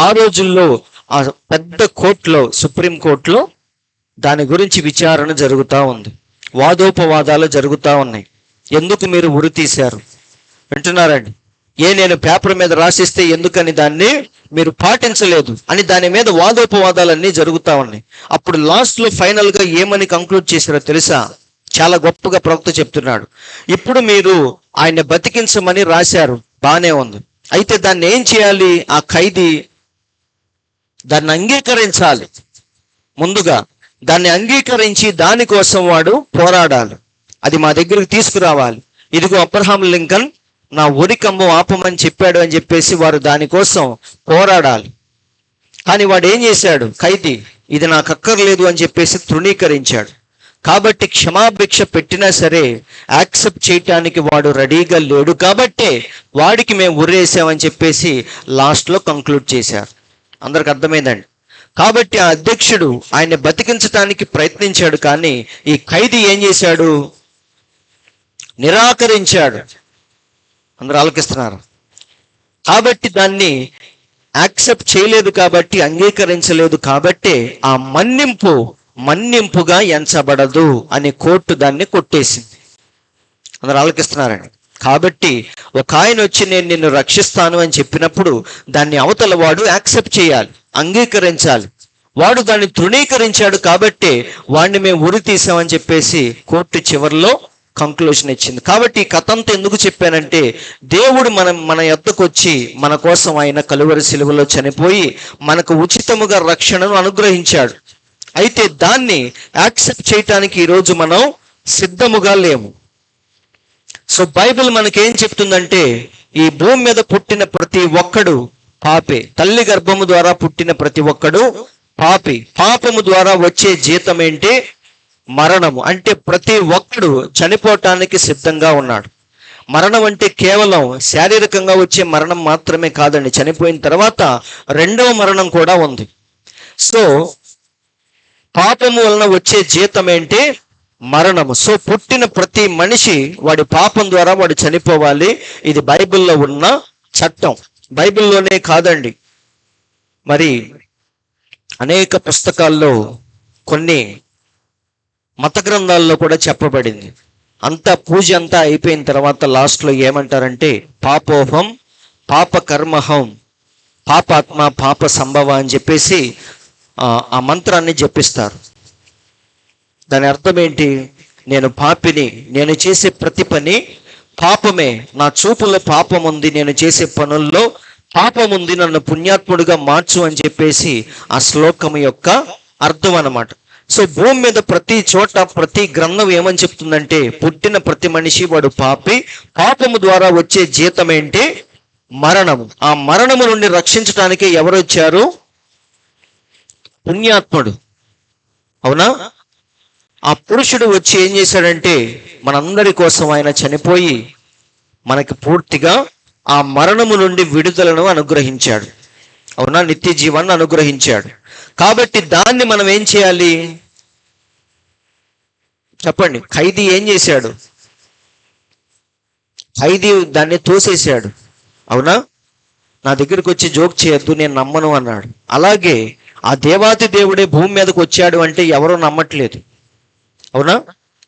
ఆ రోజుల్లో ఆ పెద్ద కోర్టులో, సుప్రీం కోర్టులో దాని గురించి విచారణ జరుగుతూ ఉంది, వాదోపవాదాలు జరుగుతూ ఉన్నాయి. ఎందుకు మీరు ఉరి తీశారు, వింటున్నారండి, నేను పేపర్ మీద రాసిస్తే ఎందుకని దాన్ని మీరు పాటించలేదు అని దాని మీద వాదోపవాదాలన్నీ జరుగుతూ ఉన్నాయి. అప్పుడు లాస్ట్లో ఫైనల్గా ఏమని కంక్లూడ్ చేశారో తెలుసా, చాలా గొప్పగా ప్రవక్త చెప్తున్నాడు. ఇప్పుడు మీరు ఆయన బతికించమని రాశారు, బానే ఉంది, అయితే దాన్ని ఏం చేయాలి, ఆ ఖైదీ దాన్ని అంగీకరించాలి. ముందుగా దాన్ని అంగీకరించి దానికోసం వాడు పోరాడాలి, అది మా దగ్గరికి తీసుకురావాలి. ఇదిగో అబ్రహాం లింకన్ నా ఉరికంబం ఆపమని చెప్పాడు అని చెప్పేసి వారు దానికోసం పోరాడాలి. కానీ వాడు ఏం చేశాడు, ఖైదీ ఇది నాకు అక్కర్లేదు అని చెప్పేసి తృణీకరించాడు. కాబట్టి క్షమాభిక్ష పెట్టినా సరే యాక్సెప్ట్ చేయటానికి వాడు రెడీగా లేడు, కాబట్టి వాడికి మేము ఉరేసామని చెప్పేసి లాస్ట్లో కంక్లూడ్ చేశారు. అందరికి అర్థమైందండి. కాబట్టి ఆ అధ్యక్షుడు ఆయన్ని బతికించడానికి ప్రయత్నించాడు, కానీ ఈ ఖైదీ ఏం చేశాడు, నిరాకరించాడు. అందరూ ఆలోకిస్తున్నారు. కాబట్టి దాన్ని యాక్సెప్ట్ చేయలేదు, కాబట్టి అంగీకరించలేదు, కాబట్టి ఆ మన్నింపుగా ఎంచబడదు అని కోర్టు దాన్ని కొట్టేసింది. అందరూ ఆలోకిస్తున్నారండి. కాబట్టి ఒక ఆయన వచ్చి నేను నిన్ను రక్షిస్తాను అని చెప్పినప్పుడు దాన్ని అవతల వాడు యాక్సెప్ట్ చేయాలి, అంగీకరించాలి. వాడు దాన్ని తృణీకరించాడు, కాబట్టి వాడిని మేము ఉరి తీసామని చెప్పేసి కోర్టు చివరిలో కంక్లూషన్ ఇచ్చింది. కాబట్టి ఈ కథ అంతా ఎందుకు చెప్పానంటే, దేవుడు మన యొద్దకు వచ్చి మన కోసం ఆయన కలువరి సిలువలో చనిపోయి మనకు ఉచితముగా రక్షణను అనుగ్రహించాడు. అయితే దాన్ని యాక్సెప్ట్ చేయటానికి ఈరోజు మనం సిద్ధముగా లేము. సో బైబిల్ మనకేం చెప్తుందంటే, ఈ భూమి మీద పుట్టిన ప్రతి ఒక్కడు పాపే, తల్లి గర్భము ద్వారా పుట్టిన ప్రతి ఒక్కడు పాపి. పాపము ద్వారా వచ్చే జీతం ఏంటి, మరణము. అంటే ప్రతి ఒక్కడు చనిపోవటానికి సిద్ధంగా ఉన్నాడు. మరణం అంటే కేవలం శారీరకంగా వచ్చే మరణం మాత్రమే కాదండి, చనిపోయిన తర్వాత రెండవ మరణం కూడా ఉంది. సో పాపము వలన వచ్చే జీతం ఏంటి, మరణము. సో పుట్టిన ప్రతి మనిషి వాడి పాపం ద్వారా వాడు చనిపోవాలి. ఇది బైబిల్లో ఉన్న చట్టం. బైబిల్లోనే కాదండి, మరి అనేక పుస్తకాల్లో కొన్ని మత గ్రంథాల్లో కూడా చెప్పబడింది. అంతా పూజ అంతా అయిపోయిన తర్వాత లాస్ట్లో ఏమంటారంటే పాపోహం పాప కర్మహం పాపాత్మ పాప సంభవ అని చెప్పేసి ఆ మంత్రాన్ని జపిస్తారు. దాని అర్థం ఏంటి? నేను పాపిని, నేను చేసే ప్రతి పని పాపమే, నా చూపులో పాపం ఉంది, నేను చేసే పనుల్లో పాపం ఉంది, నన్ను పుణ్యాత్ముడిగా మార్చు అని చెప్పేసి ఆ శ్లోకం యొక్క అర్థం అన్నమాట. సో భూమి మీద ప్రతి చోట ప్రతి గ్రంథం ఏమని చెప్తుందంటే పుట్టిన ప్రతి మనిషి వాడు పాపి, పాపము ద్వారా వచ్చే జీతం ఏంటి? మరణము. ఆ మరణము నుండి రక్షించడానికి ఎవరు వచ్చారు? పుణ్యాత్ముడు. అవునా? ఆ పురుషుడు వచ్చి ఏం చేశాడంటే మనందరి కోసం ఆయన చనిపోయి మనకి పూర్తిగా ఆ మరణము నుండి విడుదలను అనుగ్రహించాడు. అవునా? నిత్య జీవాన్ని అనుగ్రహించాడు. కాబట్టి దాన్ని మనం ఏం చేయాలి చెప్పండి? ఖైదీ ఏం చేశాడు? ఖైదీ దాన్ని తోసేశాడు. అవునా? నా దగ్గరికి వచ్చి జోక్ చేయొద్దు, నేను నమ్మను అన్నాడు. అలాగే ఆ దేవాతి దేవుడే భూమి మీదకి వచ్చాడు అంటే ఎవరో నమ్మట్లేదు. అవునా?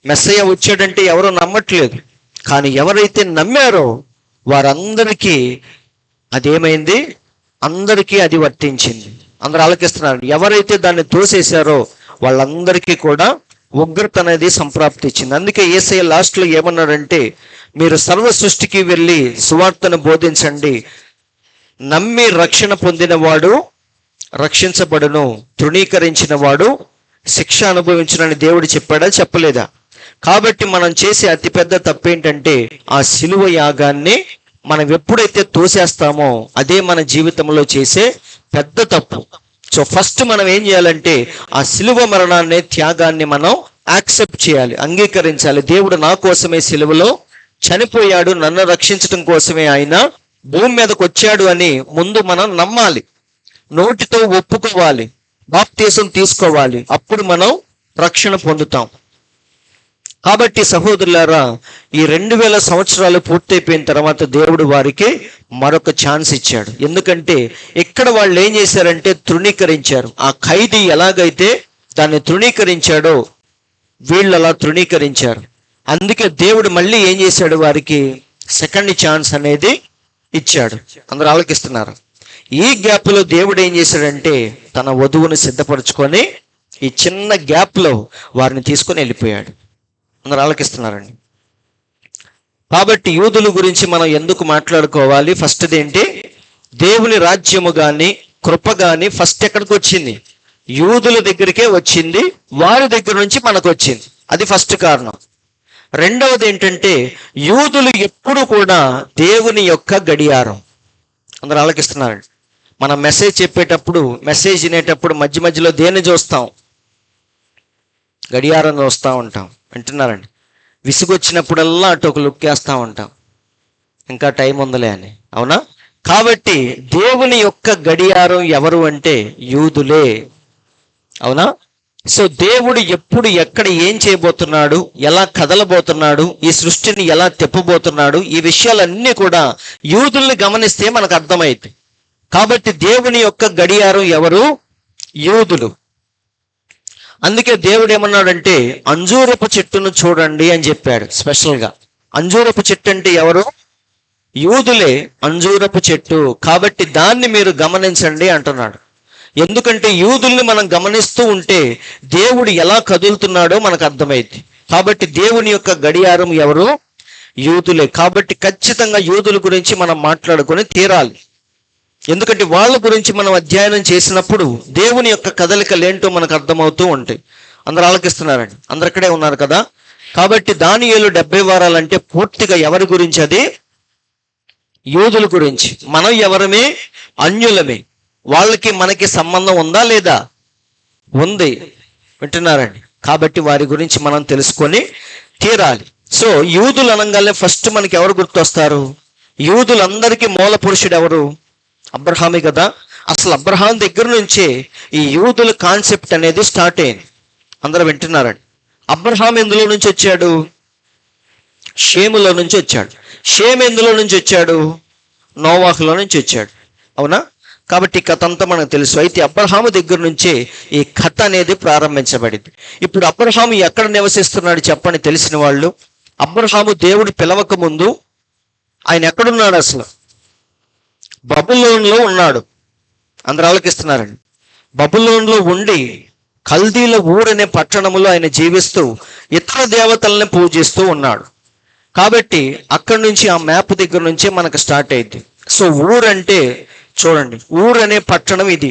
మెస్సయ్య వచ్చాడంటే ఎవరో నమ్మట్లేదు. కానీ ఎవరైతే నమ్మారో వారందరికీ అదేమైంది? అందరికీ అది వర్తించింది. అందరూ ఆలకిస్తున్నారు. ఎవరైతే దాన్ని తోసేశారో వాళ్ళందరికీ కూడా ఉగ్రత అనేది సంప్రాప్తి ఇచ్చింది. అందుకే యేసయ్య లాస్ట్లో ఏమన్నాడంటే మీరు సర్వ సృష్టికి వెళ్ళి సువార్తను బోధించండి, నమ్మి రక్షణ పొందిన వాడు రక్షించబడును, తృణీకరించిన వాడు శిక్ష అనుభవించునని దేవుడు చెప్పాడా? చెప్పలేదా? కాబట్టి మనం చేసే అతిపెద్ద తప్పేంటంటే ఆ సిలువ యాగాన్ని మనం ఎప్పుడైతే తోసేస్తామో అదే మన జీవితంలో చేసే పెద్ద తప్పు. సో ఫస్ట్ మనం ఏం చేయాలంటే ఆ సిలువ మరణాన్ని, త్యాగాన్ని మనం యాక్సెప్ట్ చేయాలి, అంగీకరించాలి. దేవుడు నా కోసమే సిలువలో చనిపోయాడు, నన్ను రక్షించడం కోసమే ఆయన భూమి మీదకి వచ్చాడు అని ముందు మనం నమ్మాలి, నోటితో ఒప్పుకోవాలి, బాప్తీసం తీసుకోవాలి. అప్పుడు మనం రక్షణ పొందుతాం. కాబట్టి సహోదరులారా, ఈ 2000 సంవత్సరాలు పూర్తయిపోయిన తర్వాత దేవుడు వారికి మరొక ఛాన్స్ ఇచ్చాడు. ఎందుకంటే ఇక్కడ వాళ్ళు ఏం చేశారంటే తృణీకరించారు. ఆ ఖైదీ ఎలాగైతే దాన్ని తృణీకరించాడో వీళ్ళు అలా తృణీకరించారు. అందుకే దేవుడు మళ్ళీ ఏం చేశాడు? వారికి సెకండ్ ఛాన్స్ అనేది ఇచ్చాడు. అందరూ ఆలకిస్తున్నారు. ఈ గ్యాప్లో దేవుడు ఏం చేశాడంటే తన వధువును సిద్ధపరచుకొని ఈ చిన్న గ్యాప్లో వారిని తీసుకొని వెళ్ళిపోయాడు. అందరూ ఆలకిస్తున్నారండి. కాబట్టి యూదుల గురించి మనం ఎందుకు మాట్లాడుకోవాలి? ఫస్ట్ ఏంటి? దేవుని రాజ్యము కానీ కృప కానీ ఫస్ట్ ఎక్కడికి వచ్చింది? యూదుల దగ్గరికే వచ్చింది, వారి దగ్గర నుంచి మనకు వచ్చింది. అది ఫస్ట్ కారణం. రెండవది ఏంటంటే యూదులు ఎప్పుడు కూడా దేవుని యొక్క గడియారం. అందరూ ఆలకిస్తున్నారండి. మనం మెసేజ్ చెప్పేటప్పుడు, మెసేజ్ వినేటప్పుడు మధ్య మధ్యలో దేన్ని చూస్తాం? గడియారం చూస్తూ ఉంటాం. వింటున్నారండి? విసుగొచ్చినప్పుడల్లా అటు ఒక లుక్ వేస్తూ ఉంటాం, ఇంకా టైం ఉందిలే అని. అవునా? కాబట్టి దేవుని యొక్క గడియారం ఎవరు అంటే యూదులే. అవునా? సో దేవుడు ఎప్పుడు ఎక్కడ ఏం చేయబోతున్నాడు, ఎలా కదలబోతున్నాడు, ఈ సృష్టిని ఎలా తిప్పబోతున్నాడు, ఈ విషయాలన్నీ కూడా యూదుల్ని గమనిస్తే మనకు అర్థమైంది. కాబట్టి దేవుని యొక్క గడియారం ఎవరు? యూదులు. అందుకే దేవుడు ఏమన్నాడంటే అంజూరపు చెట్టును చూడండి అని చెప్పాడు స్పెషల్గా. అంజూరపు చెట్టు అంటే ఎవరు? యూదులే అంజూరపు చెట్టు. కాబట్టి దాన్ని మీరు గమనించండి అంటున్నాడు. ఎందుకంటే యూదుల్ని మనం గమనిస్తూ ఉంటే దేవుడు ఎలా కదులుతున్నాడో మనకు అర్థమైంది. కాబట్టి దేవుని యొక్క గడియారం ఎవరు? యూదులే. కాబట్టి ఖచ్చితంగా యూదుల గురించి మనం మాట్లాడుకొని తీరాలి. ఎందుకంటే వాళ్ళ గురించి మనం అధ్యయనం చేసినప్పుడు దేవుని యొక్క కదలికలు ఏంటో మనకు అర్థమవుతూ ఉంటాయి. అందరూ ఆలకిస్తున్నారండి. అందరు అక్కడే ఉన్నారు కదా. కాబట్టి దానియేలు 70 వారాలంటే పూర్తిగా ఎవరి గురించి? అది యూదుల గురించి. మనం ఎవరమే? అన్యులమే. వాళ్ళకి మనకి సంబంధం ఉందా లేదా? ఉంది. వింటున్నారండి? కాబట్టి వారి గురించి మనం తెలుసుకొని తీరాలి. సో యూదులు అనగానే ఫస్ట్ మనకి ఎవరు గుర్తొస్తారు? యూదులందరికీ మూల పురుషుడు ఎవరు? అబ్రహామే కదా. అసలు అబ్రహాం దగ్గర నుంచే ఈ యూదుల కాన్సెప్ట్ అనేది స్టార్ట్ అయింది. అందరూ వింటున్నారండి? అబ్రహాం ఎందులో నుంచి వచ్చాడు? షేములో నుంచి వచ్చాడు. షేమ్ ఎందులో నుంచి వచ్చాడు? నోవాహులో నుంచి వచ్చాడు. అవునా? కాబట్టి ఈ కథ అంతా మనకు తెలుసు. అయితే అబ్రహాము దగ్గర నుంచే ఈ కథ అనేది ప్రారంభించబడింది. ఇప్పుడు అబ్రహాము ఎక్కడ నివసిస్తున్నాడు చెప్పని తెలిసిన వాళ్ళు, అబ్రహాము దేవుడు పిలవక ముందు ఆయన ఎక్కడున్నాడు? అసలు బబులోన్లో ఉన్నాడు. అందరు ఆలకిస్తున్నారండి. బబులోన్లో ఉండి కల్దీల ఊరనే పట్టణంలో ఆయన జీవిస్తూ ఇతర దేవతల్ని పూజిస్తూ ఉన్నాడు. కాబట్టి అక్కడి నుంచి ఆ మ్యాప్ దగ్గర నుంచే మనకు స్టార్ట్ అయింది. సో ఊరంటే చూడండి, ఊరు అనే పట్టణం ఇది.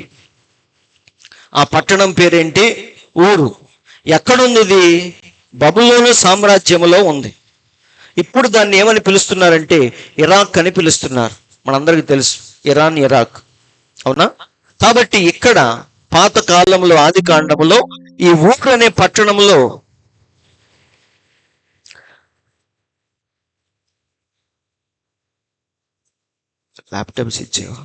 ఆ పట్టణం పేరేంటి? ఊరు. ఎక్కడుంది ఇది? బబులోను సామ్రాజ్యంలో ఉంది. ఇప్పుడు దాన్ని ఏమని పిలుస్తున్నారంటే ఇరాక్ అని పిలుస్తున్నారు. మనందరికీ తెలుసు ఇరాన్, ఇరాక్, అవునా? కాబట్టి ఇక్కడ పాత కాలంలో ఆది కాండంలో ఈ ఊరు అనే పట్టణంలో ల్యాప్టాప్స్ ఇచ్చేవా?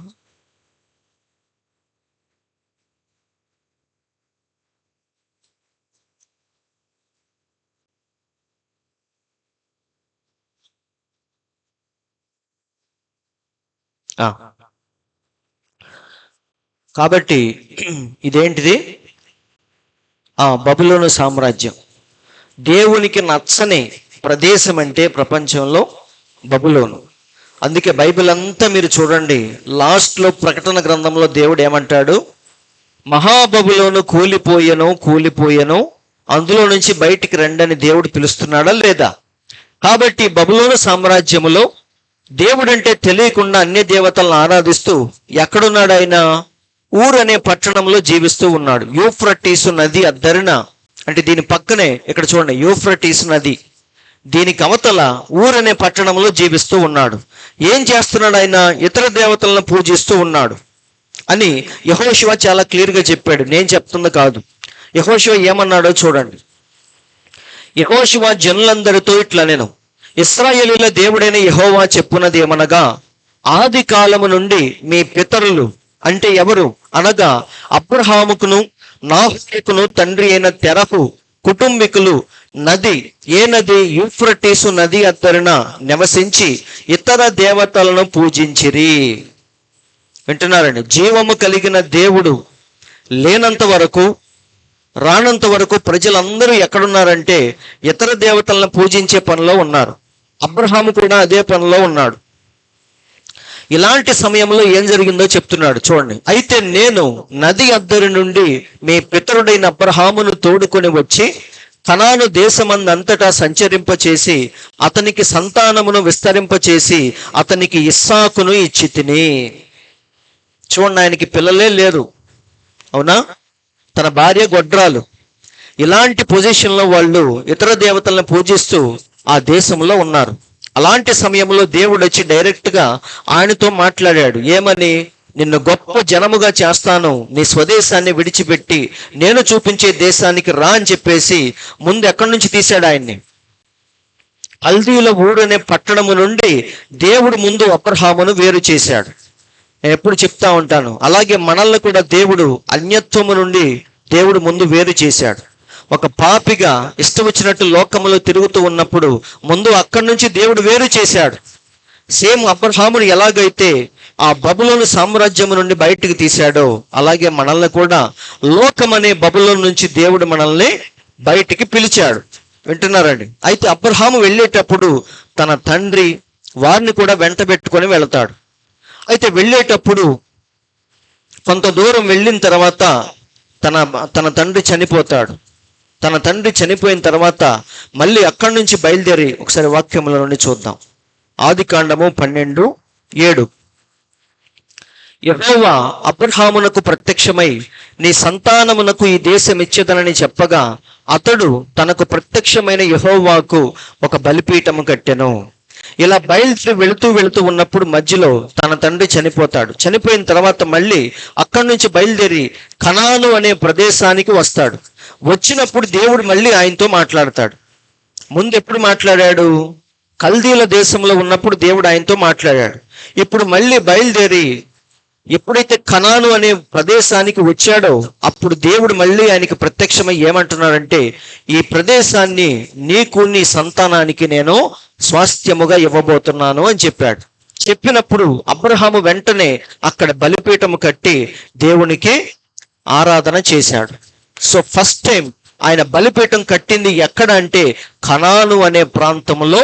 కాబట్టి ఇదేంటిది? బబులోను సామ్రాజ్యం. దేవునికి నచ్చని ప్రదేశం అంటే ప్రపంచంలో బబులోను. అందుకే బైబిల్ అంతా మీరు చూడండి, లాస్ట్లో ప్రకటన గ్రంథంలో దేవుడు ఏమంటాడు? మహాబబులోను కూలిపోయెను, కూలిపోయెను, అందులో నుంచి బయటికి రండని దేవుడు పిలుస్తున్నాడా లేదా? కాబట్టి బబులోను సామ్రాజ్యంలో దేవుడంటే తెలియకుండా అన్య దేవతలను ఆరాధిస్తూ ఎక్కడున్నాడు ఆయన? ఊరు అనే పట్టణంలో జీవిస్తూ ఉన్నాడు. యూఫ్రటీసు నది అద్దరిన, అంటే దీని పక్కనే ఇక్కడ చూడండి యూఫ్రటీసు నది, దీనికి అవతల ఊరు అనే పట్టణంలో జీవిస్తూ ఉన్నాడు. ఏం చేస్తున్నాడు ఆయన? ఇతర దేవతలను పూజిస్తూ ఉన్నాడు అని యెహోషువ చాలా క్లియర్గా చెప్పాడు. నేను చెప్తుంది కాదు. యెహోషువ ఏమన్నాడో చూడండి. యెహోషువ జనులందరితో ఇట్లా నేను, ఇశ్రాయేలీయుల దేవుడైన యెహోవా చెప్పున్నది ఏమనగా, ఆది కాలము నుండి మీ పితరులు అంటే ఎవరు అనగా అబ్రహాముకును నాహోరుకును తండ్రి అయిన తెరహు కుటుంబీకులు నది, ఏ నది? యూఫ్రటీసు నది అద్దరిన నివసించి ఇతర దేవతలను పూజించిరి. వింటున్నారండి? జీవము కలిగిన దేవుడు లేనంత వరకు, రానంత వరకు ప్రజలందరూ ఎక్కడున్నారంటే ఇతర దేవతలను పూజించే పనిలో ఉన్నారు. అబ్రహాము కూడా అదే పనిలో ఉన్నాడు. ఇలాంటి సమయంలో ఏం జరిగిందో చెప్తున్నాడు చూడండి. అయితే నేను నది అద్దరి నుండి మీ పితరుడైన అబ్రహామును తోడుకొని వచ్చి కనాను దేశమందంతటా సంచరింపచేసి అతనికి సంతానమును విస్తరింపచేసి అతనికి ఇస్సాకును ఇచ్చి తిని. చూడండి, ఆయనకి పిల్లలే లేరు, అవునా? తన భార్య గొడ్రాలు. ఇలాంటి పొజిషన్లో వాళ్ళు ఇతర దేవతలను పూజిస్తూ ఆ దేశంలో ఉన్నారు. అలాంటి సమయంలో దేవుడు వచ్చి డైరెక్ట్గా ఆయనతో మాట్లాడాడు. ఏమని? నిన్ను గొప్ప జనముగా చేస్తాను, నీ స్వదేశాన్ని విడిచిపెట్టి నేను చూపించే దేశానికి రా అని చెప్పేసి ముందు ఎక్కడి నుంచి తీశాడు ఆయన్ని? కల్దీల ఊరు అనే పట్టణము నుండి దేవుడు ముందు అబ్రహామును వేరు చేశాడు. నేను ఎప్పుడు చెప్తా ఉంటాను, అలాగే మనల్ని కూడా దేవుడు అన్యత్వము నుండి దేవుడు ముందు వేరు చేశాడు. ఒక పాపిగా ఇష్టం వచ్చినట్టు లోకములో తిరుగుతూ ఉన్నప్పుడు ముందు అక్కడి నుంచి దేవుడు వేరు చేశాడు. సేమ్ అబ్రహామును ఎలాగైతే ఆ బబులోను సామ్రాజ్యం నుండి బయటికి తీశాడో అలాగే మనల్ని కూడా లోకం అనే బబులోను నుంచి దేవుడు మనల్ని బయటికి పిలిచాడు. వింటున్నారండి? అయితే అబ్రహాము వెళ్ళేటప్పుడు తన తండ్రి వారిని కూడా వెంట పెట్టుకొని వెళతాడు. అయితే వెళ్ళేటప్పుడు కొంత దూరం వెళ్ళిన తర్వాత తన తండ్రి చనిపోతాడు. తన తండ్రి చనిపోయిన తర్వాత మళ్ళీ అక్కడి నుంచి బయలుదేరి ఒకసారి వాక్యముల నుండి చూద్దాం. ఆది కాండము 12:7. యెహోవా అబ్రహామునకు ప్రత్యక్షమై నీ సంతానమునకు ఈ దేశం ఇచ్చేదనని చెప్పగా అతడు తనకు ప్రత్యక్షమైన యెహోవాకు ఒక బలిపీఠము కట్టెను. ఇలా బయలుదేరి వెళుతూ ఉన్నప్పుడు మధ్యలో తన తండ్రి చనిపోతాడు. చనిపోయిన తర్వాత మళ్ళీ అక్కడి నుంచి బయలుదేరి కనాను అనే ప్రదేశానికి వస్తాడు. వచ్చినప్పుడు దేవుడు మళ్ళీ ఆయనతో మాట్లాడతాడు. ముందు ఎప్పుడు మాట్లాడాడు? కల్దీల దేశంలో ఉన్నప్పుడు దేవుడు ఆయనతో మాట్లాడాడు. ఇప్పుడు మళ్ళీ బయలుదేరి ఎప్పుడైతే కనాను అనే ప్రదేశానికి వచ్చాడో అప్పుడు దేవుడు మళ్ళీ ఆయనకి ప్రత్యక్షమై ఏమంటున్నాడంటే, ఈ ప్రదేశాన్ని నీకు నీ సంతానానికి నేను స్వాస్థ్యముగా ఇవ్వబోతున్నాను అని చెప్పాడు. చెప్పినప్పుడు అబ్రహాము వెంటనే అక్కడ బలిపీఠము కట్టి దేవునికి ఆరాధన చేశాడు. సో ఫస్ట్ టైం ఆయన బలిపీఠం కట్టింది ఎక్కడ అంటే కనాను అనే ప్రాంతంలో.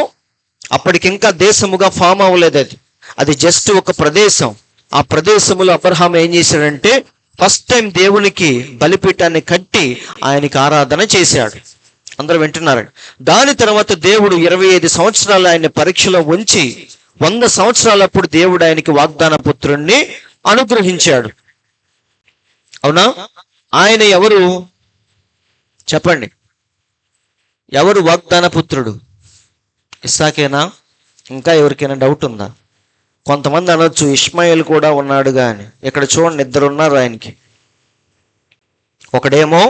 అప్పటికింకా దేశముగా ఫామ్ అవ్వలేదు, అది జస్ట్ ఒక ప్రదేశం. ఆ ప్రదేశంలో అబ్రహాం ఏం చేశాడంటే ఫస్ట్ టైం దేవునికి బలిపీఠాన్ని కట్టి ఆయనకి ఆరాధన చేశాడు. అందరూ వింటున్నారండి. దాని తర్వాత దేవుడు 25 సంవత్సరాలు ఆయన పరీక్షలో ఉంచి 100 సంవత్సరాలప్పుడు దేవుడు ఆయనకి వాగ్దాన పుత్రుణ్ణి అనుగ్రహించాడు. అవునా? ఆయన ఎవరు చెప్పండి? ఎవరు వాగ్దాన పుత్రుడు? ఇస్సాకేనా? ఇంకా ఎవరికైనా డౌట్ ఉందా? కొంతమంది అనొచ్చు ఇష్మాయేల్ కూడా ఉన్నాడుగా అని. ఇక్కడ చూడండి, 2 ఉన్నారు ఆయనకి. ఒకడేమో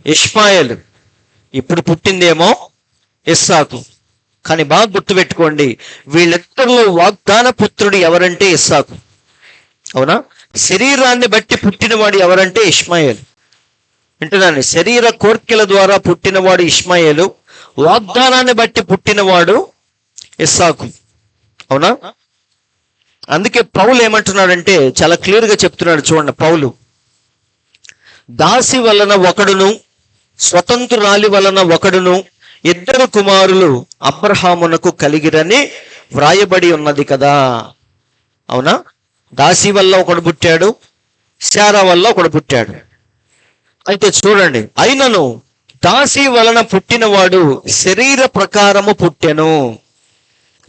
ఇష్మాయేల్, ఇప్పుడు పుట్టిందేమో ఇస్సాకు. కానీ బాగా గుర్తుపెట్టుకోండి, వీళ్ళిద్దరిలో వాగ్దాన పుత్రుడు ఎవరంటే ఇస్సాకు. అవునా? శరీరాన్ని బట్టి పుట్టినవాడు ఎవరంటే ఇష్మాయేల్. వింటున్నాను, శరీర కోర్కెల ద్వారా పుట్టినవాడు ఇష్మాయేలు, వాగ్దానాన్ని బట్టి పుట్టినవాడు ఇస్సాకు. అవునా? అందుకే పౌలు ఏమంటున్నాడంటే చాలా క్లియర్గా చెప్తున్నాడు. చూడండి, పౌలు దాసి వలన ఒకడును స్వతంత్రురాలి వలన ఒకడును 2 కుమారులు అబ్రహామునకు కలిగిరని వ్రాయబడి ఉన్నది కదా. అవునా? దాసి వల్ల ఒకడు పుట్టాడు, శారా వల్ల ఒకడు పుట్టాడు. అయితే చూడండి, అయినను దాసి వలన పుట్టినవాడు శరీర ప్రకారము పుట్టెను.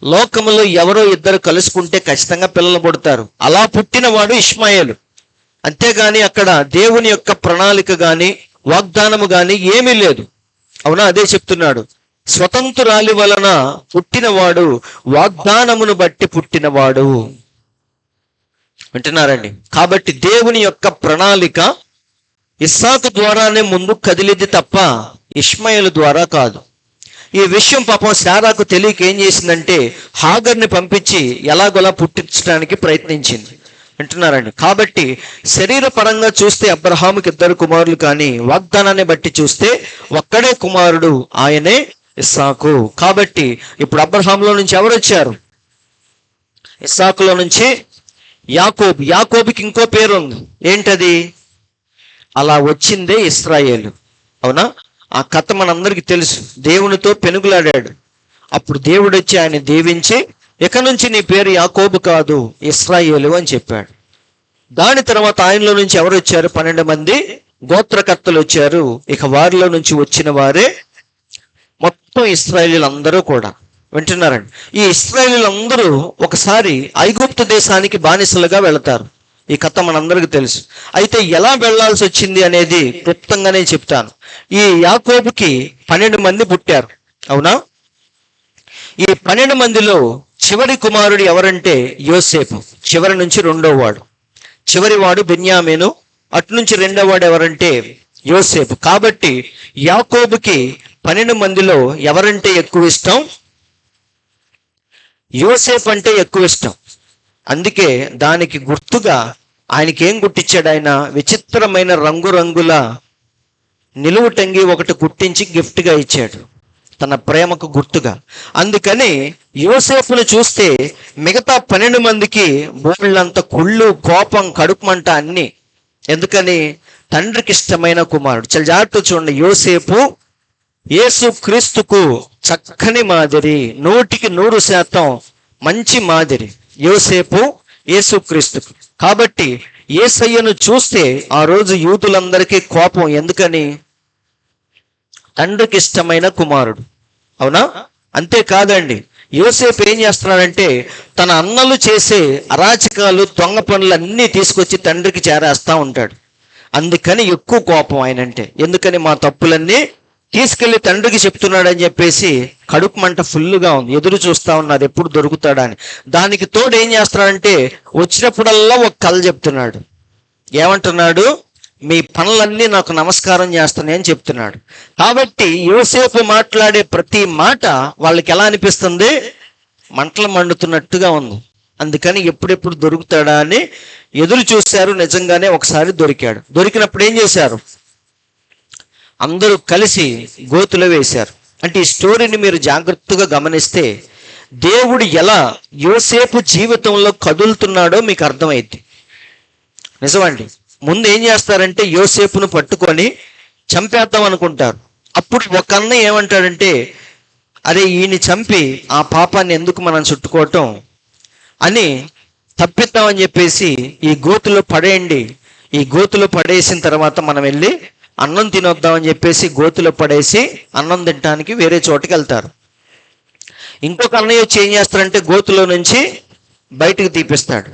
లోకములో ఎవరో 2 కలుసుకుంటే ఖచ్చితంగా పిల్లలు పుడతారు. అలా పుట్టినవాడు ఇష్మాయేలు. అంతేగాని అక్కడ దేవుని యొక్క ప్రణాళిక గాని వాగ్దానము గాని ఏమీ లేదు. అవునా? అదే చెప్తున్నాడు, స్వతంత్రురాలి వలన పుట్టినవాడు వాగ్దానమును బట్టి పుట్టినవాడు. వింటున్నారండి? కాబట్టి దేవుని యొక్క ప్రణాళిక ఇస్సాకు ద్వారానే ముందు కదిలింది తప్ప ఇష్మాయేలు ద్వారా కాదు. ఈ విషయం పాపం శారాకు తెలియక ఏం చేసిందంటే హాగర్ని పంపించి ఎలాగోలా పుట్టించడానికి ప్రయత్నించింది. వింటున్నారండి? కాబట్టి శరీర పరంగా చూస్తే అబ్రహాముకి 2 కుమారులు, కానీ వాగ్దానాన్ని బట్టి చూస్తే ఒక్కడే కుమారుడు, ఆయనే ఇస్సాకు. కాబట్టి ఇప్పుడు అబ్రహాంలో నుంచి ఎవరు వచ్చారు? ఇస్సాకులో నుంచి యాకోబు. యాకోబుకి ఇంకో పేరు ఉంది, ఏంటది? అలా వచ్చిందే ఇశ్రాయేలు. అవునా? ఆ కథ మనందరికీ తెలుసు. దేవునితో పెనుగులాడాడు, అప్పుడు దేవుడు వచ్చి ఆయన దీవించి ఇక నుంచి నీ పేరు యాకోబు కాదు ఇశ్రాయేలు అని చెప్పాడు. దాని తర్వాత ఆయనలో నుంచి ఎవరు వచ్చారు? 12 మంది గోత్రకర్తలు వచ్చారు. ఇక వారిలో నుంచి వచ్చిన వారే మొత్తం ఇశ్రాయేలీలందరూ కూడా. వింటున్నారండి? ఈ ఇశ్రాయేలీలందరూ ఒకసారి ఐగుప్తు దేశానికి బానిసలుగా వెళతారు. ఈ కథ మనందరికీ తెలుసు. అయితే ఎలా వెళ్లాల్సి వచ్చింది అనేది క్లుప్తంగానే చెప్తాను. ఈ యాకోబుకి 12 మంది పుట్టారు. అవునా? ఈ 12 మందిలో చివరి కుమారుడు ఎవరంటే యోసేపు. చివరి నుంచి 2వ వాడు, చివరి వాడు బెన్యామీను, అటు నుంచి 2వ వాడు ఎవరంటే యోసేపు. కాబట్టి యాకోబుకి 12 మందిలో ఎవరంటే ఎక్కువ ఇష్టం? యోసేపు అంటే ఎక్కువ ఇష్టం. అందుకే దానికి గుర్తుగా ఆయనకి ఏం గుట్టించాడు? ఆయన విచిత్రమైన రంగురంగుల నిలువుటంగి ఒకటి కుట్టించి గిఫ్ట్గా ఇచ్చాడు, తన ప్రేమకు గుర్తుగా. అందుకని యోసేపును చూస్తే మిగతా 12 మందికి బోళ్ళంత కుళ్ళు, కోపం, కడుపుమంట అన్ని. ఎందుకని? తండ్రికి ఇష్టమైన కుమారుడు. చాలా జాగ్రత్త చూడండి, యోసేపు యేసు క్రీస్తుకు చక్కని మాదిరి, 100కి 100% మంచి మాదిరి యోసేపు యేసు క్రీస్తుకు. కాబట్టి యేసయ్యను చూస్తే ఆ రోజు యూదులందరికీ కోపం. ఎందుకని? తండ్రికి ఇష్టమైన కుమారుడు. అవునా? అంతేకాదండి, యోసేపు ఏం చేస్తున్నాడంటే తన అన్నలు చేసే అరాచకాలు, దొంగ పనులు అన్నీ తీసుకొచ్చి తండ్రికి చేరేస్తా ఉంటాడు. అందుకని ఎక్కువ కోపం ఆయనంటే. ఎందుకని? మా తప్పులన్నీ తీసుకెళ్లి తండ్రికి చెప్తున్నాడని చెప్పేసి కడుపు మంట ఫుల్గా ఉంది, ఎదురు చూస్తా ఉన్నారు ఎప్పుడు దొరుకుతాడా అని. దానికి తోడు ఏం చేస్తున్నాడంటే వచ్చినప్పుడల్లా ఒక కథ చెప్తున్నాడు. ఏమంటున్నాడు? మీ పనులన్నీ నాకు నమస్కారం చేస్తున్నాయని చెప్తున్నాడు. కాబట్టి యోసేపు మాట్లాడే ప్రతి మాట వాళ్ళకి ఎలా అనిపిస్తుంది? మంటలు మండుతున్నట్టుగా ఉంది. అందుకని ఎప్పుడెప్పుడు దొరుకుతాడా అని ఎదురు చూశారు. నిజంగానే ఒకసారి దొరికాడు. దొరికినప్పుడు ఏం చేశారు? అందరూ కలిసి గోతులో వేశారు. అంటే ఈ స్టోరీని మీరు జాగ్రత్తగా గమనిస్తే దేవుడు ఎలా యోసేపు జీవితంలో కదులుతున్నాడో మీకు అర్థమైంది. నిజమండి. ముందు ఏం చేస్తారంటే యోసేపును పట్టుకొని చంపేద్దాం అనుకుంటారు. అప్పుడు ఒక అన్న ఏమంటాడంటే, అరే ఈయన చంపి ఆ పాపాన్ని ఎందుకు మనం చుట్టుకోవటం అని తప్పిద్దామని చెప్పేసి ఈ గోతులో పడేయండి, ఈ గోతులో పడేసిన తర్వాత మనం వెళ్ళి అన్నం తినొద్దామని చెప్పేసి గోతులో పడేసి అన్నం తినడానికి వేరే చోటుకి వెళ్తారు. ఇంకొక అన్నయ్య వచ్చి ఏం చేస్తారంటే గోతులో నుంచి బయటికి తీపిస్తాడు.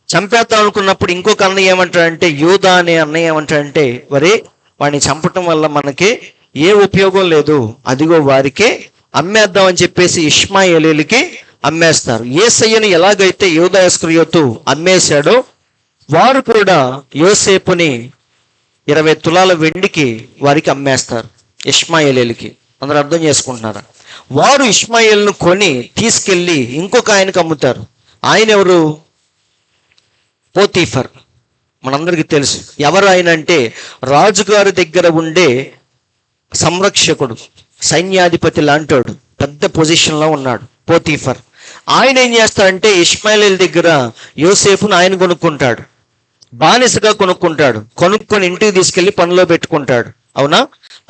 చంపేద్దాం అనుకున్నప్పుడు ఇంకొక అన్నయ్య ఏమంటాడంటే, యూదా అనే అన్నయ్య ఏమంటాడంటే, వరే వాడిని చంపటం వల్ల మనకి ఏ ఉపయోగం లేదు, అదిగో వారికి అమ్మేద్దాం అని చెప్పేసి ఇష్మాయేలీలకి అమ్మేస్తారు. యేసయ్యని ఎలాగైతే యూదా ఇస్కరియోతు అమ్మేశాడో వారు కూడా యోసేపుని 20 తులాల వెండికి వారికి అమ్మేస్తారు, ఇష్మాయేలీలకి. అందరూ అర్థం చేసుకుంటున్నారా? వారు ఇష్మాయేలును కొని తీసుకెళ్ళి ఇంకొక ఆయనకు అమ్ముతారు. ఆయన ఎవరు? పోతీఫర్. మనందరికీ తెలుసు ఎవరు ఆయన అంటే, రాజుగారి దగ్గర ఉండే సంరక్షకుడు, సైన్యాధిపతి లాంటోడు, పెద్ద పొజిషన్లో ఉన్నాడు పోతీఫర్. ఆయన ఏం చేస్తాడంటే ఇష్మాయేలీల దగ్గర యోసేపును ఆయన కొనుక్కుంటాడు, బానిసగా కొనుక్కుంటాడు. కొనుక్కొని ఇంటికి తీసుకెళ్లి పనిలో పెట్టుకుంటాడు. అవునా?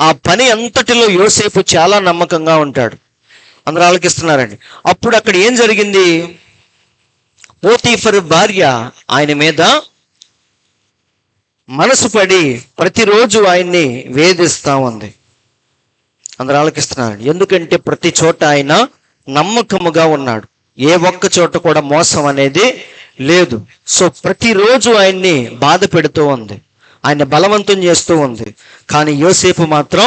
ఆ పని అంతటిలో యోసేపు చాలా నమ్మకంగా ఉంటాడు. అందరూ ఆలకిస్తున్నారండి. అప్పుడు అక్కడ ఏం జరిగింది? పోతీఫర్ భార్య ఆయన మీద మనసు పడి ప్రతిరోజు ఆయన్ని వేధిస్తా ఉంది. అందరూ ఆలకిస్తున్నారండి. ఎందుకంటే ప్రతి చోట ఆయన నమ్మకముగా ఉన్నాడు, ఏ ఒక్క చోట కూడా మోసం అనేది లేదు. సో ప్రతిరోజు ఆయన్ని బాధ పెడుతూ ఉంది, ఆయన బలవంతం చేస్తూ ఉంది. కానీ యోసేపు మాత్రం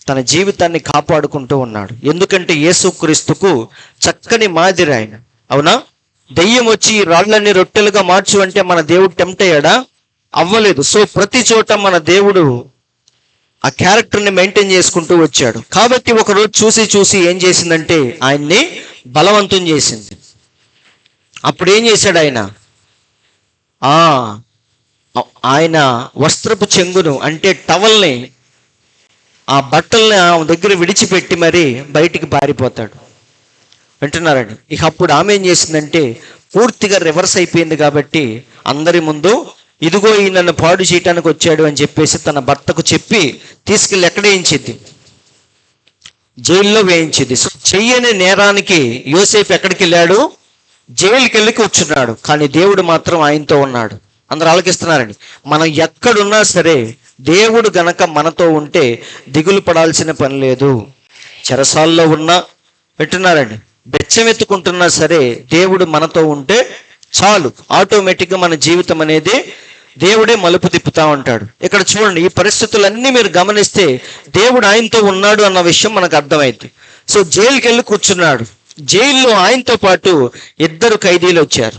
తన జీవితాన్ని కాపాడుకుంటూ ఉన్నాడు. ఎందుకంటే యేసుక్రీస్తుకు చక్కని మాదిరి ఆయన. అవునా? దెయ్యం వచ్చి రాళ్ళని రొట్టెలుగా మార్చు అంటే మన దేవుడు టెంప్ట్ అయ్యాడా? అవ్వలేదు. సో ప్రతి చోట మన దేవుడు ఆ క్యారెక్టర్ని మెయింటైన్ చేసుకుంటూ వచ్చాడు. కాబట్టి ఒకరోజు చూసి ఏం చేసిందంటే ఆయన్ని బలవంతం చేసింది. అప్పుడు ఏం చేశాడు ఆయన? ఆయన వస్త్రపు చెంగును అంటే టవల్ని, ఆ బట్టల్ని ఆమె దగ్గర విడిచిపెట్టి మరీ బయటికి పారిపోతాడు. వింటున్నారండి? ఇక అప్పుడు ఆమె ఏం చేసిందంటే పూర్తిగా రివర్స్ అయిపోయింది. కాబట్టి అందరి ముందు ఇదిగో ఈ నన్ను పాడు చేయటానికి వచ్చాడు అని చెప్పేసి తన భర్తకు చెప్పి తీసుకెళ్ళి ఎక్కడ వేయించింది? జైల్లో వేయించింది. సో చెయ్యని నేరానికి యోసేపు ఎక్కడికి వెళ్ళాడు? జైలుకి వెళ్ళి కూర్చున్నాడు. కానీ దేవుడు మాత్రం ఆయనతో ఉన్నాడు. అందరూ ఆలకిస్తున్నారండి. మనం ఎక్కడున్నా సరే దేవుడు గనక మనతో ఉంటే దిగులు పడాల్సిన పని లేదు. చెరసాల్లో ఉన్నా, వింటున్నారండి, బెచ్చమెత్తుకుంటున్నా సరే దేవుడు మనతో ఉంటే చాలు. ఆటోమేటిక్గా మన జీవితం అనేది దేవుడే మలుపు తిప్పుతా ఉంటాడు. ఇక్కడ చూడండి, ఈ పరిస్థితులన్నీ మీరు గమనిస్తే దేవుడు ఆయనతో ఉన్నాడు అన్న విషయం మనకు అర్థమైంది. సో జైలుకి వెళ్ళి కూర్చున్నాడు. జైల్లో ఆయనతో పాటు 2 ఖైదీలు వచ్చారు.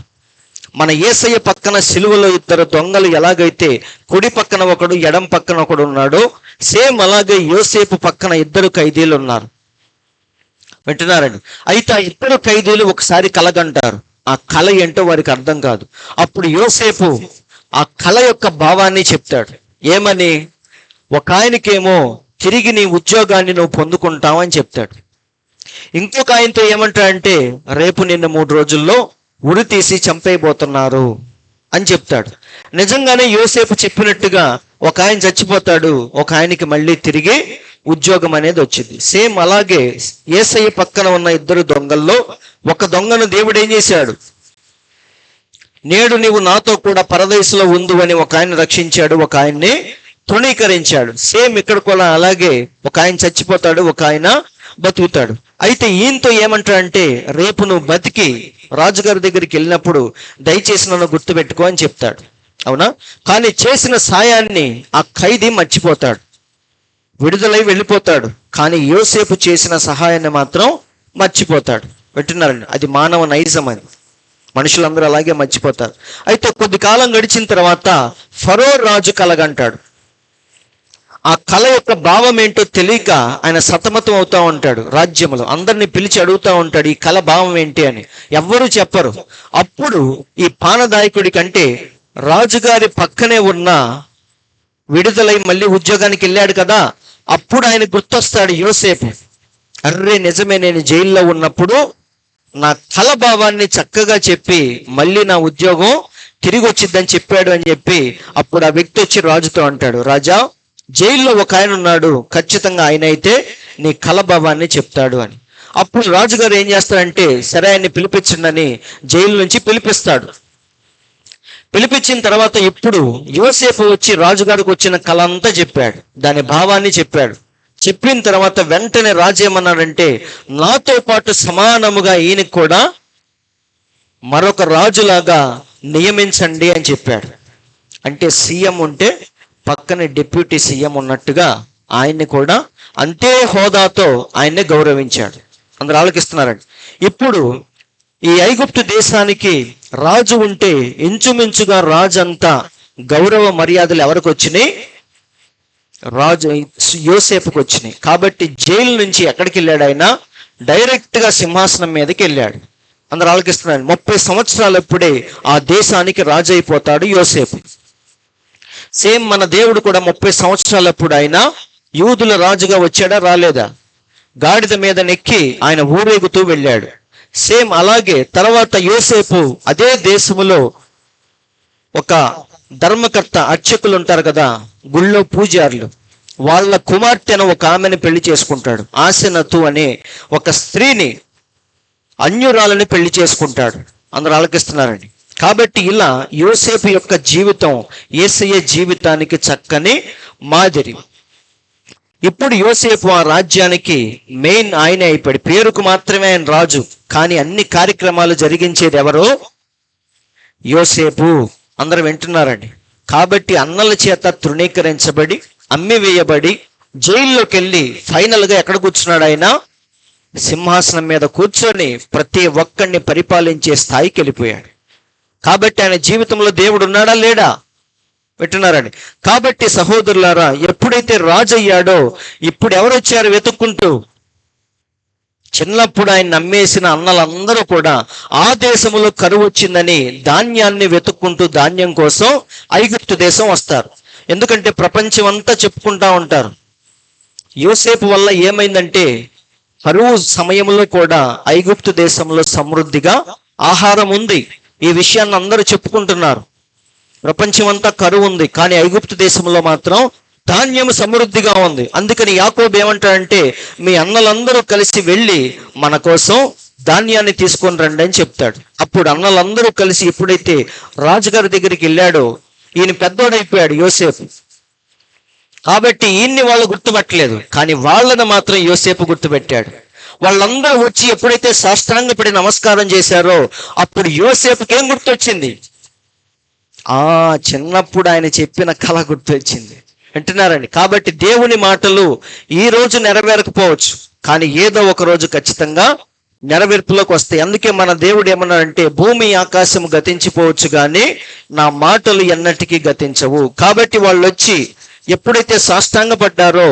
మన యేసయ్య పక్కన సిలువలో 2 దొంగలు ఎలాగైతే కుడి పక్కన ఒకడు ఎడం పక్కన ఒకడు ఉన్నాడో, సేమ్ అలాగే యోసేపు పక్కన 2 ఖైదీలు ఉన్నారు. వింటున్నారండి? అయితే ఆ 2 ఖైదీలు ఒకసారి కలగంటారు. ఆ కళ ఏంటో వారికి అర్థం కాదు. అప్పుడు యోసేపు ఆ కళ యొక్క భావాన్ని చెప్తాడు. ఏమని? ఒక ఆయనకేమో తిరిగి నీ ఉద్యోగాన్ని నువ్వు పొందుకుంటావు అని చెప్తాడు. ఇంకొక ఆయనతో ఏమంటాడంటే రేపు నిన్ను 3 రోజుల్లో ఉరి తీసి చంపేయబోతున్నారు అని చెప్తాడు. నిజంగానే యోసేపు చెప్పినట్టుగా ఒక ఆయన చచ్చిపోతాడు, ఒక ఆయనకి మళ్ళీ తిరిగి ఉద్యోగం అనేది వచ్చింది. సేమ్ అలాగే యేసయ్య పక్కన ఉన్న 2 దొంగల్లో ఒక దొంగను దేవుడు ఏం చేశాడు? నేడు నీవు నాతో కూడా పరదేశంలో ఉండు అని ఒక ఆయన రక్షించాడు, ఒక ఆయన్ని తృణీకరించాడు. సేమ్ ఇక్కడ కూడా అలాగే ఒక ఆయన చచ్చిపోతాడు, ఒక ఆయన బతుకుతాడు. అయితే ఈయనతో ఏమంటాడంటే రేపు నువ్వు బతికి రాజుగారి దగ్గరికి వెళ్ళినప్పుడు దయచేసి నన్ను గుర్తుపెట్టుకో అని చెప్తాడు. అవునా? కానీ చేసిన సాయాన్ని ఆ ఖైదీ మర్చిపోతాడు, విడుదలై వెళ్ళిపోతాడు. కానీ యోసేపు చేసిన సహాయాన్ని మాత్రం మర్చిపోతాడు. వింటున్నారండి? అది మానవ నైజం. అని మనుషులందరూ అలాగే మర్చిపోతారు. అయితే కొద్ది కాలం గడిచిన తర్వాత ఫరో రాజు కలగంటాడు. ఆ కళ యొక్క భావం ఏంటో తెలియక ఆయన సతమతం అవుతా ఉంటాడు. రాజ్యంలో అందరినీ పిలిచి అడుగుతూ ఉంటాడు, ఈ కళ భావం ఏంటి అని. ఎవ్వరూ చెప్పరు. అప్పుడు ఈ పానదాయకుడి కంటే రాజుగారి పక్కనే ఉన్న విడుదలై మళ్ళీ ఉద్యోగానికి వెళ్ళాడు కదా, అప్పుడు ఆయన గుర్తొస్తాడు యోసేపు. అర్రే నిజమే, నేను జైల్లో ఉన్నప్పుడు నా కల భావాన్ని చక్కగా చెప్పి మళ్ళీ నా ఉద్యోగం తిరిగి వచ్చిద్దని చెప్పాడు అని చెప్పి అప్పుడు ఆ వ్యక్తి వచ్చి రాజుతో అంటాడు, రాజా, జైల్లో ఒక ఆయన ఉన్నాడు, ఖచ్చితంగా ఆయన అయితే నీ కల భావాన్ని చెప్తాడు అని. అప్పుడు రాజుగారు ఏం చేస్తాడంటే, సరే ఆయన్ని పిలిపించండి జైలు నుంచి పిలిపిస్తాడు. పిలిపించిన తర్వాత ఇప్పుడు యోసేపు వచ్చి రాజుగారికి వచ్చిన కళ అంతా చెప్పాడు, దాని భావాన్ని చెప్పాడు. చెప్పిన తర్వాత వెంటనే రాజు ఏమన్నాడంటే, నాతో పాటు సమానముగా ఈయనకి కూడా మరొక రాజులాగా నియమించండి అని చెప్పాడు. అంటే సీఎం ఉంటే పక్కన డిప్యూటీ సీఎం ఉన్నట్టుగా ఆయన్ని కూడా అంతే హోదాతో ఆయన్ని గౌరవించాడు. అందరూ ఆలోకిస్తున్నారండి. ఇప్పుడు ఈ ఐగుప్తు దేశానికి రాజు ఉంటే ఇంచుమించుగా రాజు అంతా గౌరవ మర్యాదలు ఎవరికి వచ్చినాయి? రాజు యోసేపుకి వచ్చినాయి. కాబట్టి జైలు నుంచి ఎక్కడికి వెళ్ళాడు? ఆయన డైరెక్ట్ గా సింహాసనం మీదకి వెళ్ళాడు. అందరూ ఆలోకిస్తున్నారు. 30 సంవత్సరాలు ఎప్పుడే ఆ దేశానికి రాజు అయిపోతాడు యోసేపు. సేమ్ మన దేవుడు కూడా 30 సంవత్సరాలప్పుడు ఆయన యూదుల రాజుగా వచ్చాడా? రాలేదా? గాడిద మీద నెక్కి ఆయన ఊరేగుతూ వెళ్ళాడు. సేమ్ అలాగే తర్వాత యోసేపు అదే దేశములో ఒక ధర్మకర్త, అర్చకులు ఉంటారు కదా, గుళ్ళో పూజారులు, వాళ్ళ కుమార్తెను ఒక ఆమెను పెళ్లి చేసుకుంటాడు. ఆసెనతు అనే ఒక స్త్రీని, అన్యురాలని పెళ్లి చేసుకుంటాడు. అందరూ ఆలకిస్తున్నారండి. కాబట్టి ఇలా యోసేపు యొక్క జీవితం యేసయ్య జీవితానికి చక్కని మాదిరి. ఇప్పుడు యోసేపు ఆ రాజ్యానికి మెయిన్ ఆయనే అయిపోయాడు. పేరుకు మాత్రమే ఆయన రాజు, కానీ అన్ని కార్యక్రమాలు జరిగించేది ఎవరో? యోసేపు. అందరూ వింటున్నారండి. కాబట్టి అన్నల చేత తృణీకరించబడి, అమ్మి వేయబడి, జైల్లోకి వెళ్ళి ఫైనల్ గా ఎక్కడ కూర్చున్నాడు? ఆయన సింహాసనం మీద కూర్చొని ప్రతి ఒక్కడిని పరిపాలించే స్థాయికి వెళ్ళిపోయాడు. కాబట్టి ఆయన జీవితంలో దేవుడు ఉన్నాడా లేడా? వింటున్నారండి. కాబట్టి సహోదరులారా, ఎప్పుడైతే రాజు అయ్యాడో ఇప్పుడు ఎవరు వచ్చారు వెతుక్కుంటూ? చిన్నప్పుడు ఆయన నమ్మేసిన అన్నలందరూ కూడా ఆ దేశంలో కరువు వచ్చిందని ధాన్యాన్ని వెతుక్కుంటూ ధాన్యం కోసం ఐగుప్తు దేశం వస్తారు. ఎందుకంటే ప్రపంచం అంతా చెప్పుకుంటా ఉంటారు, యోసేపు వల్ల ఏమైందంటే కరువు సమయంలో కూడా ఐగుప్తు దేశంలో సమృద్ధిగా ఆహారం ఉంది. ఈ విషయాన్ని అందరూ చెప్పుకుంటున్నారు. ప్రపంచం అంతా కరువు ఉంది, కానీ ఐగుప్తు దేశంలో మాత్రం ధాన్యం సమృద్ధిగా ఉంది. అందుకని యాకోబు ఏమంటాడంటే, మీ అన్నలందరూ కలిసి వెళ్ళి మన కోసం ధాన్యాన్ని తీసుకొని రండి అని చెప్తాడు. అప్పుడు అన్నలందరూ కలిసి ఎప్పుడైతే రాజుగారి దగ్గరికి వెళ్ళాడో, ఈయన పెద్దోడైపోయాడు యోసేపు. కాబట్టి ఈయన్ని వాళ్ళు గుర్తుపట్టలేదు, కానీ వాళ్ళను మాత్రం యోసేపు గుర్తుపెట్టాడు. వాళ్ళందరూ వచ్చి ఎప్పుడైతే సాష్టాంగపడి నమస్కారం చేశారో అప్పుడు యోసేపుకి ఏం గుర్తొచ్చింది? చిన్నప్పుడు ఆయన చెప్పిన కళ గుర్తొచ్చింది. వింటున్నారండి. కాబట్టి దేవుని మాటలు ఈ రోజు నెరవేరకపోవచ్చు, కానీ ఏదో ఒక రోజు ఖచ్చితంగా నెరవేర్పులోకి వస్తాయి. అందుకే మన దేవుడు ఏమన్నాడంటే, భూమి ఆకాశం గతించిపోవచ్చు కానీ నా మాటలు ఎన్నటికీ గతించవు. కాబట్టి వాళ్ళు వచ్చి ఎప్పుడైతే సాష్టాంగపడ్డారో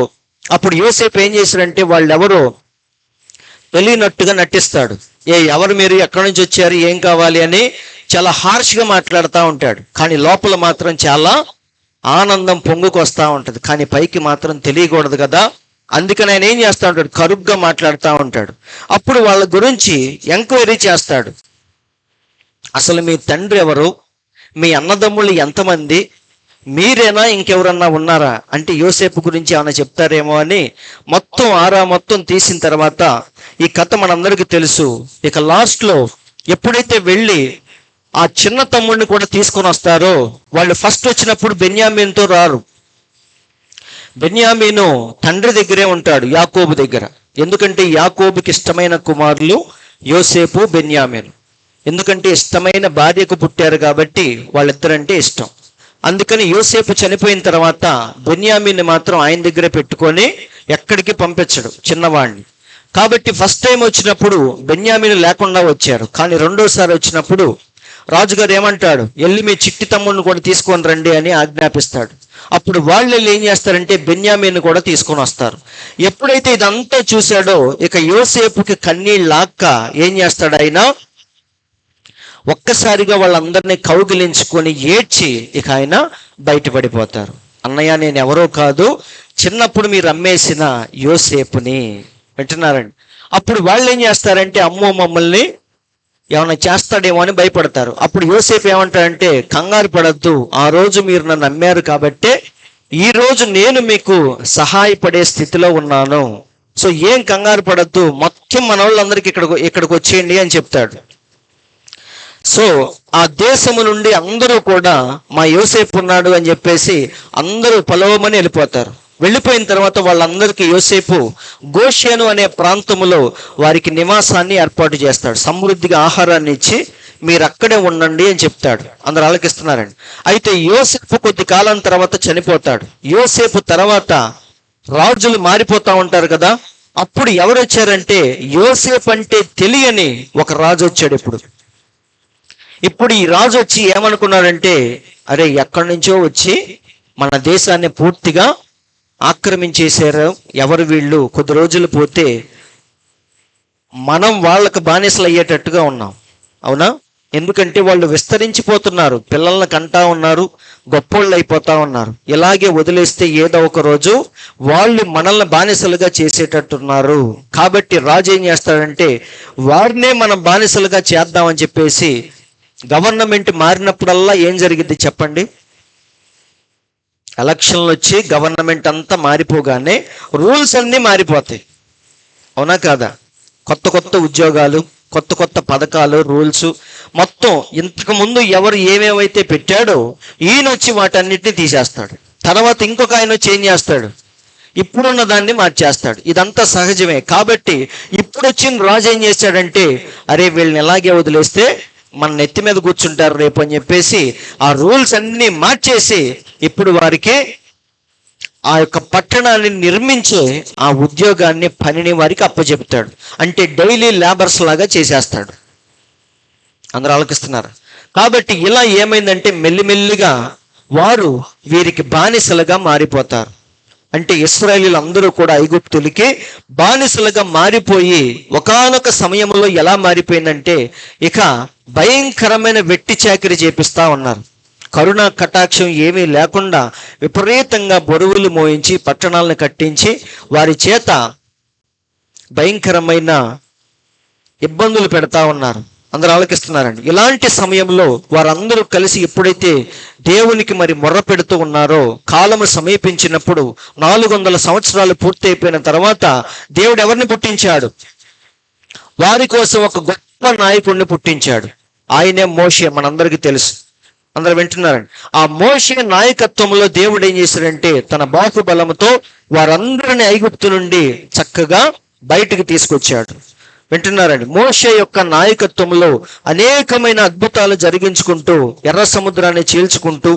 అప్పుడు యోసేపు ఏం చేశాడంటే, వాళ్ళెవరో తెలియనట్టుగా నటిస్తాడు. ఎవరు మీరు, ఎక్కడి నుంచి వచ్చారు, ఏం కావాలి అని చాలా హార్ష్గా మాట్లాడుతూ ఉంటాడు. కానీ లోపల మాత్రం చాలా ఆనందం పొంగుకొస్తా ఉంటుంది. కానీ పైకి మాత్రం తెలియకూడదు కదా, అందుకని ఆయన ఏం చేస్తూ ఉంటాడు? కరుగ్గా మాట్లాడుతూ ఉంటాడు. అప్పుడు వాళ్ళ గురించి ఎంక్వైరీ చేస్తాడు. అసలు మీ తండ్రి ఎవరు? మీ అన్నదమ్ముళ్ళు ఎంతమంది? మీరేనా, ఇంకెవరన్నా ఉన్నారా అంటే యోసేపు గురించి ఏమైనా చెప్తారేమో అని మొత్తం తీసిన తర్వాత ఈ కథ మనందరికీ తెలుసు. ఇక లాస్ట్లో ఎప్పుడైతే వెళ్ళి ఆ చిన్న తమ్ముడిని కూడా తీసుకొని వస్తారో, వాళ్ళు ఫస్ట్ వచ్చినప్పుడు బెన్యామీన్తో రారు. బెన్యామీను తండ్రి దగ్గరే ఉంటాడు, యాకోబు దగ్గర. ఎందుకంటే యాకోబుకి ఇష్టమైన కుమారులు యోసేపు, బెన్యామీను. ఎందుకంటే ఇష్టమైన భార్యకు పుట్టారు కాబట్టి వాళ్ళిద్దరంటే ఇష్టం. అందుకని యోసేపు చనిపోయిన తర్వాత బెన్యామీన్ని మాత్రం ఆయన దగ్గరే పెట్టుకొని ఎక్కడికి పంపించడు, చిన్నవాడిని. కాబట్టి ఫస్ట్ టైం వచ్చినప్పుడు బెన్యామీను లేకుండా వచ్చారు. కానీ రెండోసారి వచ్చినప్పుడు రాజుగారు ఏమంటాడు? వెళ్ళి మీ చిట్టి తమ్ముడిని కూడా తీసుకొని రండి అని ఆజ్ఞాపిస్తాడు. అప్పుడు వాళ్ళు ఏం చేస్తారంటే బెన్యామీను కూడా తీసుకొని వస్తారు. ఎప్పుడైతే ఇదంతా చూశాడో ఇక యోసేపుకి కన్నీళ్ళాక్క ఏం చేస్తాడు? ఆయన ఒక్కసారిగా వాళ్ళందరినీ కౌగిలించుకొని ఏడ్చి ఇక ఆయన బయటపడిపోతారు. అన్నయ్య, నేను ఎవరో కాదు, చిన్నప్పుడు మీరు అమ్మేసిన యోసేపుని. వింటున్నారండి. అప్పుడు వాళ్ళు ఏం చేస్తారంటే, అమ్మో మమ్మల్ని ఏమైనా చేస్తాడేమో అని భయపడతారు. అప్పుడు యోసేపు ఏమంటాడంటే, కంగారు పడద్దు, ఆ రోజు మీరు నన్ను నమ్మారు కాబట్టే ఈ రోజు నేను మీకు సహాయపడే స్థితిలో ఉన్నాను. సో ఏం కంగారు పడద్దు, మొత్తం మన వాళ్ళందరికీ ఇక్కడికి వచ్చేయండి అని చెప్తాడు. సో ఆ దేశము నుండి అందరూ కూడా మా యోసేపు ఉన్నాడు అని చెప్పేసి అందరూ పలవమని వెళ్ళిపోతారు. వెళ్ళిపోయిన తర్వాత వాళ్ళందరికీ యోసేపు గోషేను అనే ప్రాంతములో వారికి నివాసాన్ని ఏర్పాటు చేస్తాడు. సమృద్ధిగా ఆహారాన్ని ఇచ్చి మీరు అక్కడే ఉండండి అని చెప్తాడు. అందరు ఆలకిస్తున్నారండి. అయితే యోసేపు కొద్ది కాలం తర్వాత చనిపోతాడు. యోసేపు తర్వాత రాజులు మారిపోతా ఉంటారు కదా. అప్పుడు ఎవరు వచ్చారంటే, యోసేపు అంటే తెలియని ఒక రాజు వచ్చాడు. ఇప్పుడు ఈ రాజు వచ్చి ఏమనుకున్నాడంటే, అరే ఎక్కడి నుంచో వచ్చి మన దేశాన్ని పూర్తిగా ఆక్రమించేశారు, ఎవరు వీళ్ళు, కొద్ది రోజులు పోతే మనం వాళ్ళకు బానిసలు అయ్యేటట్టుగా ఉన్నాం. అవునా? ఎందుకంటే వాళ్ళు విస్తరించిపోతున్నారు, పిల్లల్ని కంటా ఉన్నారు, గొప్పోళ్ళు అయిపోతా ఉన్నారు. ఇలాగే వదిలేస్తే ఏదో ఒక రోజు వాళ్ళు మనల్ని బానిసలుగా చేసేటట్టున్నారు. కాబట్టి రాజు ఏం చేస్తాడంటే, వారినే మనం బానిసలుగా చేద్దామని చెప్పేసి గవర్నమెంట్ మారినప్పుడల్లా ఏం జరిగింది చెప్పండి? ఎలక్షన్లు వచ్చి గవర్నమెంట్ అంతా మారిపోగానే రూల్స్ అన్నీ మారిపోతాయి. అవునా కాదా? కొత్త కొత్త ఉద్యోగాలు, కొత్త కొత్త పథకాలు, రూల్స్ మొత్తం ఇంతకు ముందు ఎవరు ఏమేమైతే పెట్టాడో ఈయన వచ్చి వాటన్నిటిని తీసేస్తాడు. తర్వాత ఇంకొక ఆయన చేంజ్ చేస్తాడు, ఇప్పుడున్న దాన్ని మార్చేస్తాడు. ఇదంతా సహజమే. కాబట్టి ఇప్పుడు వచ్చిన రాజు ఏం చేశాడంటే, అరే వీళ్ళని ఎలాగే వదిలేస్తే మన నెత్తి మీద కూర్చుంటారు రేపు అని చెప్పేసి ఆ రూల్స్ అన్ని మార్చేసి ఇప్పుడు వారికి ఆ యొక్క పట్టణాన్ని నిర్మించే ఆ ఉద్యోగాన్ని, పనిని వారికి అప్పచెప్తాడు. అంటే డైలీ లేబర్స్ లాగా చేసేస్తాడు. అందరూ ఆలోచిస్తున్నారు. కాబట్టి ఇలా ఏమైందంటే మెల్లిమెల్లిగా వారు వీరికి బానిసలుగా మారిపోతారు. అంటే ఇశ్రాయేలీయులు అందరూ కూడా ఐగుప్తులకి బానిసలుగా మారిపోయి ఒకానొక సమయంలో ఎలా మారిపోయిందంటే, ఇక భయంకరమైన వెట్టి చాకిరి చేపిస్తా ఉన్నారు. కరుణ కటాక్షం ఏమీ లేకుండా విపరీతంగా బరువులు మోయించి పట్టణాలను కట్టించి వారి చేత భయంకరమైన ఇబ్బందులు పెడతా ఉన్నారు. అందరూ ఆలకిస్తున్నారండి. ఇలాంటి సమయంలో వారందరూ కలిసి ఎప్పుడైతే దేవునికి మరి మొర్ర పెడుతూ ఉన్నారో, కాలము సమీపించినప్పుడు 400 సంవత్సరాలు పూర్తి అయిపోయిన తర్వాత దేవుడు ఎవరిని పుట్టించాడు? వారి కోసం ఒక గొప్ప నాయకుడిని పుట్టించాడు. ఆయనే మోషే. మనందరికీ తెలుసు. అందరూ వింటున్నారండి. ఆ మోషే నాయకత్వంలో దేవుడు ఏం చేశాడంటే, తన బాహుబలముతో వారందరిని ఐగుప్తు నుండి చక్కగా బయటికి తీసుకొచ్చాడు. వింటున్నారండి. మోషే యొక్క నాయకత్వంలో అనేకమైన అద్భుతాలు జరిగించుకుంటూ, ఎర్ర సముద్రాన్ని చీల్చుకుంటూ,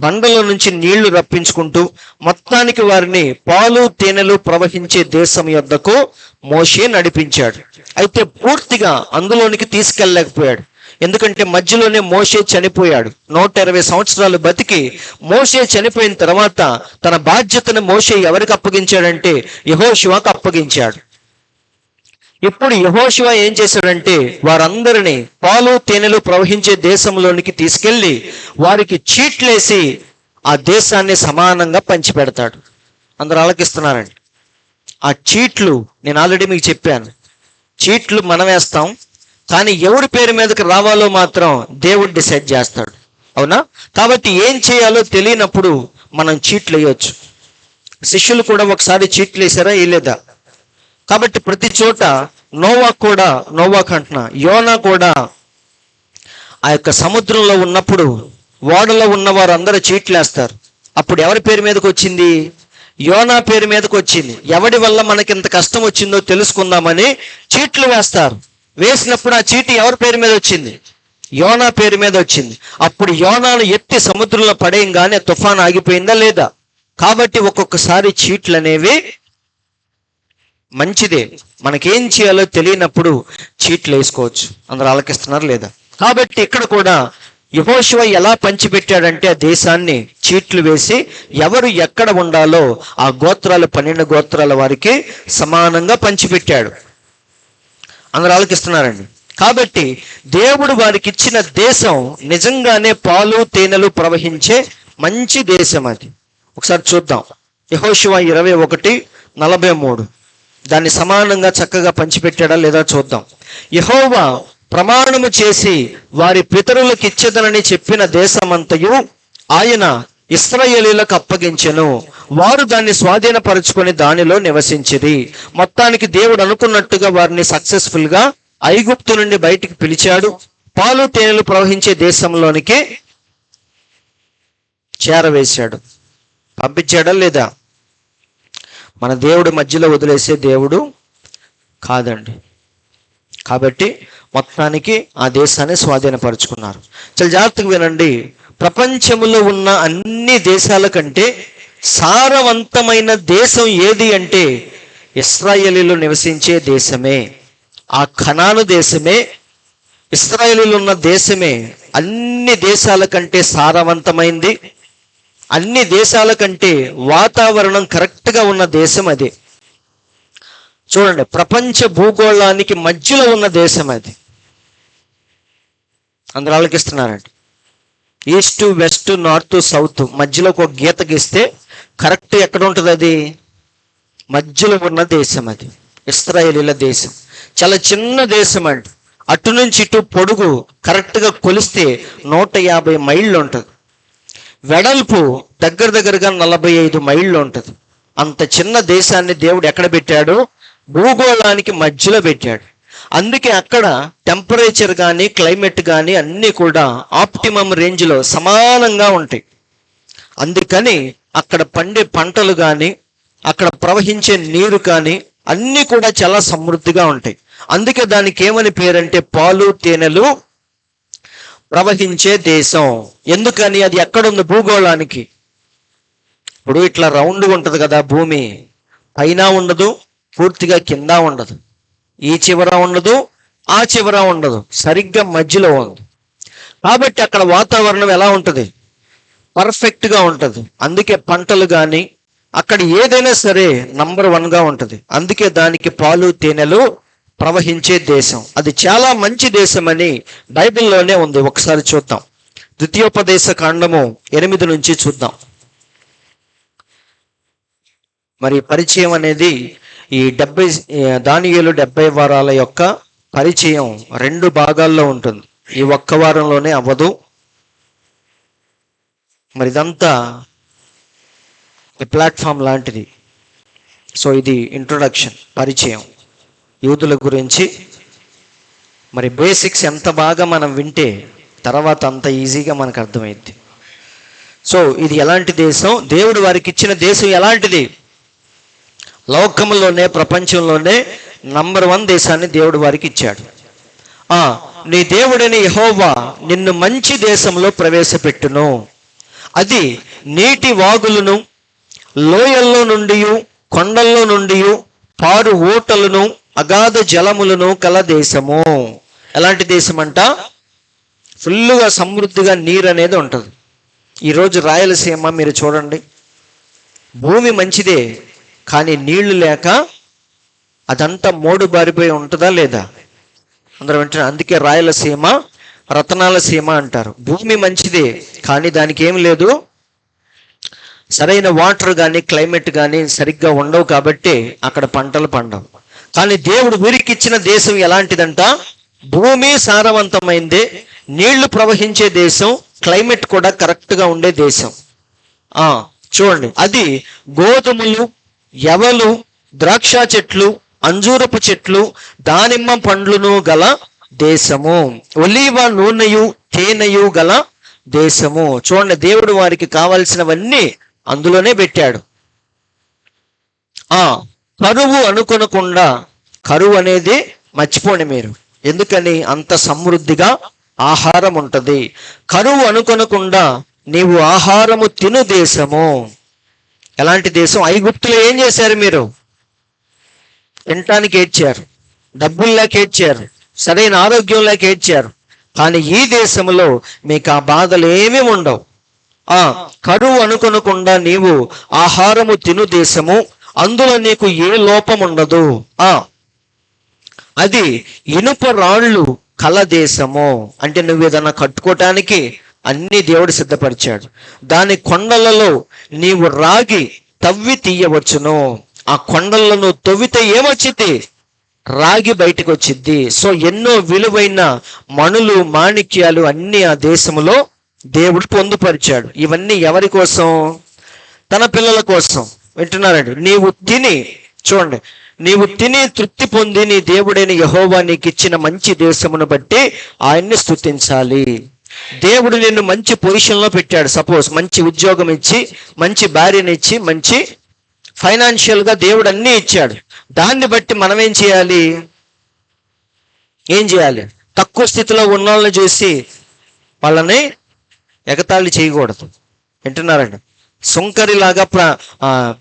బండల నుంచి నీళ్లు రప్పించుకుంటూ, మొత్తానికి వారిని పాలు తేనెలు ప్రవహించే దేశం యొద్దకు మోషే నడిపించాడు. అయితే పూర్తిగా అందులోనికి తీసుకెళ్ళలేకపోయాడు. ఎందుకంటే మధ్యలోనే మోషే చనిపోయాడు. 120 సంవత్సరాలు బతికి మోషే చనిపోయిన తర్వాత తన బాధ్యతను మోషే ఎవరికి అప్పగించాడంటే, యెహోషువకు అప్పగించాడు. ఇప్పుడు యెహోషువ ఏం చేశాడంటే, వారందరినీ పాలు తేనెలు ప్రవహించే దేశంలోనికి తీసుకెళ్లి వారికి చీట్లేసి ఆ దేశాన్ని సమానంగా పంచిపెడతాడు. అందరూ ఆలకిస్తున్నారండి. ఆ చీట్లు నేను ఆల్రెడీ మీకు చెప్పాను. చీట్లు మనం వేస్తాం, కానీ ఎవరి పేరు మీదకి రావాలో మాత్రం దేవుడు డిసైడ్ చేస్తాడు. అవునా? కాబట్టి ఏం చేయాలో తెలియనప్పుడు మనం చీట్లు వేయొచ్చు. శిష్యులు కూడా ఒకసారి చీట్లు వేసారా? వేయలేదా? కాబట్టి ప్రతి చోట యోనా కూడా ఆ యొక్క సముద్రంలో ఉన్నప్పుడు ఓడలో ఉన్న వారు అందరూ చీట్లు వేస్తారు. అప్పుడు ఎవరి పేరు మీదకి వచ్చింది? యోనా పేరు మీదకి వచ్చింది. ఎవడి వల్ల మనకి ఇంత కష్టం వచ్చిందో తెలుసుకుందామని చీట్లు వేస్తారు. వేసినప్పుడు ఆ చీటి ఎవరి పేరు మీద వచ్చింది? యోనా పేరు మీద వచ్చింది. అప్పుడు యోనాను ఎత్తి సముద్రంలో పడేయంగానే తుఫాను ఆగిపోయిందా లేదా? కాబట్టి ఒక్కొక్కసారి చీట్లు అనేవి మంచిదే. మనకేం చేయాలో తెలియనప్పుడు చీట్లు వేసుకోవచ్చు. అందరూ ఆలకిస్తున్నారు లేదా? కాబట్టి ఇక్కడ కూడా యెహోషువ ఎలా పంచిపెట్టాడంటే, ఆ దేశాన్ని చీట్లు వేసి ఎవరు ఎక్కడ ఉండాలో ఆ గోత్రాలు 12 గోత్రాల వారికి సమానంగా పంచిపెట్టాడు. అందరూ ఆలకిస్తున్నారండి. కాబట్టి దేవుడు వారికి ఇచ్చిన దేశం నిజంగానే పాలు తేనెలు ప్రవహించే మంచి దేశం. అది ఒకసారి చూద్దాం. యెహోషువ 21:43 దాన్ని సమానంగా చక్కగా పంచిపెట్టాడా లేదా చూద్దాం. యెహోవా ప్రమాణము చేసి వారి పితరులకు ఇచ్చేదనని చెప్పిన దేశమంతయు ఆయన ఇశ్రాయేలీయులకు అప్పగించెను. వారు దాన్ని స్వాధీనపరుచుకొని దానిలో నివసించిరి. మొత్తానికి దేవుడు అనుకున్నట్టుగా వారిని సక్సెస్ఫుల్ గా ఐగుప్తు నుండి బయటికి పిలిచాడు. పాలు తేనెలు ప్రవహించే దేశంలోనికి చేరవేశాడు. పంపించాడా లేదా? మన దేవుడు మధ్యలో వదిలేసే దేవుడు కాదండి. కాబట్టి మొత్తానికి ఆ దేశాన్ని స్వాధీనపరుచుకున్నారు. చాలా జాగ్రత్తగా వినండి. ప్రపంచంలో ఉన్న అన్ని దేశాల కంటే సారవంతమైన దేశం ఏది అంటే ఇశ్రాయేలీయులు నివసించే దేశమే. ఆ కనాను దేశమే, ఇశ్రాయేలీయులు ఉన్న దేశమే అన్ని దేశాల కంటే సారవంతమైంది. అన్ని దేశాల కంటే వాతావరణం కరెక్ట్గా ఉన్న దేశం అదే. చూడండి, ప్రపంచ భూగోళానికి మధ్యలో ఉన్న దేశం అది. అందరూ ఆలోకిస్తున్నారండి. ఈస్ట్, వెస్ట్, నార్త్, సౌత్ మధ్యలో ఒక గీత గీస్తే కరెక్ట్ ఎక్కడ ఉంటుంది? అది మధ్యలో ఉన్న దేశం. అది ఇశ్రాయేలీయుల దేశం. చాలా చిన్న దేశం అండి. అటు నుంచి ఇటు పొడుగు కరెక్ట్గా కొలిస్తే 150 మైళ్ళు ఉంటుంది. వెడల్పు దగ్గరగా 45 మైళ్ళు ఉంటుంది. అంత చిన్న దేశాన్ని దేవుడు ఎక్కడ పెట్టాడు? భూగోళానికి మధ్యలో పెట్టాడు. అందుకే అక్కడ టెంపరేచర్ కానీ క్లైమేట్ కానీ అన్నీ కూడా ఆప్టిమమ్ రేంజ్లో సమానంగా ఉంటాయి. అందుకని అక్కడ పండే పంటలు కానీ అక్కడ ప్రవహించే నీరు కానీ అన్నీ కూడా చాలా సమృద్ధిగా ఉంటాయి. అందుకే దానికి ఏమని పేరంటే పాలు తేనెలు ప్రవహించే దేశం. ఎందుకని? అది ఎక్కడుంది? భూగోళానికి. ఇప్పుడు ఇట్లా రౌండ్గా ఉంటుంది కదా భూమి, పైన ఉండదు, పూర్తిగా కింద ఉండదు, ఈ చివర ఉండదు, ఆ చివర ఉండదు, సరిగ్గా మధ్యలో ఉంది. కాబట్టి అక్కడ వాతావరణం ఎలా ఉంటుంది? పర్ఫెక్ట్గా ఉంటుంది. అందుకే పంటలు కానీ అక్కడ ఏదైనా సరే నంబర్ 1గా ఉంటుంది. అందుకే దానికి పాలు తేనెలు ప్రవహించే దేశం. అది చాలా మంచి దేశం అని బైబిల్లోనే ఉంది. ఒకసారి చూద్దాం. ద్వితీయోపదేశ కాండము 8 నుంచి చూద్దాం. మరి పరిచయం అనేది ఈ దానియేలు 70 వారాల యొక్క పరిచయం 2 భాగాల్లో ఉంటుంది. ఈ ఒక్క వారంలోనే అవ్వదు. మరి ఇదంతా ప్లాట్ఫామ్ లాంటిది. సో ఇది ఇంట్రొడక్షన్, పరిచయం యూదుల గురించి. మరి బేసిక్స్ ఎంత బాగా మనం వింటే తర్వాత అంత ఈజీగా మనకు అర్థమైంది. సో ఇది ఎలాంటి దేశం? దేవుడు వారికి ఇచ్చిన దేశం ఎలాంటిది? లోకంలోనే, ప్రపంచంలోనే నంబర్ 1 దేశాన్ని దేవుడు వారికి ఇచ్చాడు. నీ దేవుడైన యెహోవా నిన్ను మంచి దేశంలో ప్రవేశపెట్టును. అది నీటి వాగులను, లోయల్లో నుండి, కొండల్లో నుండి పారు ఊటలను, అగాధ జలములను కల దేశము. ఎలాంటి దేశం అంట? ఫుల్లుగా సమృద్ధిగా నీరు అనేది ఉంటుంది. ఈరోజు రాయలసీమ మీరు చూడండి, భూమి మంచిదే కానీ నీళ్లు లేక అదంతా మోడు బారిపోయి ఉంటుందా లేదా? అందరూ వింటున్నారు. అందుకే రాయలసీమ రతనాల సీమ అంటారు. భూమి మంచిదే కానీ దానికి ఏం లేదు, సరైన వాటర్ కానీ క్లైమేట్ కానీ సరిగ్గా ఉండవు. కాబట్టి అక్కడ పంటలు పండవు. కానీ దేవుడు వీరికి ఇచ్చిన దేశం ఎలాంటిదంట? భూమి సారవంతమైందే, నీళ్లు ప్రవహించే దేశం, క్లైమేట్ కూడా కరెక్ట్గా ఉండే దేశం. చూడండి, అది గోధుమలు, యవలు, ద్రాక్ష చెట్లు, అంజూరపు చెట్లు, దానిమ్మ పండ్లను గల దేశము, ఒలీవ నూనెయు తేనెయు గల దేశము. చూడండి, దేవుడు వారికి కావాల్సినవన్నీ అందులోనే పెట్టాడు. కరువు అనుకొనకుండా, కరువు అనేది మర్చిపోండి మీరు. ఎందుకని? అంత సమృద్ధిగా ఆహారం ఉంటుంది. కరువు అనుకొనకుండా నీవు ఆహారము తిను దేశము. ఎలాంటి దేశం? ఐగుప్తులో ఏం చేశారు మీరు? తినటానికి ఏడ్చారు, డబ్బులు లేక ఏడ్చారు, సరైన ఆరోగ్యం లేక ఏడ్చారు. కానీ ఈ దేశంలో మీకు ఆ బాధలు ఏమీ ఉండవు. కరువు అనుకొనకుండా నీవు ఆహారము తిను దేశము, అందులో నీకు ఏ లోపం ఉండదు. అది ఇనుప రాళ్ళు కల దేశము. అంటే నువ్వు ఏదన్నా కట్టుకోవటానికి అన్ని దేవుడు సిద్ధపరిచాడు. దాని కొండలలో నీవు రాగి తవ్వి తీయవచ్చును. ఆ కొండలను తవ్వితే ఏమొచ్చింది? రాగి బయటకు వచ్చింది. సో ఎన్నో విలువైన మణులు, మాణిక్యాలు అన్ని ఆ దేశంలో దేవుడు పొందుపరిచాడు. ఇవన్నీ ఎవరి కోసం? తన పిల్లల కోసం. వింటున్నారండి? చూడండి, నీవు తిని తృప్తి పొంది నీ దేవుడైన యెహోవా నీకు ఇచ్చిన మంచి దేశమును బట్టి ఆయన్ని స్తుతించాలి. దేవుడు నిన్ను మంచి పొజిషన్లో పెట్టాడు. సపోజ్ మంచి ఉద్యోగం ఇచ్చి, మంచి భార్యనిచ్చి, మంచి ఫైనాన్షియల్గా దేవుడు అన్నీ ఇచ్చాడు. దాన్ని బట్టి మనం ఏం చేయాలి? తక్కువ స్థితిలో ఉన్న వాళ్ళని చూసి వాళ్ళని ఎగతాళి చేయకూడదు. వింటున్నారండి? సుంకరిలాగా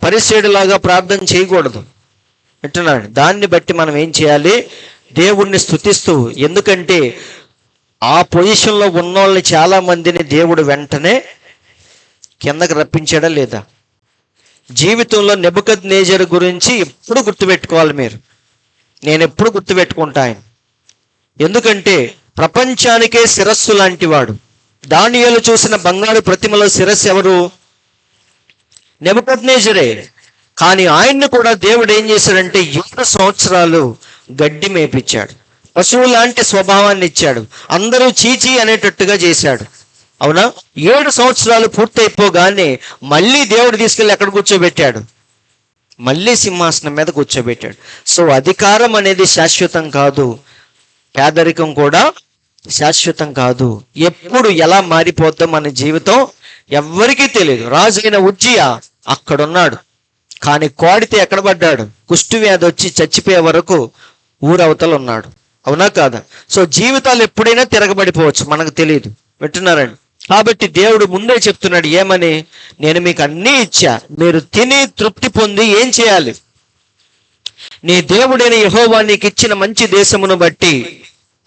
పరిసేడులాగా ప్రార్థన చేయకూడదు. వింటున్నారండి? దాన్ని బట్టి మనం ఏం చేయాలి? దేవుణ్ణి స్తుతిస్తూ, ఎందుకంటే ఆ పొజిషన్లో ఉన్న వాళ్ళని చాలా మందిని దేవుడు వెంటనే కిందకి రప్పించాడా లేదా? జీవితంలో నెబుకద్నెజరు గురించి ఎప్పుడు గుర్తుపెట్టుకోవాలి మీరు. నేను ఎప్పుడు గుర్తుపెట్టుకుంటాను. ఎందుకంటే ప్రపంచానికే శిరస్సు లాంటి వాడు. దానియేలు చూసిన బంగారు ప్రతిమలో శిరస్సు ఎవరు? నెబుకద్నెజరే. కానీ ఆయన్ని కూడా దేవుడు ఏం చేశాడంటే 7 సంవత్సరాలు గడ్డి మేపించాడు. పశువు లాంటి స్వభావాన్ని ఇచ్చాడు. అందరూ చీచీ అనేటట్టుగా చేశాడు. అవునా? 7 సంవత్సరాలు పూర్తయిపోగానే మళ్ళీ దేవుడు తీసుకెళ్ళి ఎక్కడ కూర్చోబెట్టాడు? మళ్ళీ సింహాసనం మీద కూర్చోబెట్టాడు. సో అధికారం అనేది శాశ్వతం కాదు, పేదరికం కూడా శాశ్వతం కాదు. ఎప్పుడు ఎలా మారిపోద్దో మన జీవితం ఎవ్వరికీ తెలియదు. రాజైన ఉజ్జియా అక్కడున్నాడు, కానీ కోడితే ఎక్కడ పడ్డాడు? కుష్టు వ్యాధి వచ్చి చచ్చిపోయే వరకు ఊరవతలు ఉన్నాడు. అవునా కాదా? సో జీవితాలు ఎప్పుడైనా తిరగబడిపోవచ్చు, మనకు తెలియదు. వింటున్నారండి? కాబట్టి దేవుడు ముందే చెప్తున్నాడు ఏమని? నేను మీకు అన్నీ ఇచ్చా, మీరు తిని తృప్తి పొంది ఏం చేయాలి? నీ దేవుడైన యెహోవా నీకు ఇచ్చిన మంచి దేశమును బట్టి,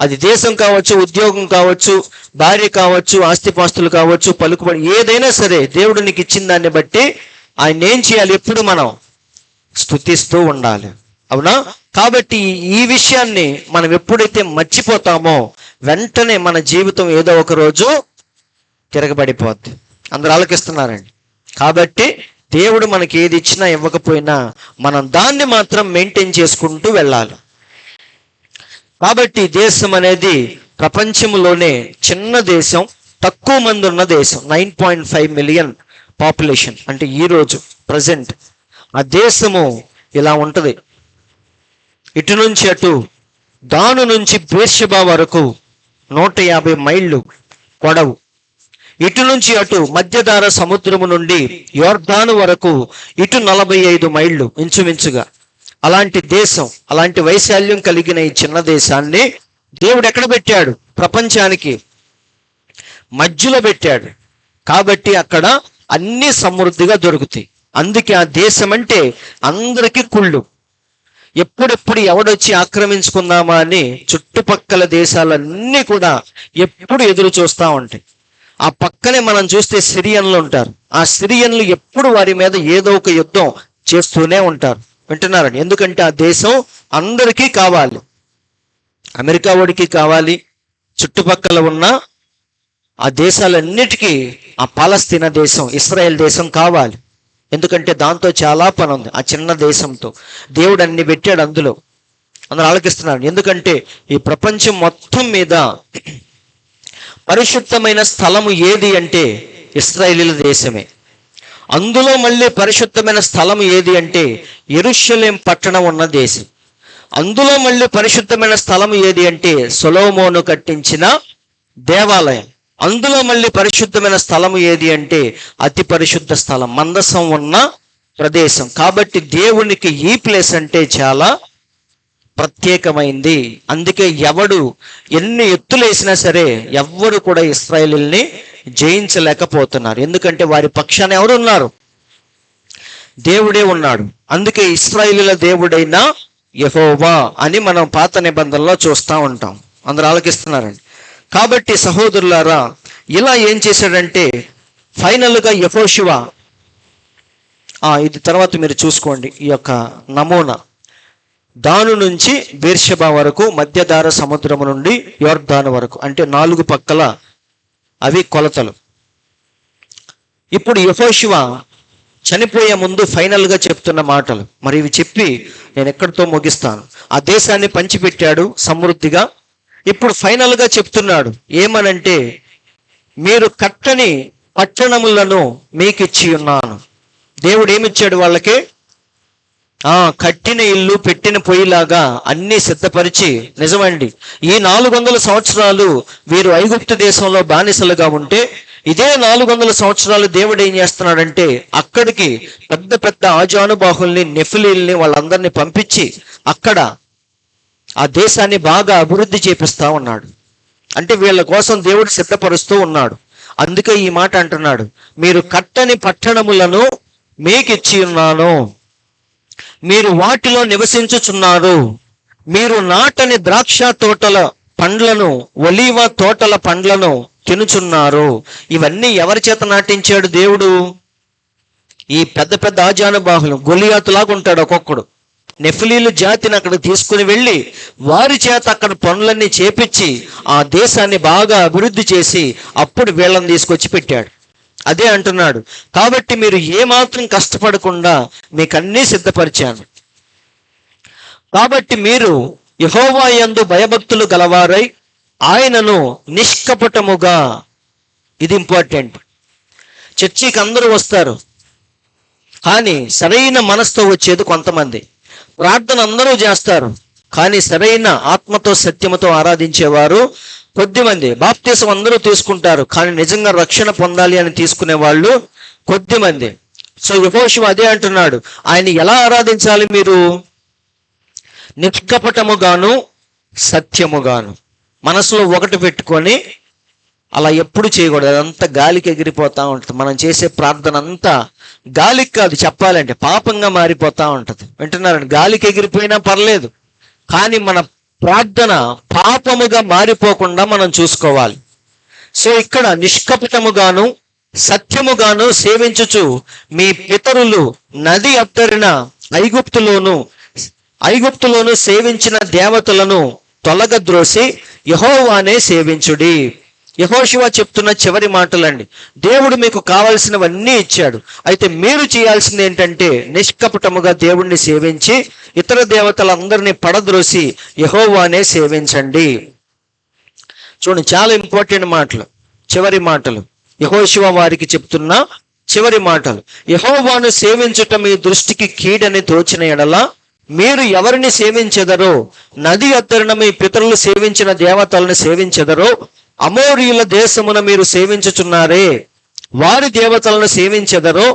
అది దేశం కావచ్చు, ఉద్యోగం కావచ్చు, భార్య కావచ్చు, ఆస్తిపాస్తులు కావచ్చు, పలుకుబడి ఏదైనా సరే, దేవుడు నీకు ఇచ్చిన దాన్ని బట్టి ఆయన ఏం చేయాలి? ఎప్పుడు మనం స్తుతిస్తూ ఉండాలి. అవునా? కాబట్టి ఈ విషయాన్ని మనం ఎప్పుడైతే మర్చిపోతామో వెంటనే మన జీవితం ఏదో ఒక రోజు తిరగబడిపోద్ది. అందరూ ఆలోచిస్తున్నారండి? కాబట్టి దేవుడు మనకి ఏది ఇచ్చినా ఇవ్వకపోయినా మనం దాన్ని మాత్రం మెయింటైన్ చేసుకుంటూ వెళ్ళాలి. కాబట్టి దేశం అనేది ప్రపంచంలోనే చిన్న దేశం, తక్కువ మంది ఉన్న దేశం. 9.5 మిలియన్ పాపులేషన్. అంటే ఈరోజు ప్రజెంట్ ఆ దేశము ఇలా ఉంటుంది. ఇటు నుంచి అటు, దాను నుంచి బేర్షెబా వరకు 150 మైళ్ళు పొడవు. ఇటు నుంచి అటు మధ్యధార సముద్రము నుండి యోర్దాను వరకు ఇటు 45 మైళ్ళు ఇంచుమించుగా. అలాంటి దేశం, అలాంటి వైశాల్యం కలిగిన ఈ చిన్న దేశాన్ని దేవుడు ఎక్కడ పెట్టాడు? ప్రపంచానికి మధ్యలో పెట్టాడు. కాబట్టి అక్కడ అన్ని సమృద్ధిగా దొరుకుతాయి. అందుకే ఆ దేశం అంటే అందరికీ కుళ్ళు. ఎప్పుడెప్పుడు ఎవడొచ్చి ఆక్రమించుకుందామా అని చుట్టుపక్కల దేశాలన్నీ కూడా ఎప్పుడు ఎదురు చూస్తూ ఉంటాయి. ఆ పక్కనే మనం చూస్తే సిరియన్లు ఉంటారు. ఆ సిరియన్లు ఎప్పుడు వారి మీద ఏదో ఒక యుద్ధం చేస్తూనే ఉంటారు. వింటున్నారండి? ఎందుకంటే ఆ దేశం అందరికీ కావాలి. అమెరికా వాడికి కావాలి, చుట్టుపక్కల ఉన్న ఆ దేశాలన్నిటికీ ఆ పాలస్తీనా దేశం, ఇస్రాయేల్ దేశం కావాలి. ఎందుకంటే దాంతో చాలా పని ఉంది. ఆ చిన్న దేశంతో దేవుడు అన్ని పెట్టాడు అందులో. అందరూ ఆలోచిస్తున్నారు. ఎందుకంటే ఈ ప్రపంచం మొత్తం మీద పరిశుద్ధమైన స్థలము ఏది అంటే ఇశ్రాయేలీల దేశమే. అందులో మళ్ళీ పరిశుద్ధమైన స్థలం ఏది అంటే యెరూషలేం పట్టణం ఉన్న దేశం. అందులో మళ్ళీ పరిశుద్ధమైన స్థలం ఏది అంటే సొలొమోను కట్టించిన దేవాలయం. అందులో మళ్ళీ పరిశుద్ధమైన స్థలం ఏది అంటే అతి పరిశుద్ధ స్థలం, మందసం ఉన్న ప్రదేశం. కాబట్టి దేవునికి ఈ ప్లేస్ అంటే చాలా ప్రత్యేకమైంది. అందుకే ఎవడు ఎన్ని ఎత్తులు వేసినా సరే ఎవ్వరు కూడా ఇశ్రాయేలుల్ని జయించలేకపోతున్నారు. ఎందుకంటే వారి పక్షాన ఎవరు ఉన్నారు? దేవుడే ఉన్నాడు. అందుకే ఇశ్రాయేలుల దేవుడైన యెహోవా అని మనం పాత నిబంధనలో చూస్తూ ఉంటాం. అందరూ ఆలోకిస్తున్నారండి? కాబట్టి సహోదరులారా, ఇలా ఏం చేశాడంటే ఫైనల్గా యెహోషువ, ఇది తర్వాత మీరు చూసుకోండి ఈ యొక్క నమూనా. దాను నుంచి బేర్షెబా వరకు, మధ్యధార సముద్రము నుండి యోర్దాను వరకు, అంటే 4 పక్కల అవి కొలతలు. ఇప్పుడు యెహోషువ చనిపోయే ముందు ఫైనల్గా చెప్తున్న మాటలు. మరి ఇవి చెప్పి నేను ఎక్కడితో ముగిస్తాను. ఆ దేశాన్ని పంచిపెట్టాడు సమృద్ధిగా. ఇప్పుడు ఫైనల్గా చెప్తున్నాడు ఏమనంటే, మీరు కట్టని పట్టణములను మీకు ఇచ్చి ఉన్నాను. దేవుడు ఏమిచ్చాడు వాళ్ళకి? కట్టిన ఇల్లు పెట్టిన పొయ్యిలాగా అన్నీ సిద్ధపరిచి. నిజమండి, ఈ 400 సంవత్సరాలు వీరు ఐగుప్తు దేశంలో బానిసలుగా ఉంటే, ఇదే 400 సంవత్సరాలు దేవుడు ఏం చేస్తున్నాడంటే అక్కడికి పెద్ద పెద్ద ఆజానుబాహుల్ని, నెఫిలీల్ని, వాళ్ళందరినీ పంపించి అక్కడ ఆ దేశాన్ని బాగా అభివృద్ధి చేపిస్తా ఉన్నాడు. అంటే వీళ్ళ కోసం దేవుడు సిద్ధపరుస్తూ ఉన్నాడు. అందుకే ఈ మాట అంటున్నాడు, మీరు కట్టని పట్టణములను మీకు ఇచ్చి ఉన్నాను, మీరు వాటిలో నివసించుచున్నారు. మీరు నాటని ద్రాక్ష తోటల పండ్లను, ఒలీవ తోటల పండ్లను తినుచున్నారు. ఇవన్నీ ఎవరి చేత నాటించాడు దేవుడు? ఈ పెద్ద పెద్ద ఆజానుబాహులు, గొలియాతులాగా ఉంటాడు ఒక్కొక్కడు. నెఫిలీలు జాతిని అక్కడ తీసుకుని వెళ్ళి వారి చేత అక్కడ పనులన్నీ చేపించి ఆ దేశాన్ని బాగా అభివృద్ధి చేసి అప్పుడు వీళ్ళని తీసుకొచ్చి పెట్టాడు. అదే అంటున్నాడు, కాబట్టి మీరు ఏమాత్రం కష్టపడకుండా మీకు అన్నీ సిద్ధపరిచాను. కాబట్టి మీరు యెహోవా యందు భయభక్తులు గలవారై ఆయనను నిష్కపటముగా. ఇది ఇంపార్టెంట్. చర్చికి అందరూ వస్తారు, కానీ సరైన మనసుతో వచ్చేది కొంతమంది. ప్రార్థన అందరూ చేస్తారు, కానీ సరైన ఆత్మతో సత్యముతో ఆరాధించేవారు కొద్దిమంది. బాప్తీసం అందరూ తీసుకుంటారు, కానీ నిజంగా రక్షణ పొందాలి అని తీసుకునే వాళ్ళు కొద్దిమంది. సో యెహోషువ అదే అంటున్నాడు, ఆయన ఎలా ఆరాధించాలి? మీరు నిష్కపటముగాను సత్యముగాను. మనసులో ఒకటి పెట్టుకొని అలా ఎప్పుడు చేయకూడదు. అదంతా గాలికి ఎగిరిపోతూ ఉంటుంది. మనం చేసే ప్రార్థన అంతా గాలికి కాదు, చెప్పాలంటే పాపంగా మారిపోతూ ఉంటుంది. వింటున్నారండి? గాలికి ఎగిరిపోయినా పర్లేదు, కానీ మన ప్రార్థన పాపముగా మారిపోకుండా మనం చూసుకోవాలి. సో ఇక్కడ నిష్కపటముగాను సత్యముగాను సేవించుచు మీ పితరులు నది అద్దరిన ఐగుప్తులోను సేవించిన దేవతలను తొలగద్రోసి యెహోవానే సేవించుడి. యెహోషువ చెప్తున్న చివరి మాటలండి. దేవుడు మీకు కావలసినవన్నీ ఇచ్చాడు, అయితే మీరు చేయాల్సింది ఏంటంటే నిష్కపటముగా దేవుణ్ణి సేవించి ఇతర దేవతలందరినీ పడద్రోసి యెహోవానే సేవించండి. చూడండి, చాలా ఇంపార్టెంట్ మాటలు, చివరి మాటలు. యెహోషువ వారికి చెప్తున్న చివరి మాటలు. యెహోవాను సేవించుట మీ దృష్టికి కీడని తోచిన ఎడల మీరు ఎవరిని సేవించెదరో, నది అద్దరిన మీ పితరులు సేవించిన దేవతలను సేవించెదరో, అమోరీయుల దేశమున మీరు సేవించుచున్నారే వారి దేవతలను సేవించెదరో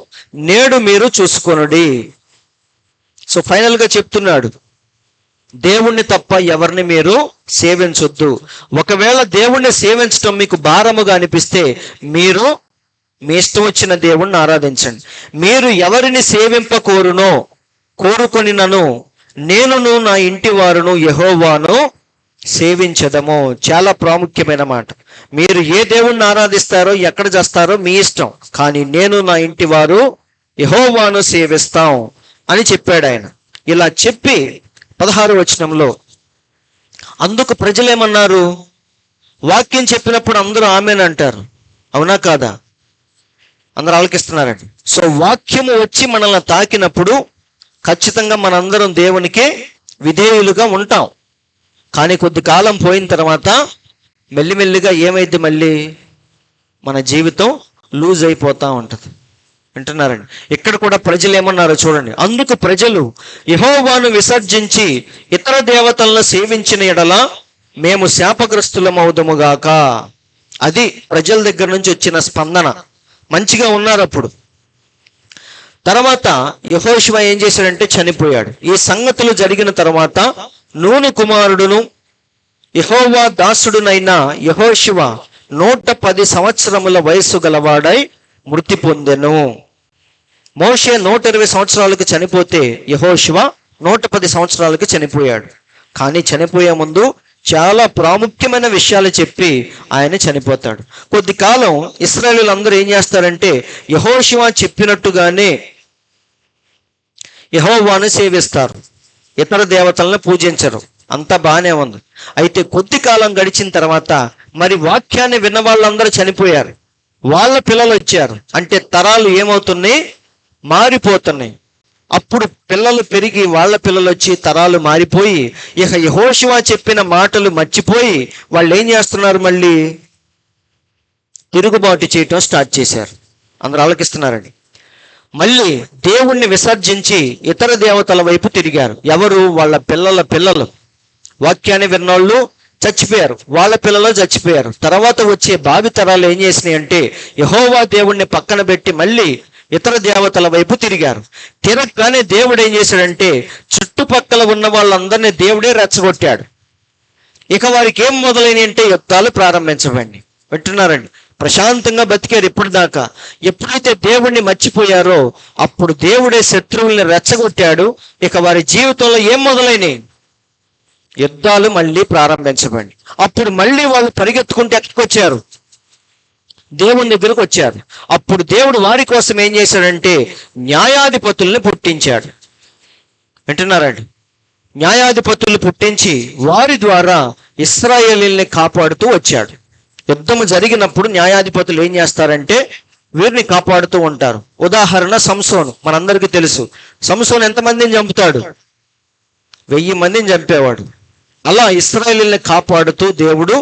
నేడు మీరు చూసుకొనుడి. సో ఫైనల్గా చెప్తున్నాడు, దేవుణ్ణి తప్ప ఎవరిని మీరు సేవించొద్దు. ఒకవేళ దేవుణ్ణి సేవించటం మీకు భారముగా అనిపిస్తే మీరు మీ ఇష్టం వచ్చిన దేవుణ్ణి ఆరాధించండి. మీరు ఎవరిని కోరుకొనినను నేనును నా ఇంటి వారును యెహోవాను సేవించదము. చాలా ప్రాముఖ్యమైన మాట. మీరు ఏ దేవుణ్ణి ఆరాధిస్తారో, ఎక్కడ చేస్తారో మీ ఇష్టం, కానీ నేను నా ఇంటి వారు యెహోవాను సేవిస్తాం అని చెప్పాడు ఆయన. ఇలా చెప్పి 16వ వచనంలో అందుకు ప్రజలేమన్నారు? వాక్యం చెప్పినప్పుడు అందరూ ఆమేన్ అంటారు, అవునా కాదా? అందరూ ఆలకిస్తున్నారండి. సో వాక్యము వచ్చి మనల్ని తాకినప్పుడు ఖచ్చితంగా మనందరం దేవునికి విధేయులుగా ఉంటాం. కానీ కొద్ది కాలం పోయిన తర్వాత మెల్లిమెల్లిగా ఏమైంది, మళ్ళీ మన జీవితం లూజ్ అయిపోతూ ఉంటుంది. వింటున్నారండి? ఇక్కడ కూడా ప్రజలు ఏమన్నారో చూడండి. అందుకు ప్రజలు యెహోవాను విసర్జించి ఇతర దేవతలను సేవించిన ఎడల మేము శాపగ్రస్తులమవుదుముగాక. అది ప్రజల దగ్గర నుంచి వచ్చిన స్పందన. మంచిగా ఉన్నారు అప్పుడు. తర్వాత యెహోషువ ఏం చేశాడంటే చనిపోయాడు. ఈ సంగతులు జరిగిన తర్వాత నూను కుమారుడును యెహోవా దాసుడునైన యెహోషువ 110 సంవత్సరముల వయస్సు గలవాడై మృతి పొందెను. మోషే 120 సంవత్సరాలకు చనిపోతే యెహోషువ 110 సంవత్సరాలకు చనిపోయాడు. కానీ చనిపోయే ముందు చాలా ప్రాముఖ్యమైన విషయాలు చెప్పి ఆయన చనిపోతాడు. కొద్ది కాలం ఇశ్రాయేలీయులందరూ ఏం చేస్తారంటే యెహోషువ చెప్పినట్టుగానే యెహోవాను సేవిస్తారు, ఇతర దేవతలను పూజించరు. అంతా బాగానే ఉంది. అయితే కొద్ది కాలం గడిచిన తర్వాత మరి వాక్యాన్ని విన్న వాళ్ళందరూ చనిపోయారు, వాళ్ళ పిల్లలు వచ్చారు. అంటే తరాలు ఏమవుతున్నాయి? మారిపోతున్నాయి. అప్పుడు పిల్లలు పెరిగి వాళ్ళ పిల్లలు వచ్చి తరాలు మారిపోయి ఇక యెహోషువ చెప్పిన మాటలు మర్చిపోయి వాళ్ళు ఏం చేస్తున్నారు, మళ్ళీ తిరుగుబాటు చేయటం స్టార్ట్ చేశారు. అందరూ ఆలకిస్తున్నారండి. మళ్ళీ దేవుణ్ణి విసర్జించి ఇతర దేవతల వైపు తిరిగారు. ఎవరు? వాళ్ళ పిల్లల పిల్లలు. వాక్యాన్ని విన్నోళ్ళు చచ్చిపోయారు, వాళ్ళ పిల్లలు చచ్చిపోయారు. తర్వాత వచ్చే భావితరాలు ఏం చేసినాయి అంటే యెహోవా దేవుణ్ణి పక్కన పెట్టి మళ్ళీ ఇతర దేవతల వైపు తిరిగారు. తిరగగానే దేవుడు ఏం చేశాడంటే చుట్టుపక్కల ఉన్న వాళ్ళందరినీ దేవుడే రెచ్చగొట్టాడు. ఇక వారికి ఏం మొదలైనవి అంటే యుద్ధాలు ప్రారంభించబండి. వింటున్నారండి? ప్రశాంతంగా బతికారు ఇప్పుడు దాకా. ఎప్పుడైతే దేవుణ్ణి మర్చిపోయారో అప్పుడు దేవుడే శత్రువుల్ని రెచ్చగొట్టాడు. ఇక వారి జీవితంలో ఏం మొదలైనవి? యుద్ధాలు మళ్ళీ ప్రారంభించబండి. అప్పుడు మళ్ళీ వాళ్ళు పరిగెత్తుకుంటే ఎక్కడికొచ్చారు? దేవుని దగ్గరకు వచ్చారు. అప్పుడు దేవుడు వారి కోసం ఏం చేశాడంటే న్యాయాధిపతుల్ని పుట్టించాడు. వింటున్నారండి? న్యాయాధిపతుల్ని పుట్టించి వారి ద్వారా ఇశ్రాయేలీల్ని కాపాడుతూ వచ్చాడు. యుద్ధము జరిగినప్పుడు న్యాయాధిపతులు ఏం చేస్తారంటే వీరిని కాపాడుతూ ఉంటారు. ఉదాహరణ సంసోను, మనందరికీ తెలుసు. సంసోను ఎంతమందిని చంపుతాడు? 1000 మందిని చంపేవాడు. అలా ఇశ్రాయేలీల్ని కాపాడుతూ దేవుడు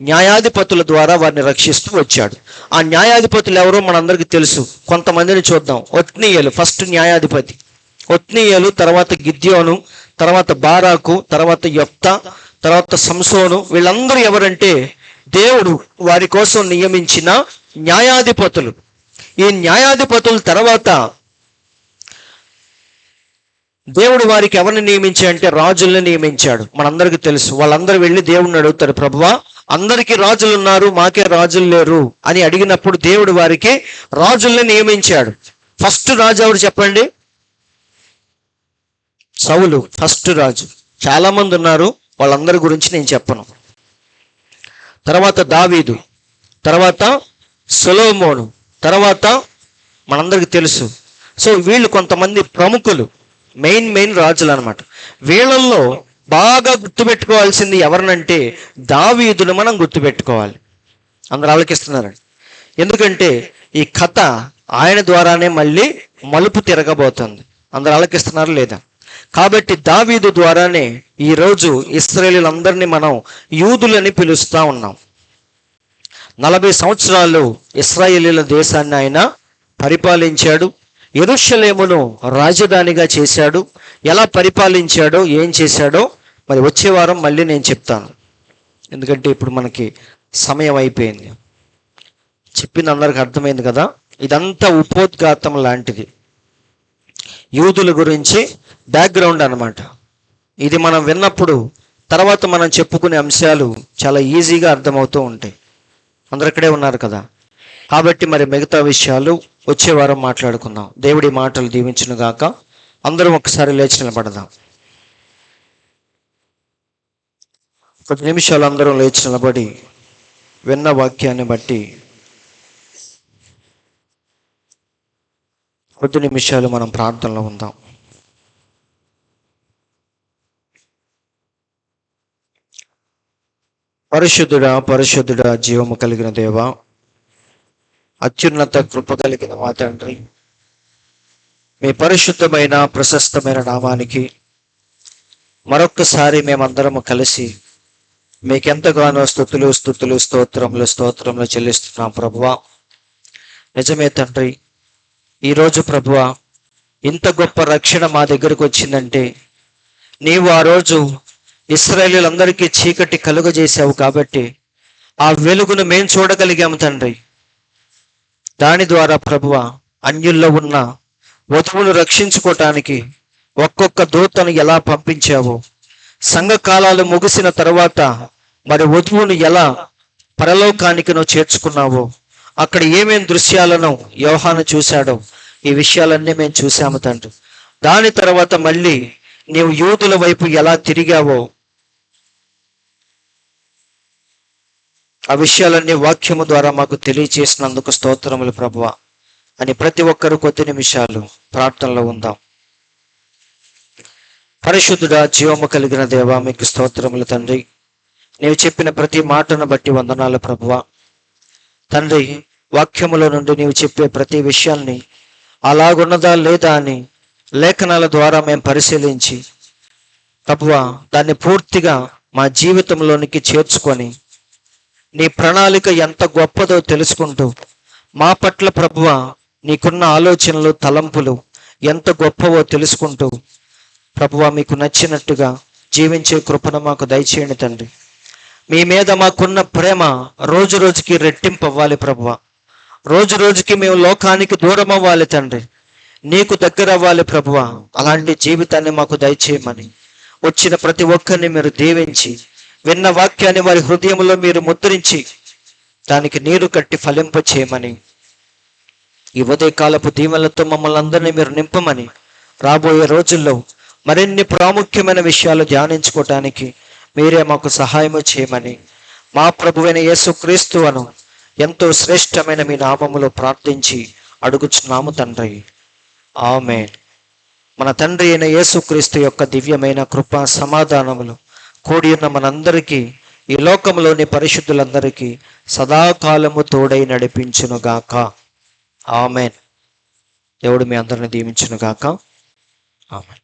న్యాయాధిపతుల ద్వారా వారిని రక్షిస్తూ వచ్చాడు. ఆ న్యాయాధిపతులు ఎవరో మనందరికీ తెలుసు. కొంతమందిని చూద్దాం. ఒత్నీయేలు ఫస్ట్ న్యాయాధిపతి. ఒత్నీయేలు, తర్వాత గిద్యోను, తర్వాత బారాకు, తర్వాత యెఫ్తా, తర్వాత సంసోను. వీళ్ళందరూ ఎవరంటే దేవుడు వారి కోసం నియమించిన న్యాయాధిపతులు. ఈ న్యాయాధిపతుల తర్వాత దేవుడు వారికి ఎవరిని నియమించాడంటే రాజుల్ని నియమించాడు. మనందరికీ తెలుసు. వాళ్ళందరూ వెళ్ళి దేవుడిని అడుగుతారు, ప్రభువా అందరికీ రాజులు ఉన్నారు, మాకే రాజులు లేరు అని అడిగినప్పుడు దేవుడు వారికి రాజుల్ని నియమించాడు. ఫస్ట్ రాజు ఎవరు చెప్పండి? సౌలు ఫస్ట్ రాజు. చాలా మంది ఉన్నారు, వాళ్ళందరి గురించి నేను చెప్పను. తర్వాత దావీదు, తర్వాత సొలొమోను, తర్వాత మనందరికీ తెలుసు. సో వీళ్ళు కొంతమంది ప్రముఖులు, మెయిన్ రాజులు అనమాట. వీళ్ళల్లో బాగా గుర్తుపెట్టుకోవాల్సింది ఎవరినంటే దావీదును మనం గుర్తుపెట్టుకోవాలి. అందరూ ఆలోచిస్తున్నారండి. ఎందుకంటే ఈ కథ ఆయన ద్వారానే మళ్ళీ మలుపు తిరగబోతుంది. అందరూ ఆలోచిస్తున్నారు లేదా? కాబట్టి దావీదు ద్వారానే ఈరోజు ఇశ్రాయేలీలందరినీ మనం యూదులని పిలుస్తా ఉన్నాం. 40 సంవత్సరాలు ఇశ్రాయేలీల దేశాన్ని ఆయన పరిపాలించాడు. యెరూషలేమును రాజధానిగా చేశాడు. ఎలా పరిపాలించాడో ఏం చేశాడో మరి వచ్చే వారం మళ్ళీ నేను చెప్తాను. ఎందుకంటే ఇప్పుడు మనకి సమయం అయిపోయింది. చెప్పింది అందరికి అర్థమైంది కదా? ఇదంతా ఉపోద్ఘాతం లాంటిది. యూదుల గురించి బ్యాక్గ్రౌండ్ అన్నమాట. ఇది మనం విన్నప్పుడు తర్వాత మనం చెప్పుకునే అంశాలు చాలా ఈజీగా అర్థమవుతూ ఉంటాయి. అందరు ఇక్కడే ఉన్నారు కదా? కాబట్టి మరి మిగతా విషయాలు వచ్చే వారం మాట్లాడుకుందాం. దేవుడి మాటలు దీవించును గాక. అందరం ఒకసారి లేచి నిలబడదాం. 10 నిమిషాలు అందరం లేచి నిలబడి విన్న వాక్యాన్ని బట్టి 10 నిమిషాలు మనం ప్రార్థనలో ఉందాం. పరిశుద్ధుడా, పరిశుద్ధుడా, జీవము కలిగిన దేవా, అత్యున్నత కృప కలిగిన మా తండ్రి, మీ పరిశుద్ధమైన ప్రశస్తమైన నామానికి మరొక్కసారి మేమందరము కలిసి మీకెంతగానో స్తుతులు స్తోత్రములు చెల్లిస్తున్నాం ప్రభువా. నిజమే తండ్రి, ఈరోజు ప్రభువా ఇంత గొప్ప రక్షణ మా దగ్గరకు వచ్చిందంటే నీవు ఆ రోజు ఇశ్రాయేలీలందరికీ చీకటి కలుగజేశావు కాబట్టి ఆ వెలుగును మేము చూడగలిగాము తండ్రి. దాని ద్వారా ప్రభువా అన్యుల్లో ఉన్న వధువును రక్షించుకోవటానికి ఒక్కొక్క దూతను ఎలా పంపించావో, సంఘకాలాలు ముగిసిన తర్వాత మరి వధువును ఎలా పరలోకానికి నువ్వు చేర్చుకున్నావో, అక్కడ ఏమేం దృశ్యాలను యోహాను చూశాడో ఈ విషయాలన్నీ మేము చూసాము తండ్రి. దాని తర్వాత మళ్ళీ నీవు యూదుల వైపు ఎలా తిరిగావో ఆ విషయాలన్నీ వాక్యము ద్వారా మాకు తెలియచేసినందుకు స్తోత్రములు ప్రభువా అని ప్రతి ఒక్కరు 10 నిమిషాలు ప్రార్థనలో ఉందాం. పరిశుద్ధుడా, జీవము కలిగిన దేవా, మీకు స్తోత్రములు తండ్రి. నీవు చెప్పిన ప్రతి మాటను బట్టి వందనాలు ప్రభువా. తండ్రి, వాక్యములో నుండి నీవు చెప్పే ప్రతి విషయాన్ని అలాగున్నదా లేదా అని లేఖనాల ద్వారా మేము పరిశీలించి ప్రభువా దాన్ని పూర్తిగా మా జీవితంలోనికి చేర్చుకొని నీ ప్రణాళిక ఎంత గొప్పదో తెలుసుకుంటూ మా పట్ల ప్రభువా నీకున్న ఆలోచనలు తలంపులు ఎంత గొప్పవో తెలుసుకుంటూ ప్రభువా మీకు నచ్చినట్టుగా జీవించే కృపను మాకు దయచేయండి తండ్రి. మీ మీద మాకున్న ప్రేమ రోజు రోజుకి రెట్టింపు అవ్వాలి ప్రభువా. రోజు రోజుకి మేము లోకానికి దూరం అవ్వాలి తండ్రి, నీకు దగ్గర అవ్వాలి ప్రభువా. అలాంటి జీవితాన్ని మాకు దయచేయమని, వచ్చిన ప్రతి ఒక్కరిని మీరు దీవించి, విన్న వాక్యాన్ని వారి హృదయంలో మీరు ముద్రించి దానికి నీరు కట్టి ఫలింప చేయమని, ఈ ఉదయకాలపు దీవెనలతో మమ్మల్ని అందరినీ మీరు నింపమని, రాబోయే రోజుల్లో మరిన్ని ప్రాముఖ్యమైన విషయాలు ధ్యానించుకోవటానికి మీరే మాకు సహాయము చేయమని మా ప్రభువైన యేసుక్రీస్తు అను ఎంతో శ్రేష్టమైన మీ నామములో ప్రార్థించి అడుగుచున్నాము తండ్రి. ఆమేన్. మన తండ్రి అయిన యేసుక్రీస్తు యొక్క దివ్యమైన కృపా సమాధానములు కూడి ఉన్న మనందరికీ, ఈ లోకంలోని పరిశుద్ధులందరికీ సదాకాలము తోడై నడిపించునుగాక. ఆమేన్. దేవుడు మీ అందరిని దీవించునుగాక. ఆమేన్.